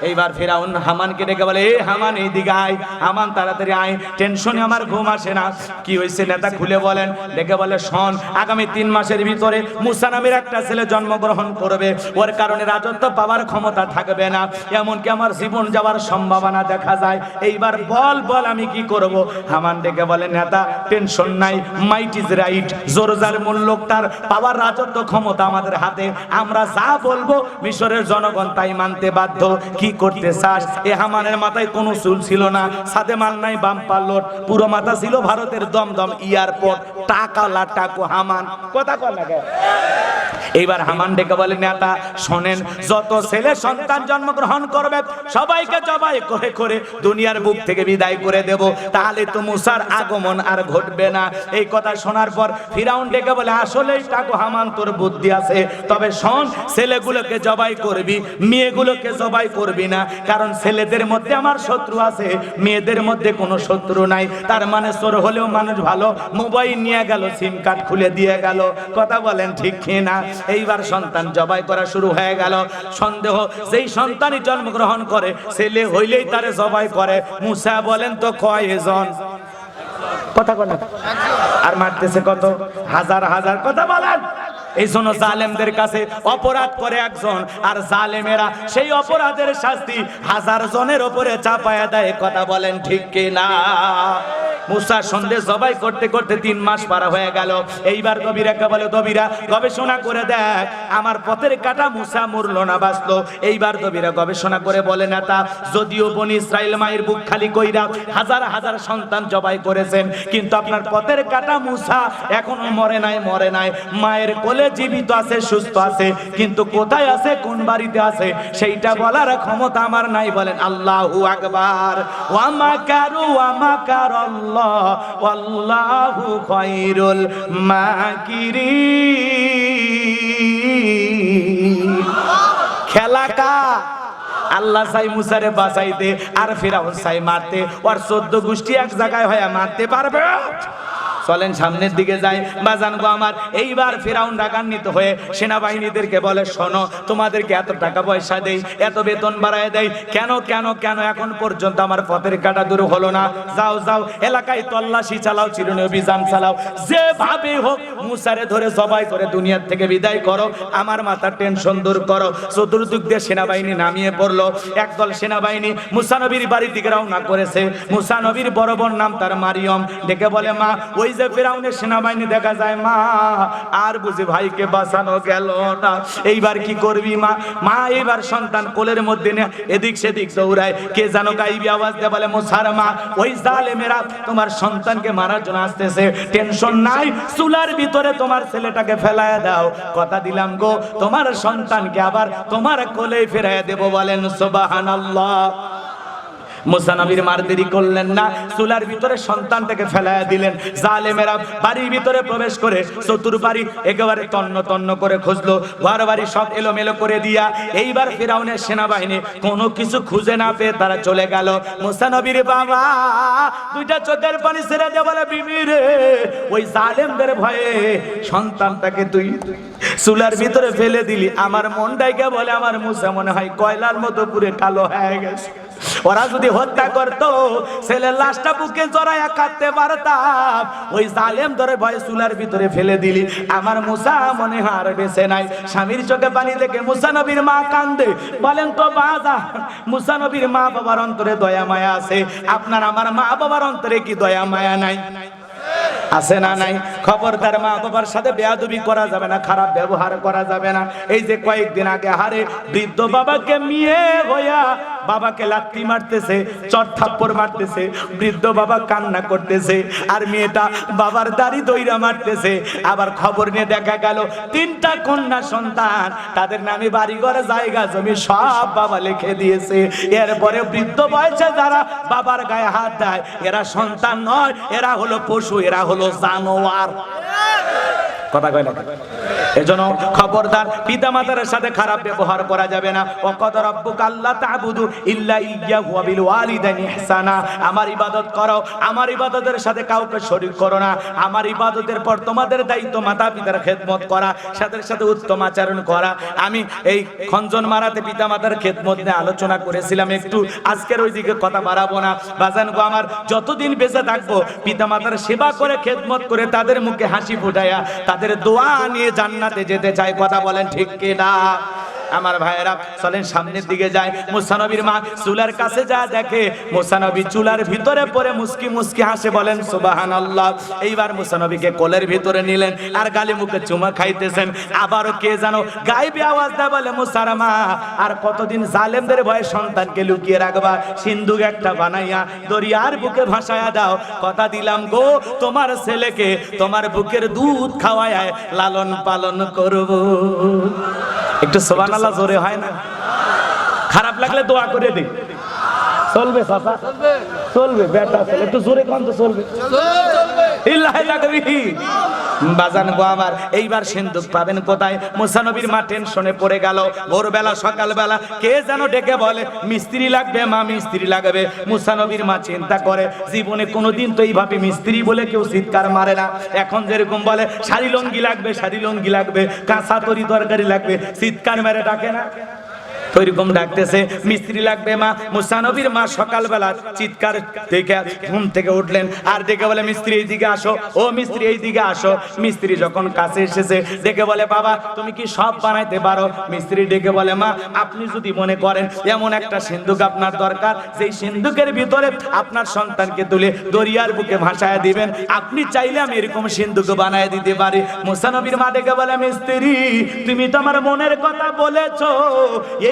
এইবার ফিরাউন হামানকে ডেকে বলে, এ হামান এইদিকে আয়। হামান তাড়াতাড়ি আয়, টেনশনে আমার ঘুম আসে না। কি হয়েছে নেতা খুলে বলেন। ডেকে বলে, শোন, আগামী 3 মাসের ভিতরে মুসা নামের একটা ছেলে জন্মগ্রহণ করবে, ওর কারণে রাজত্ব পাওয়ার ক্ষমতা থাকবে না, এমনকি আমার জীবন যাওয়ার সম্ভাবনা দেখা যায়। এইবার বল বল আমি কি করব? হামান ডেকে বলে, নেতা টেনশন নাই, মাইট ইজ রাইট, জোরজার মূল্যক তার পাওয়ার রাজত্ব ক্ষমতা আমাদের হাতে, আমরা যা বলবো মিশরের জনগণ তাই মানতে বাধ্য। কি করতে চাস? এ হামানের মাথায় কোনো চুল ছিল না, সাদে মাল নাই, বাম পাল্লট, পুরো মাথা ছিল ভারতের দমদম এয়ারপোর্ট, টাকালা টাকু হামান। কথা কল লাগে? এইবার হামান ডেকে বলে, নেতা শোনেন, যত ছেলে সন্তান জন্মগ্রহণ করবে সবাইকে জবাই করে করে দুনিয়ার বুক থেকে বিদায় করে দেব, তাহলে তো মুসার আগমন আর ঘটবে না। এই কথা শোনার পর ফিরাউন ডেকে বলে, আসলেই টাকু হামান, তোর বুদ্ধি আছে, তবে শোন, ছেলেগুলোকে জবাই করবি, মেয়েগুলোকে জবাই করবি না, কারণ ছেলেদের মধ্যে আমার শত্রু আছে, মেয়েদের মধ্যে কোনো শত্রু নাই। তার মানে চোর হলেও মানুষ ভালো, মোবাইল নিয়ে গেল, সিম কার্ড খুলে দিয়ে গেল। কথা বলেন ঠিক কিনা? এইবার সন্তান জবাই করা শুরু হয়ে গেল। সন্দেহ, যেই সন্তানই জন্মগ্রহণ করে ছেলে হইলেই তারে জবাই করে। মুসা বলেন তো কয়জন? কথা বলেন। আর মারতেছে কত? হাজার হাজার। কথা বলেন। এই জন্য জালেমদের কাছে অপরাধ করে একজন, আর জালেমেরা সেই অপরাধের শাস্তি 1000 জনের উপরে চাপায়া দেয়। কথা বলেন ঠিক কিনা? মুসা সন্দেহ জবাই করতে করতে 3 মাস পার হয়ে গেল। এইবার কবিরাকে বলে, কবিরা গবেষণা করে দেখ, আমার পথের কাটা মুসা মরলো না বাঁচলো। এইবার কবিরা গবেষণা করে বলে, নেতা যদিও বনি ইসরাইল মায়ের বুক খালি কইরা হাজার হাজার সন্তান জবাই করেছেন, কিন্তু আপনার পথের কাটা মুসা এখনো মরে নাই, মরে নাই, মায়ের কোলে জীবিত আছে, সুস্থ আছে, কিন্তু কোথায় আছে, কোন বাড়িতে আছে, সেইটা বলার ক্ষমতা আমার নাই। বলেন আল্লাহু আকবার। ওয়া মাকারু ওয়া মাকারাল্লাহ ওয়াল্লাহু খায়রুল মাকিরিন। খেলা কার? আল্লাহ চাই মুসারে বাঁচাইতে আর ফিরাউন চাই মারতে, ওর 14 গোষ্ঠী এক জায়গায় হয়ে মারতে পারবে? চলেন সামনের দিকে যাই বাজান গো আমার। এইবার ফিরাউন রাগান্বিত হয়ে সেনাবাহিনীদেরকে বলে, শোনো, তোমাদেরকে এত টাকা পয়সা দেই, এত বেতন বাড়ায় দেই, কেন কেন কেন এখন পর্যন্ত আমার পথের কাটা দূর হলো না? যাও যাও, এলাকায় তল্লাশি চালাও, চিরুনি অভিযান চালাও, যেভাবে হোক মুসারে ধরে জবাই করে দুনিয়ার থেকে বিদায় করো, আমার মাথার টেনশন দূর করো। চতুর্দিক দিয়ে সেনাবাহিনী নামিয়ে পড়লো। একদল সেনাবাহিনী মুসা নবীর বাড়ির দিকে রওনা করেছে। মুসা নবীর বড় বোন নাম তার মারিয়ম, ডেকে বলে, মা, ওই যে ফিরাউনের সেনাবাহিনী দেখা যায়, মা, আর বুঝি ভাইকে বাঁচানো গেল না, এইবার কি করবি মা? মা এইবার সন্তান কোলের মধ্যে নিয়ে এদিক সেদিক দৌড়ায়। কে জানো গাইবি আওয়াজ দিয়ে বলে, মুসার মা, ওই জালেমেরা তোমার সন্তানকে মারার জন্য আসতেছে, টেনশন নাই, চুলার ভিতরে তোমার ছেলেটাকে ফেলায় দাও, কথা দিলাম গো, তোমার সন্তানকে আবার তোমার কোলে ফেরাইয়া দেব। বলেন সুবহানাল্লাহ। মুসা নবীর মার দেরি করলেন না, চুলার ভিতরে সন্তানটাকে ফেলাইয়া দিলেন। জালেমেরা বাড়ির ভিতরে প্রবেশ করে চতুর্বাড়ি একেবারে তন্ন তন্ন করে খুঁজলো, ঘর বাড়ি সব এলোমেলো করে দিয়া এইবার ফিরাউনের সেনাবাহিনী কোনো কিছু খুঁজে না পেয়ে তারা চলে গেল। মুসা নবীর বাবা দুইটা চোখের পানি ছেড়ে দিয়ে বলে, বিবি রে, ওই জালেমদের ভয়ে সন্তানটাকে তুই চুলার ভিতরে ফেলে দিলি, আমার মনটাকে বলে আমার মুসা মনে হয় কয়লার মতো পুরে কালো হয়ে গেছে। ওরা যদি হত্যা করতো, ছেলের লাশটা বুকে জড়াইয়া কাটতে পারতাম, ওই জালেম ধরে ভয়ে চুলার ভিতরে ফেলে দিলি, আমার মুসা মনে হয় আর বেঁচে নাই। স্বামীর চোখে পানি দেখে মুসা নবীর মা কান্দে। বলেন তো বাজান, মুসা নবীর মা বাবার অন্তরে দয়া মায়া আছে, আপনার আমার মা বাবার অন্তরে কি দয়া মায়া নাই? আছে না নাই? খবরদার মা বাবার সাথে বেয়াদবি করা যাবে না, খারাপ ব্যবহার করা যাবে না। এই যে কয়েকদিন আগে হারে বৃদ্ধ বাবাকে মেয়ে হইয়া বাবাকে লাথি মারতেছে, চট থাপ্পড় মারতেছে, বৃদ্ধ বাবা কান্না করতেছে, আর মেয়েটা বাবার দাড়ি দইরা মারতেছে। আবার খবর নিয়ে দেখা গেল 3টা কন্যা সন্তান, তাদের নামে বাড়ি ঘরে জায়গা জমি সব বাবা লিখে দিয়েছে। এরপরে বৃদ্ধ বয়সে যারা বাবার গায়ে হাত দেয়, এরা সন্তান নয়, এরা হলো পশু, এরা হলো জানোয়ার। কথা কয় না? এজন্য খবরদার, পিতা মাতার সাথে খারাপ ব্যবহার করা যাবে না। ওয়াকাদ রাব্বুকা আল্লা তা'বুদু ইল্লা ইয়্যাহু ওয়া বিল ওয়ালিদাইনি ইহসানা। আমার ইবাদত করো, আমার ইবাদতের সাথে কাউকে শরীক করো না। আমার ইবাদতের পর তোমাদের দায়িত্ব মাতা পিতার খেদমত করা, সাথে সাথে উত্তম আচরণ করা। আমি এই খঞ্জন মারাতে পিতা মাতার খেদমত নিয়ে আলোচনা করেছিলাম একটু, আজকের ওই দিকে কথা বাড়াবো না। বাজান গো আমার, যতদিন বেঁচে থাকবো পিতা মাতার সেবা করে খেদমত করে তাদের মুখে হাসি ফুটাইয়া তাদের দোয়া নিয়ে জান্নাতে যেতে চাই। কথা বলেন ঠিক কিনা? আমার ভাইয়েরা চলেন সামনের দিকে যায়। মুসা নবীর মা চুলার কাছে যা দেখে, মুসা নবী চুলার ভিতরে পড়ে মুস্কি মুস্কি হাসে। বলেন সুবহানাল্লাহ। এইবার মুসা নবীকে কোলের ভিতরে নিলেন আর গালে মুখে চুমা খাইতেছেন। আবারও কে জানো গায়েবী আওয়াজ দেয়, বলে মুসার মা, আর কতদিন জালেমদের ভয়ে সন্তানকে লুকিয়ে রাখবা? সিন্ধুক একটা বানাইয়া দরিয়ার বুকে ভাসায়া দাও, কথা দিলাম গো, তোমার ছেলেকে তোমার বুকের দুধ খাওয়ায় লালন পালন করব। একটু সুবহানাল্লাহ জোরে হয় না? খারাপ লাগলে দোয়া করে দিই। চলবে চাচা, চলবে বেটা, চলবে একটু জোরে কোন তো চলবে। বাজান গো আমার, এইবার সিন্ধুক পাবেন কোথায়? মুসা নবীর মা টেনশনে পড়ে গেল। ভোরবেলা সকালবেলা কে যেন ডেকে বলে, মিস্ত্রি লাগবে মা, মিস্ত্রি লাগবে। মুসা নবীর মা চিন্তা করে, জীবনে কোনোদিন তো এইভাবে মিস্ত্রি বলে কেউ চিৎকার মারে না। এখন যেরকম বলে শাড়ি লঙ্গি লাগবে, শাড়ি লঙ্গি লাগবে, কাঁচা তরি তরকারি লাগবে, চিৎকার মেরে ডাকে না? ওইরকম ডাকতেছে, মিস্ত্রি লাগবে মা। মুসা নবীর মা সকালবেলা চিৎকার দেখে ঘুম থেকে উঠলেন আর ডেকে বলে, মিস্ত্রি এইদিকে আসো, ও মিস্ত্রি এইদিকে আসো। মিস্ত্রি যখন কাছে এসেছে ডেকে বলে, বাবা তুমি কি সব বানাইতে পারো? মিস্ত্রি ডেকে বলে, মা আপনি যদি মনে করেন এমন একটা সিন্ধুক আপনার দরকার, যেই সিন্ধুকের ভিতরে আপনার সন্তানকে তুলে দরিয়ার বুকে ভাসায় দিবেন, আপনি চাইলে আমি এরকম সিন্ধুক বানায় দিতে পারি। মুসা নবীর মা ডেকে বলে, মিস্ত্রি তুমি তো আমার মনের কথা বলেছো,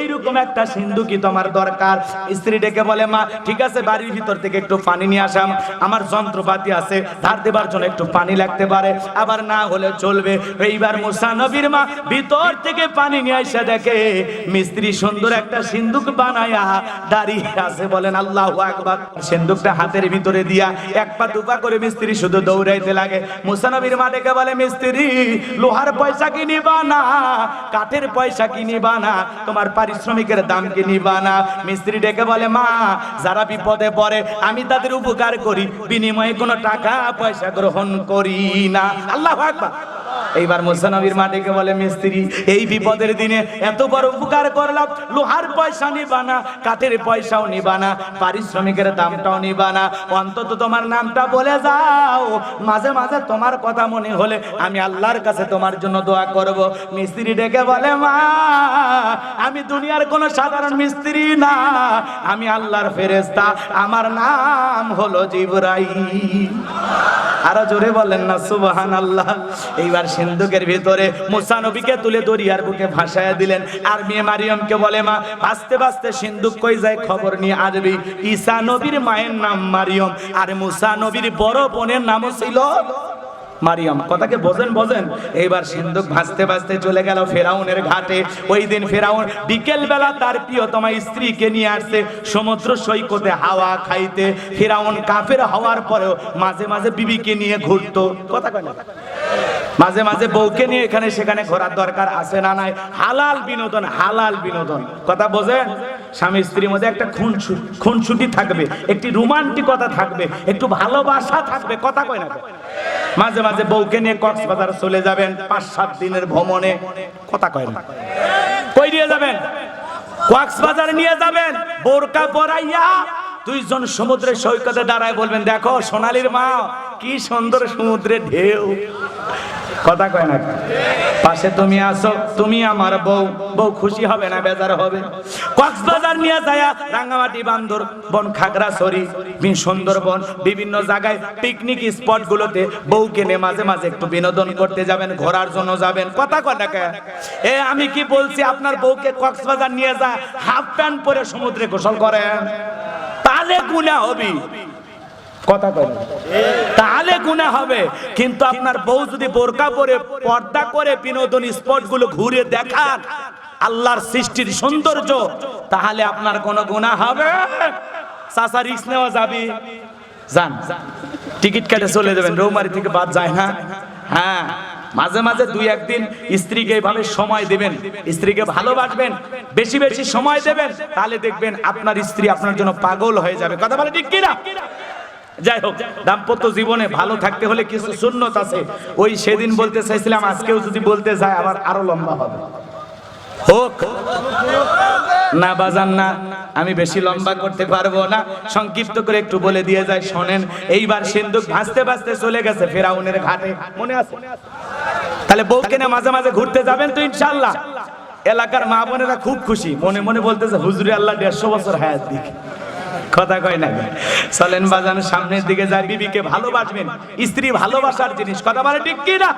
এইরকম একটা সিন্ধুকই তোমার দরকার। স্ত্রী ডেকে বলে, মা ঠিক আছে, বাড়ির ভিতর থেকে একটু পানি নিয়ে আসাম, আমার যন্ত্রপাতি আছে, ধার দেবার জন্য একটু পানি লাগতে পারে, আবার না হলে চলবে। এইবার মুসা নবীর মা ভিতর থেকে পানি নিয়ে এসে দেখে মিস্ত্রি সুন্দর একটা সিন্ধুক বানায়া দাঁড়িয়ে আছে। বলেন আল্লাহু আকবার। সিন্ধুকটা হাতের ভিতরে দিয়া এক পা দুপা করে মিস্ত্রি শুধু দৌড়াইতে লাগে। মুসা নবীর মা ডেকে বলে, মিস্ত্রি লোহার পয়সা কি নিবা না, কাঠের পয়সা কি নিবা না, তোমার পারিশ্রমিকের দাম কি নিবা না? মিস্ত্রি ডেকে বলে, মা যারা বিপদে পড়ে আমি তাদের উপকার করি, বিনিময়ে কোনো টাকা পয়সা গ্রহণ করি না। আল্লাহু আকবার। এইবার মুসা নবীর মা ডেকে বলে, মিস্ত্রি এই বিপদের দিনে এত বড় উপকার করলাম, লোহার পয়সা নিবা না, কাঠের পয়সাও নিবা না, পারিশ্রমিকের দামটাও নিবা না, অন্তত তোমার নামটা বলে যাও, মাঝে মাঝে তোমার কথা মনে হলে আমি আল্লাহর কাছে তোমার জন্য দোয়া করব। মিস্ত্রি ডেকে বলে, মা আমি দুনিয়ার কোনো সাধারণ মিস্ত্রি না, আমি আল্লাহর ফেরেশতা, আমার নাম হলো জিবরাইল। আরো জোরে বলেন না সুবহানাল্লাহ। এইবার সিন্ধুকের ভিতরে মুসা নবীকে তুলে দরিয়ার বুকে ভাসায় দিলেন। আর মেয়ে মারিয়মকে বলে, মা আস্তে আস্তে সিন্ধুক কই যায় খবর নিয়ে আসবি। ঈসা নবীর মায়ের নাম মারিয়ম, আর মুসা নবীর বড় বোনের নামও ছিল মারিয়াম। কথাকে বোঝেন বোঝেন। এইবার সিন্ধুক ভাসতে ভাসতে চলে গেল ফেরাউনের ঘাটে। ওই দিন ফেরাউন বিকেল বেলা তার প্রিয়তমা স্ত্রীকে নিয়ে আসছে সমুদ্র সৈকতে হাওয়া খাইতে। ফেরাউন কাফের হওয়ার পরেও মাঝে মাঝে বিবিকে নিয়ে ঘুরতো। কথা কয় না, মাঝে মাঝে বউকে নিয়ে এখানে সেখানে ঘোরার দরকার আছে না নাই? হালাল বিনোদন, হালাল বিনোদন। কথা বোঝেন? স্বামী স্ত্রীর মধ্যে একটা খুনসুটি থাকবে, একটি রোমান্টিকতা থাকবে, একটু ভালোবাসা থাকবে। কথা কয় না? মাঝে মাঝে বউকে নিয়ে কক্সবাজার চলে যাবেন ৫-৭ দিনের ভ্রমণে। কথা কয় না? কই নিয়ে যাবেন? কক্সবাজার নিয়ে যাবেন। বোরকা পরাইয়া দুইজন সমুদ্রের সৈকতে দাঁড়ায় বলবেন, দেখো সোনালীর মা কি সুন্দর সমুদ্রের ঢেউ। কথা কয় না? পাশে তুমি আসো, তুমি আমার বউ। বউ খুশি হবে না বেজার হবে? কক্সবাজার নিয়ে যায় রাঙ্গামাটি, বান্দরবন, খাগড়াছড়ি, সুন্দরবন, বিভিন্ন জায়গায় পিকনিক স্পট গুলোতে বউকে নিয়ে মাঝে মাঝে একটু বিনোদন করতে যাবেন, ঘোরার জন্য যাবেন। কথা কয় না? এ আমি কি বলছি, আপনার বউকে কক্সবাজার নিয়ে যায় হাফ প্যান্ট পরে সমুদ্রে গোসল করেন, তাহলে গুনাহ হবে। কথা কয় না? তাহলে গুনাহ হবে। কিন্তু আপনার বউ যদি বোরকা পরে পর্দা করে বিনোদন স্পট গুলো ঘুরে দেখান, আল্লাহর সৃষ্টির সৌন্দর্য, তাহলে আপনার কোনো গুনাহ হবে? চাচা রিস্ক নেওয়া যাবে? যান, টিকিট কেটে চলে যাবেন, রৌমারি থেকে বাদ যায় না। হ্যাঁ, মাঝে মাঝে 2-1 দিন স্ত্রীকে এইভাবে সময় দেবেন, স্ত্রীকে ভালোবাসবেন, বেশি বেশি সময় দেবেন, তাহলে দেখবেন আপনার স্ত্রী আপনার জন্য পাগল হয়ে যাবে। কথা বলে ঠিক কিনা? যাই হোক, দাম্পত্য জীবনে ভালো থাকতে হলে কিছু সুন্নত আছে। ওই সেদিন বলতে চাইছিলাম, আজকেও যদি বলতে যায় আবার আরো লম্বা হবে। হোক না বাজান না, আমি বেশি লম্বা করতে পারবো না, সংক্ষিপ্ত করে একটু বলে দিয়ে যায়, শোনেন। এইবার সিন্ধুক ভাসতে ভাসতে চলে গেছে ফেরাউনের ঘাটে। মনে আছে? তাহলে বউকে না মাঝে মাঝে ঘুরতে যাবেন তো ইনশাআল্লাহ। এলাকার মা বোনেরা খুব খুশি, মনে মনে বলতেছে, হুজুরে আল্লাহ 150 বছর হায়াত দিক। কথা কয় না? চলেন বাজান, সামনের দিকে যাই। বিবিকে ভালোবাসবেন, স্ত্রী ভালোবাসার জিনিস। কথা বলে ঠিক কি না?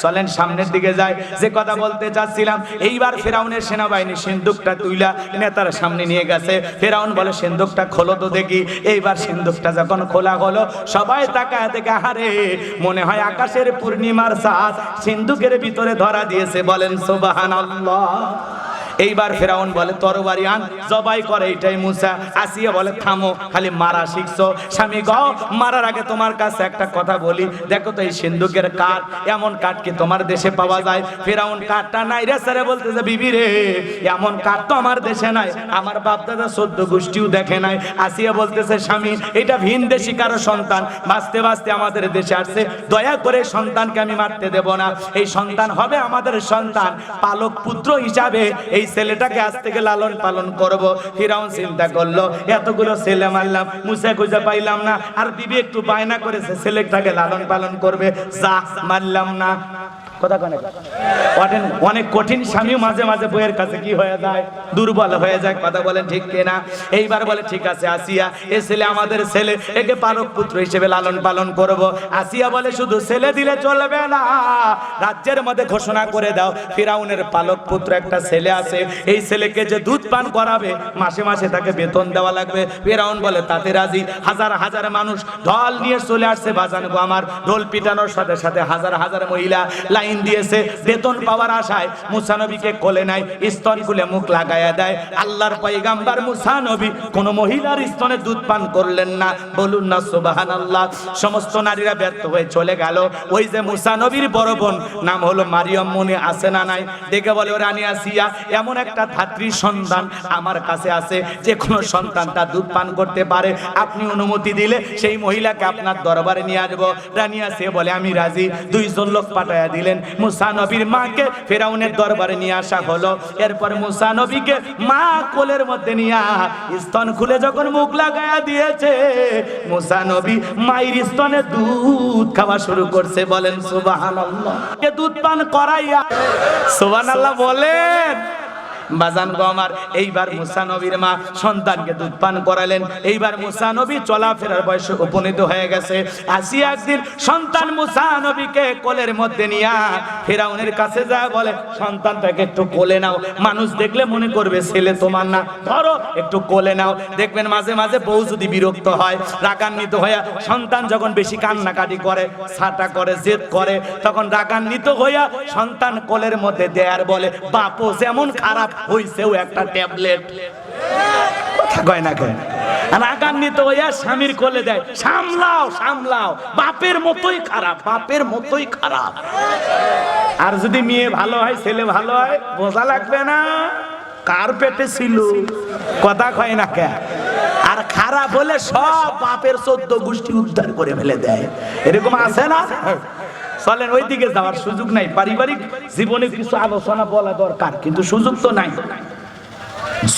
চলেন সামনের দিকে যাই। যে কথা বলতে চাচ্ছিলাম, এইবার ফেরাউনের সেনাবাহিনী সিন্ধুকটা তুইলা নেতার সামনে নিয়ে গেছে। ফেরাউন বলে, সিন্ধুকটা খোলো তো দেখি। এইবার সিন্ধুকটা যখন খোলা হলো, সবাই তাকায় দেখে, আরে মনে হয় আকাশের পূর্ণিমার চাঁদ সিন্ধুকের ভিতরে ধরা দিয়েছে। বলেন সুবহানাল্লাহ। এইবার ফেরাউন বলে, তরবারি আন, জবাই করে। এটাই মুসা। আসিয়া বলে, থামো, খালি মারা শিখছো। স্বামী গো, মারার আগে তোমার কাছে একটা কথা বলি, দেখো তো এই সিন্ধুকের কাঠ, এমন কাঠ কি তোমার দেশে পাওয়া যায়? ফেরাউন কাঠটা নাই রে স্যারে বলতেছে, বিবি রে এমন কাঠ তো আমার দেশে নাই, আমার বাপ দাদা 14 গোষ্ঠীও দেখে নাই। আসিয়া বলতেছে, স্বামী এটা ভিন দেশি কারো সন্তান, বাঁচতে বাঁচতে আমাদের দেশে আসছে, দয়া করে সন্তানকে আমি মারতে দেব না। এই সন্তান হবে আমাদের সন্তান, পালক পুত্র হিসাবে এই ছেলেটাকে আজ থেকে লালন পালন করব। ফিরাউন চিন্তা করলো, এতগুলো ছেলে মারলাম, মুসা খুঁজে পাইলাম না, আর বিবি একটু বায়না করেছে ছেলেটাকে লালন পালন করবে, যা মারলাম না। কথা কয় না? অনেক কঠিন স্বামী মাঝে মাঝে বইয়ের কাছে কি হয়ে যায়, দুর্বল হয়ে যায়। কথা বলেন ঠিক কিনা? এইবার বলে, ঠিক আছে আসিয়া, এ ছেলে আমাদের ছেলে, একে পালক পুত্র হিসেবে লালন পালন করব। আসিয়া বলে, শুধু ছেলে দিলে চলবে না, রাজ্যের মধ্যে ঘোষণা করে দাও ফিরাউনের পালক পুত্র একটা ছেলে আছে, এই ছেলেকে যে দুধ পান করাবে মাসে মাসে তাকে বেতন দেওয়া লাগবে। ফিরাউন বলে, তাতে রাজি। হাজার হাজার মানুষ ঢোল নিয়ে চলে আসছে। বাজান গো আমার, ঢোল পিটানোর সাথে সাথে হাজার হাজার মহিলা লাইন লাইন দিয়েছে বেতন পাওয়ার আশায় মুসা নবীকে কোলে নাই, স্তন খুলে মুখ লাগায়া দেয়। আল্লাহর পয়গাম্বার মুসা নবী কোন মহিলার স্তনে দুধ পান করলেন না, বলুন না সুবহানাল্লাহ। সমস্ত নারীরা ব্যর্থ হয়ে চলে গেল। ওই যে মুসা নবীর বড় বোন নাম হলো মারিয়াম, মনে আছে না নাই? দেখে বলে, ও রানী আসিয়া, এমন একটা ধাত্রীর সন্তান আমার কাছে আছে যে কোনো সন্তান তার দুধ পান করতে পারে, আপনি অনুমতি দিলে সেই মহিলাকে আপনার দরবারে নিয়ে আসবো। রানী আসিয়া বলে, আমি রাজি। 2 জন লোক পাঠায়া দিলেন। মুসা নবীর মাকে ফেরাউনের দরবারে নিয়ে আসা হলো। এরপর মুসা নবীকে মা কোলের মধ্যে নিয়ে স্তন খুলে যখন মুখ লাগায়া দিয়েছে, মুসা নবী মায়ের স্তনে দুধ খাওয়া শুরু করছে। বলেন সুবহানাল্লাহ। কে দুধ পান করাইয়া সুবহানাল্লাহ বলেন। বাজান গো আমার, এইবার মুসা নবীর মা সন্তানকে দুধ পান করালেন। এইবার মুসা নবী চলাফেরার বয়সে উপনীত হয়ে গেছে। আসিয়া একদিন সন্তান মুসা নবীকে কোলের মধ্যে নিয়ে ফেরাউনের কাছে যায়, বলে, সন্তানটাকে একটু কোলে নাও, মানুষ দেখলে মনে করবে ছেলে তোমার না, ধরো একটু কোলে নাও। দেখবেন মাঝে মাঝে বউ যদি বিরক্ত হয়, রাগান্বিত হইয়া, সন্তান যখন বেশি কান্নাকাটি করে, ছাটা করে, জেদ করে, তখন রাগান্বিত হইয়া সন্তান কোলের মধ্যে দেয়ার বলে, বাপও যেমন খারাপ হইছেও একটা ট্যাবলেট। কথা কয় না কেন? রাগান্বিত হইয়া স্বামীর কোলে দেয়, সামলাও সামলাও, বাপের মতোই খারাপ, বাপের মতোই খারাপ। আর যদি মেয়ে ভালো হয়, ছেলে ভালো হয়, বোঝা লাগবে না কার পেটে ছিল। কথা কয় না কেন? আর খারাপ হলে সব বাপের 14 গোষ্ঠী উদ্ধার করে ফেলে দেয়। এরকম আছে না? চলেন ওই দিকে যাওয়ার সুযোগ নাই, পারিবারিক জীবনে কিছু আলোচনা বলা দরকার, কিন্তু সুযোগ তো নাই।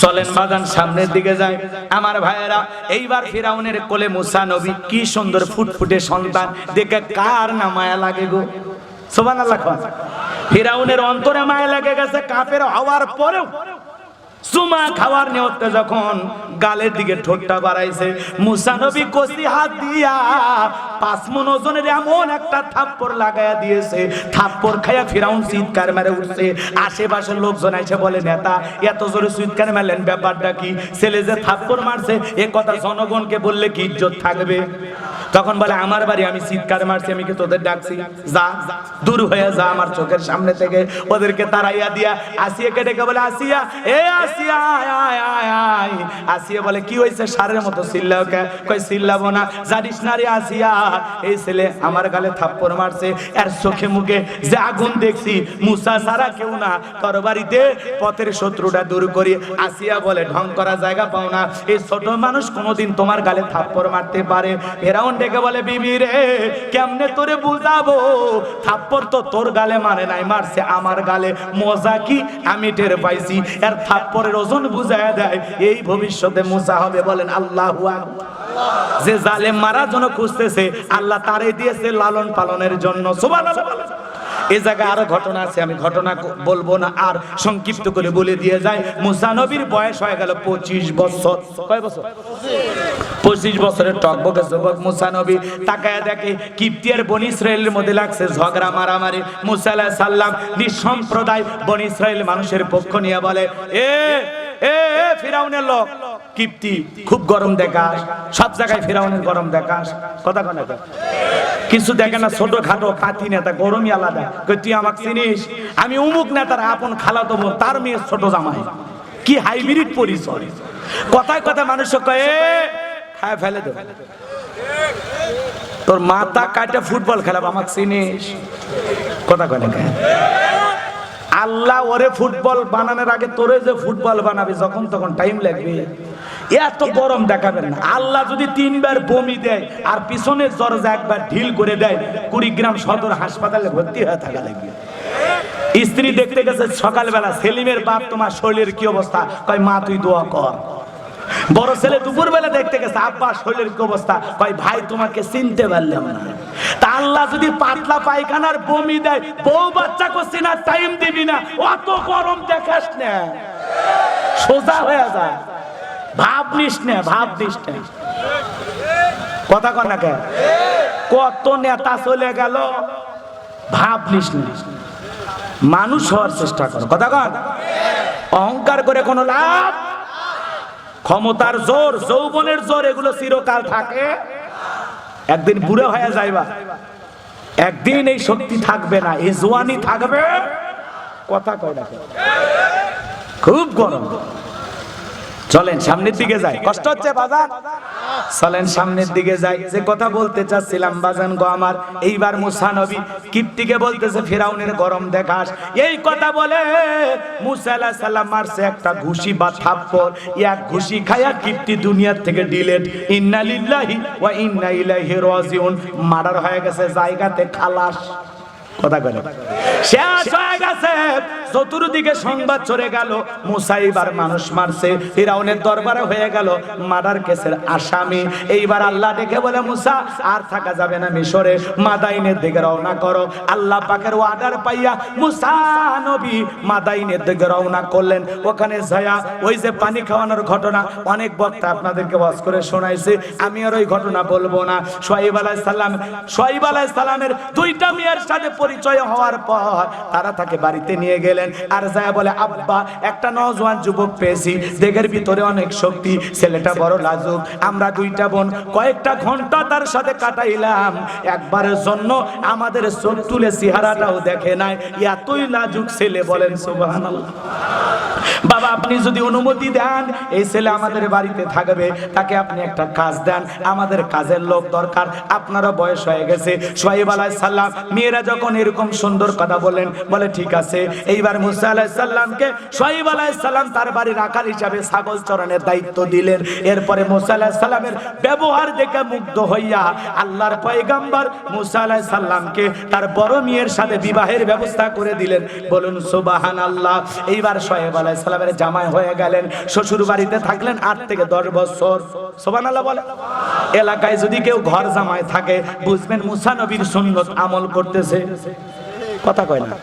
চলেন বাগান সামনের দিকে যায় আমার ভাইয়েরা। এইবার ফিরাউনের কোলে মুসা নবী, কি সুন্দর ফুটফুটে সন্তান, দেখে কার না মায়া লাগে গো, সুবহানাল্লাহ। ফিরাউনের অন্তরে মায়া লেগে গেছে। কাফের হওয়ার পরেও চুমা খাওয়ার নিয়তে যখন গালের দিকে ঠোঁটটা বাড়াইছে, মুসা নবী কষি হাত দিয়া 5 মণ ওজনের এমন একটা থাপ্পড় লাগায়া দিয়েছে। থাপ্পড় খাইয়া ফিরাউন চিৎকার মেরে উঠছে। আশেপাশের লোকজন এসে বলে, নেতা এত জোরে চিৎকার মারলেন, ব্যাপারটা কি? ছেলে যে থাপ্পড় মারছে এ কথা জনগণকে বললে কি ইজ্জত থাকবে? তখন বলে, আমার বাড়ি, আমি চিৎকার মারছি, আমি কি তোদের ডাকছি? যা, দূর হয়ে যা আমার চোখের সামনে থেকে। ওদেরকে তাড়াইয়া দিয়া আসিয়াকে ডেকে বলে, আসিয়া, এ আসিয়া, আয় আয় আয় আয়। আসিয়া বলে, কি হয়েছে? সারের মতো চিল্লাও কে? কই চিল্লাবো না, জানিস না রে আসিয়া, এই ছেলে আমার গালে থাপ্পড় মারছে, এর চোখে মুখে যে আগুন দেখছি, মুসা ছাড়া কেউ না, তোর বাড়িতে পথের শত্রুটা দূর করি। আসিয়া বলে, ঢং করা জায়গা পাও না, এই ছোট মানুষ কোনোদিন তোমার গালে থাপ্পড় মারতে পারে? ফেরাউন ডেকে বলে, বিবি রে, কেমনে তোরে বুঝাবো? থাপ্পড় তো তোর গালে মারে নাই, মারছে আমার গালে। মজা কি আমি টের পাইছি। এর থাপ্পড়ের ওজন বুঝায় দেয়, এই ভবিষ্যতে মুসা হবে। বলেন আল্লাহু আকবার। যে জালেম মারার জন্য খুঁজতেছে, আল্লাহ তারে দিয়েছে লালন পালনের জন্য। সুবহানাল্লাহ। এই জায়গায় আরো ঘটনা আছে, আমি ঘটনা বলবো না, আর সংক্ষিপ্ত করে বলে দিয়ে যায়। মুসা নবীর বয়স হয়ে গেল 25 বছর। কয় বছর? 25 বছরের টকবকে যুবক মুসা নবী তাকায়া দেখে কিপ্তি আর বনি ইসরায়েলের মধ্যে লাগছে ঝগড়া মারামারি। মুসা আলাইহিস সালাম নিঃসম্প্রদায় বনি ইসরায়েল মানুষের পক্ষ নিয়ে বলে, এ এ ফিরাউনের লোক কিপ্তি, খুব গরম দেখাস, সব জায়গায় ফিরাউনের গরম দেখাস। কথা কয় না? কিছু দেখে না, ছোট খাটো পাতি নেতা, গরমই আলাদা। তুই আমাকে চিনিস? আমি অমুক নেতার আপন খালাতো বোন, তার মেয়ে ছোট জামাই। কি হাইব্রিড পরিচয়! কথায় কথা মানুষ কয়ে খায় ফেলে দে, তোর মাথা কাটে ফুটবল খেলাব, আমাকে চিনিস? কথা কয় না? আল্লাহ ওরে ফুটবল বানানোর আগে তোরে যে ফুটবল বানাবে, যখন তখন টাইম লাগবে। এত গরম দেখাবেন না। আল্লাহ যদি 3 বার বমি দেয় আর পিছনের দরজা একবার ঢিল করে দেয়, কুড়িগ্রাম সদর হাসপাতালে ভর্তি হয়ে থাকা লাগবে। স্ত্রী দেখতে গেছে সকালবেলা, সেলিমের বাপ, তোমার শরীরের কি অবস্থা? কয়, মা তুই দোয়া কর। বড় ছেলে দুপুর বেলা দেখতে গেছে, আব্বা শরীরের কি অবস্থা? কয়, ভাই তোমাকে চিনতে পারলাম না। তা আল্লাহ যদি পাতলা পায়খানার বমি দেয়, বউ বাচ্চা করছি না, টাইম দিবি না, অত গরম দেখাস না, সোজা হয়ে যা, ভাব নিস না, ভাব দিস না। কথা কন না কে? কত নেতা চলে গেল, ভাব নিস না, মানুষ হওয়ার চেষ্টা কর। কথা কন। অহংকার করে কোনো লাভ, ক্ষমতার জোর, যৌবনের জোর, এগুলো চিরকাল থাকে, একদিন বুড়ো হয়ে যাইবা। একদিন এই শক্তি থাকবে না, এই জোয়ানি থাকবে। কথা কয় না, খুব গরম। চলেন সামনের দিকে যাই। কষ্ট হচ্ছে বাজান? চলেন সামনের দিকে যাই। যে কথা বলতে চাচ্ছিলাম বাজান গো আমার, এইবার মুসা নবী কিপ্তিকে বলতেছে ফিরাউনের গরম দেখাস। এই কথা বলে মুসা আলাইহিস সালাম মারছে একটা ঘুষি বা থাপ্পড়। এক ঘুষি খায়া কিপ্তি দুনিয়ার থেকে ডিলেট। ইন্না লিল্লাহি ওয়া ইন্না ইলাইহি রাজিউন। মার্ডার হয়ে গেছে, জায়গাতে খালাস। কথা কয় না, শেষ হয়ে গেছে। চতুর্দিকে সংবাদ ছড়ে গেল মুসা এইবার মানুষ মারছে, ফিরাউনের দরবারে হয়ে গেল মার্ডার কেসের আসামি। এইবার আল্লাহ ডেকে বলে মুসা আর থাকা যাবে না মিশরে, মাদাইনের দিকে রওনা করো। আল্লাহ পাকের অর্ডার পাইয়া মুসা নবী মাদাইনের দিকে রওনা করলেন। ওখানে যায়া ওই যে পানি খাওয়ানোর ঘটনা অনেক বক্তা আপনাদেরকে ওয়াজ করে শোনাইছে, আমি আর ওই ঘটনা বলবো না। শুআয়ব আলাইহিস সালামের দুইটা মেয়ের সাথে পরিচয় হওয়ার পর তারা তাকে বাড়িতে নিয়ে গেলেন। আর যায় বলে আব্বা একটা নওজোয়ান যুবক পেয়েছি, দেহের ভিতরে অনেক শক্তি, ছেলেটা বড় লাজুক। আমরা দুইটা বোন কয়েকটা ঘন্টা তার সাথে কাটাইলাম, একবারের জন্য আমাদের চোখ তুলে চেহারাটাও দেখে নাই, এতই লাজুক ছেলে। বলেন সুবহানাল্লাহ। বাবা আপনি যদি অনুমতি দেন এই ছেলে আমাদের বাড়িতে থাকবে, তাকে আপনি একটা কাজ দেন, আমাদের কাজের লোক দরকার, আপনারও বয়স হয়ে গেছে। শুআয়ব আলাইহিস সালাম মেয়েরা যখন এরকম সুন্দর কথা বলেন, বলে ঠিক আছে। এইবার মুসা আলাইহিস সালামকে শুআয়ব আলাইহিস সালাম তার বাড়ির রাখাল হিসাবে ছাগল চরানোর দায়িত্ব দিলেন। এরপরে মুসা আলাইহিস সালামের ব্যবহার দেখে মুগ্ধ হইয়া আল্লাহর পয়গম্বর মুসা আলাইহিস সালামকে তার বড় মেয়ের সাথে বিবাহের ব্যবস্থা করে দিলেন। বলুন সুবহানাল্লাহ। এইবার শুআয়ব আলাইহিস সালামের জামাই হয়ে গেলেন, শ্বশুর বাড়িতে থাকলেন 8 থেকে 10 বছর। সুবহানাল্লাহ বলে। এলাকায় যদি কেউ ঘর জামাই থাকে বুঝবেন মুসা নবীর সুন্নত আমল করতেছে। কথা কয় না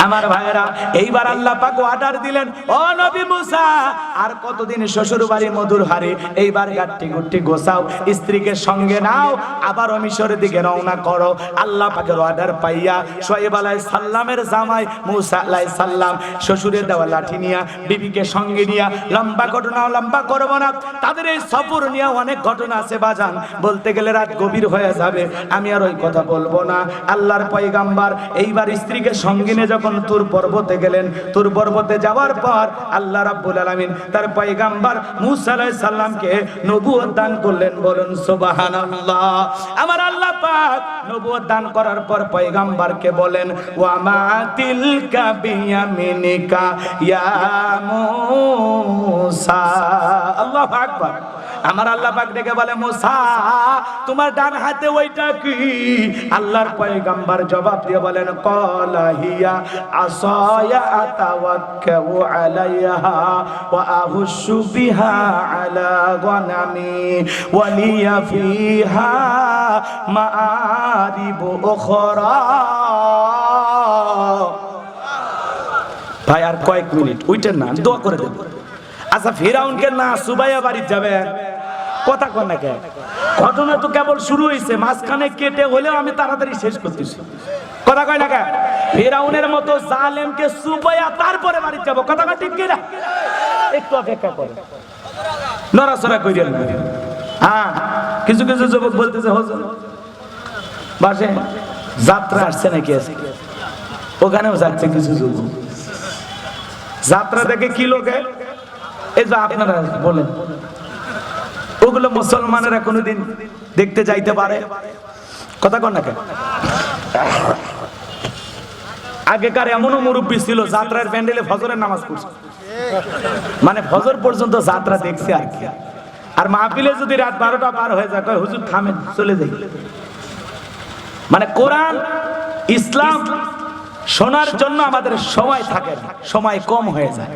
আমার ভাইয়েরা। এইবার আল্লাহ পাক অর্ডার দিলেন, ও নবী মুসা আর কতদিন শ্বশুর বাড়ি মধুর হারে, এইবার গাট্টি গুট্টি গোছাও, স্ত্রীকে সঙ্গে নাও, আবার মিশরের দিকে রওনা করো। আল্লাহ পাকের অর্ডার পাইয়া শুআয়ব আলাইহিস সালামের জামাই মুসা আলাইহিস সালাম শ্বশুরের দেওয়া লাঠি নিয়া বিবিকে সঙ্গে নিয়া, লম্বা ঘটনা লম্বা করব না, তাদের এই সফর নিয়ে অনেক ঘটনা আছে বাজান, বলতে গেলে রাত গভীর হয়ে যাবে, আমি আর ওই কথা বলবো না। আল্লাহর পয়গম্বর এইবার স্ত্রীকে সঙ্গে নিয়ে যখন তুর পর্বতে গেলেন, তুর পর্বতে যাওয়ার পর আল্লাহ রাব্বুল আলামিন তার পয়গম্বর মুসা আলাইহিস সালামকে নবুয়ত দান করলেন। বলুন সুবহানাল্লাহ। আমার আল্লাহ পাক নবুয়ত দান করার পর পয়গম্বরকে বলেন, ওয়া মা তিলকা বিয়ামিনিকা ইয়া মুসা। আল্লাহু আকবার। আমার আল্লাহ পাক ডেকে বলে, মুসা তোমার ডান হাতে ওইটা কি? আল্লাহর পয়গম্বর জবাব দিয়ে বলেন, ক্বালা হিয়া আসায়া আতাওয়াক্কাউ আলাইহা ওয়া আহুশু বিহা আলা গনামি ওয়া লিয়া ফিহা মাআরিবু উখরা। ভাই আর কয়েক মিনিট ওইটার না দোয়া করে দেব। আচ্ছা ফিরাউনকে না সুবাইয়া বাড়ি যাবে, কথা কন না কে? ঘটনা তো কেবল শুরু হয়েছে, মাঝখানে কেটে হলেও আমি তাড়াতাড়ি শেষ করতেছি। কথা কয় না কে? ফিরাউনের মতো জালেমকে সুবাইয়া তারপরে বাড়ি যাব। কথা কয় ঠিক কি না? একটু অপেক্ষা করে নড়াচড়া কইরেন না। হ্যাঁ কিছু কিছু যুবক বলতেছে হুজুর বাসে যাত্রা আসছে নাকি আজকে, ওখানেও যাচ্ছে কিছু যুবক। যাত্রা দেখে কি লোকে এই যে আপনারা বলেন ওগুলো মুসলমানেরা কোনোদিন দেখতে যাইতে পারে? কথা কন না কেন? আগেকার এমনও মুরব্বী ছিল যাত্রার প্যান্ডেলে ফজরের নামাজ পড়ছে, মানে ফজর পর্যন্ত যাত্রা দেখছে আর কি। আর মাহফিলে যদি রাত 12টা পার হয়ে যায় কয় হুজুর থামেন চলে যাই। মানে কোরআন ইসলাম শোনার জন্য আমাদের সময় থাকে না, সময় কম হয়ে যায়।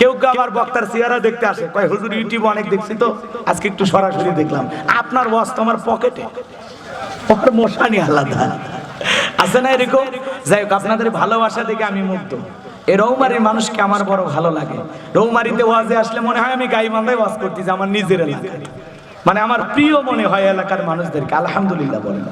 কেউ কেউ আবার বক্তার চেহারা দেখতে আসে, কয় হুজুর ইউটিউবে অনেক দেখছি তো আজকে একটু সরাসরি দেখলাম। আপনার ওয়াজ তো আমার পকেটে, ওর মশানি আলাদা আছে না এরকম। যাই হোক আপনাদের ভালোবাসা দেখে আমি মুগ্ধ। এই রৌমারির মানুষকে আমার বড় ভালো লাগে। রৌমারিতে ওয়াজে আসলে মনে হয় আমি গাইবান্ধায় ওয়াজ করতেছি, আমার নিজের এলাকায়, মানে আমার প্রিয় মনে হয় এলাকার মানুষদেরকে। আলহামদুলিল্লাহ বলেন।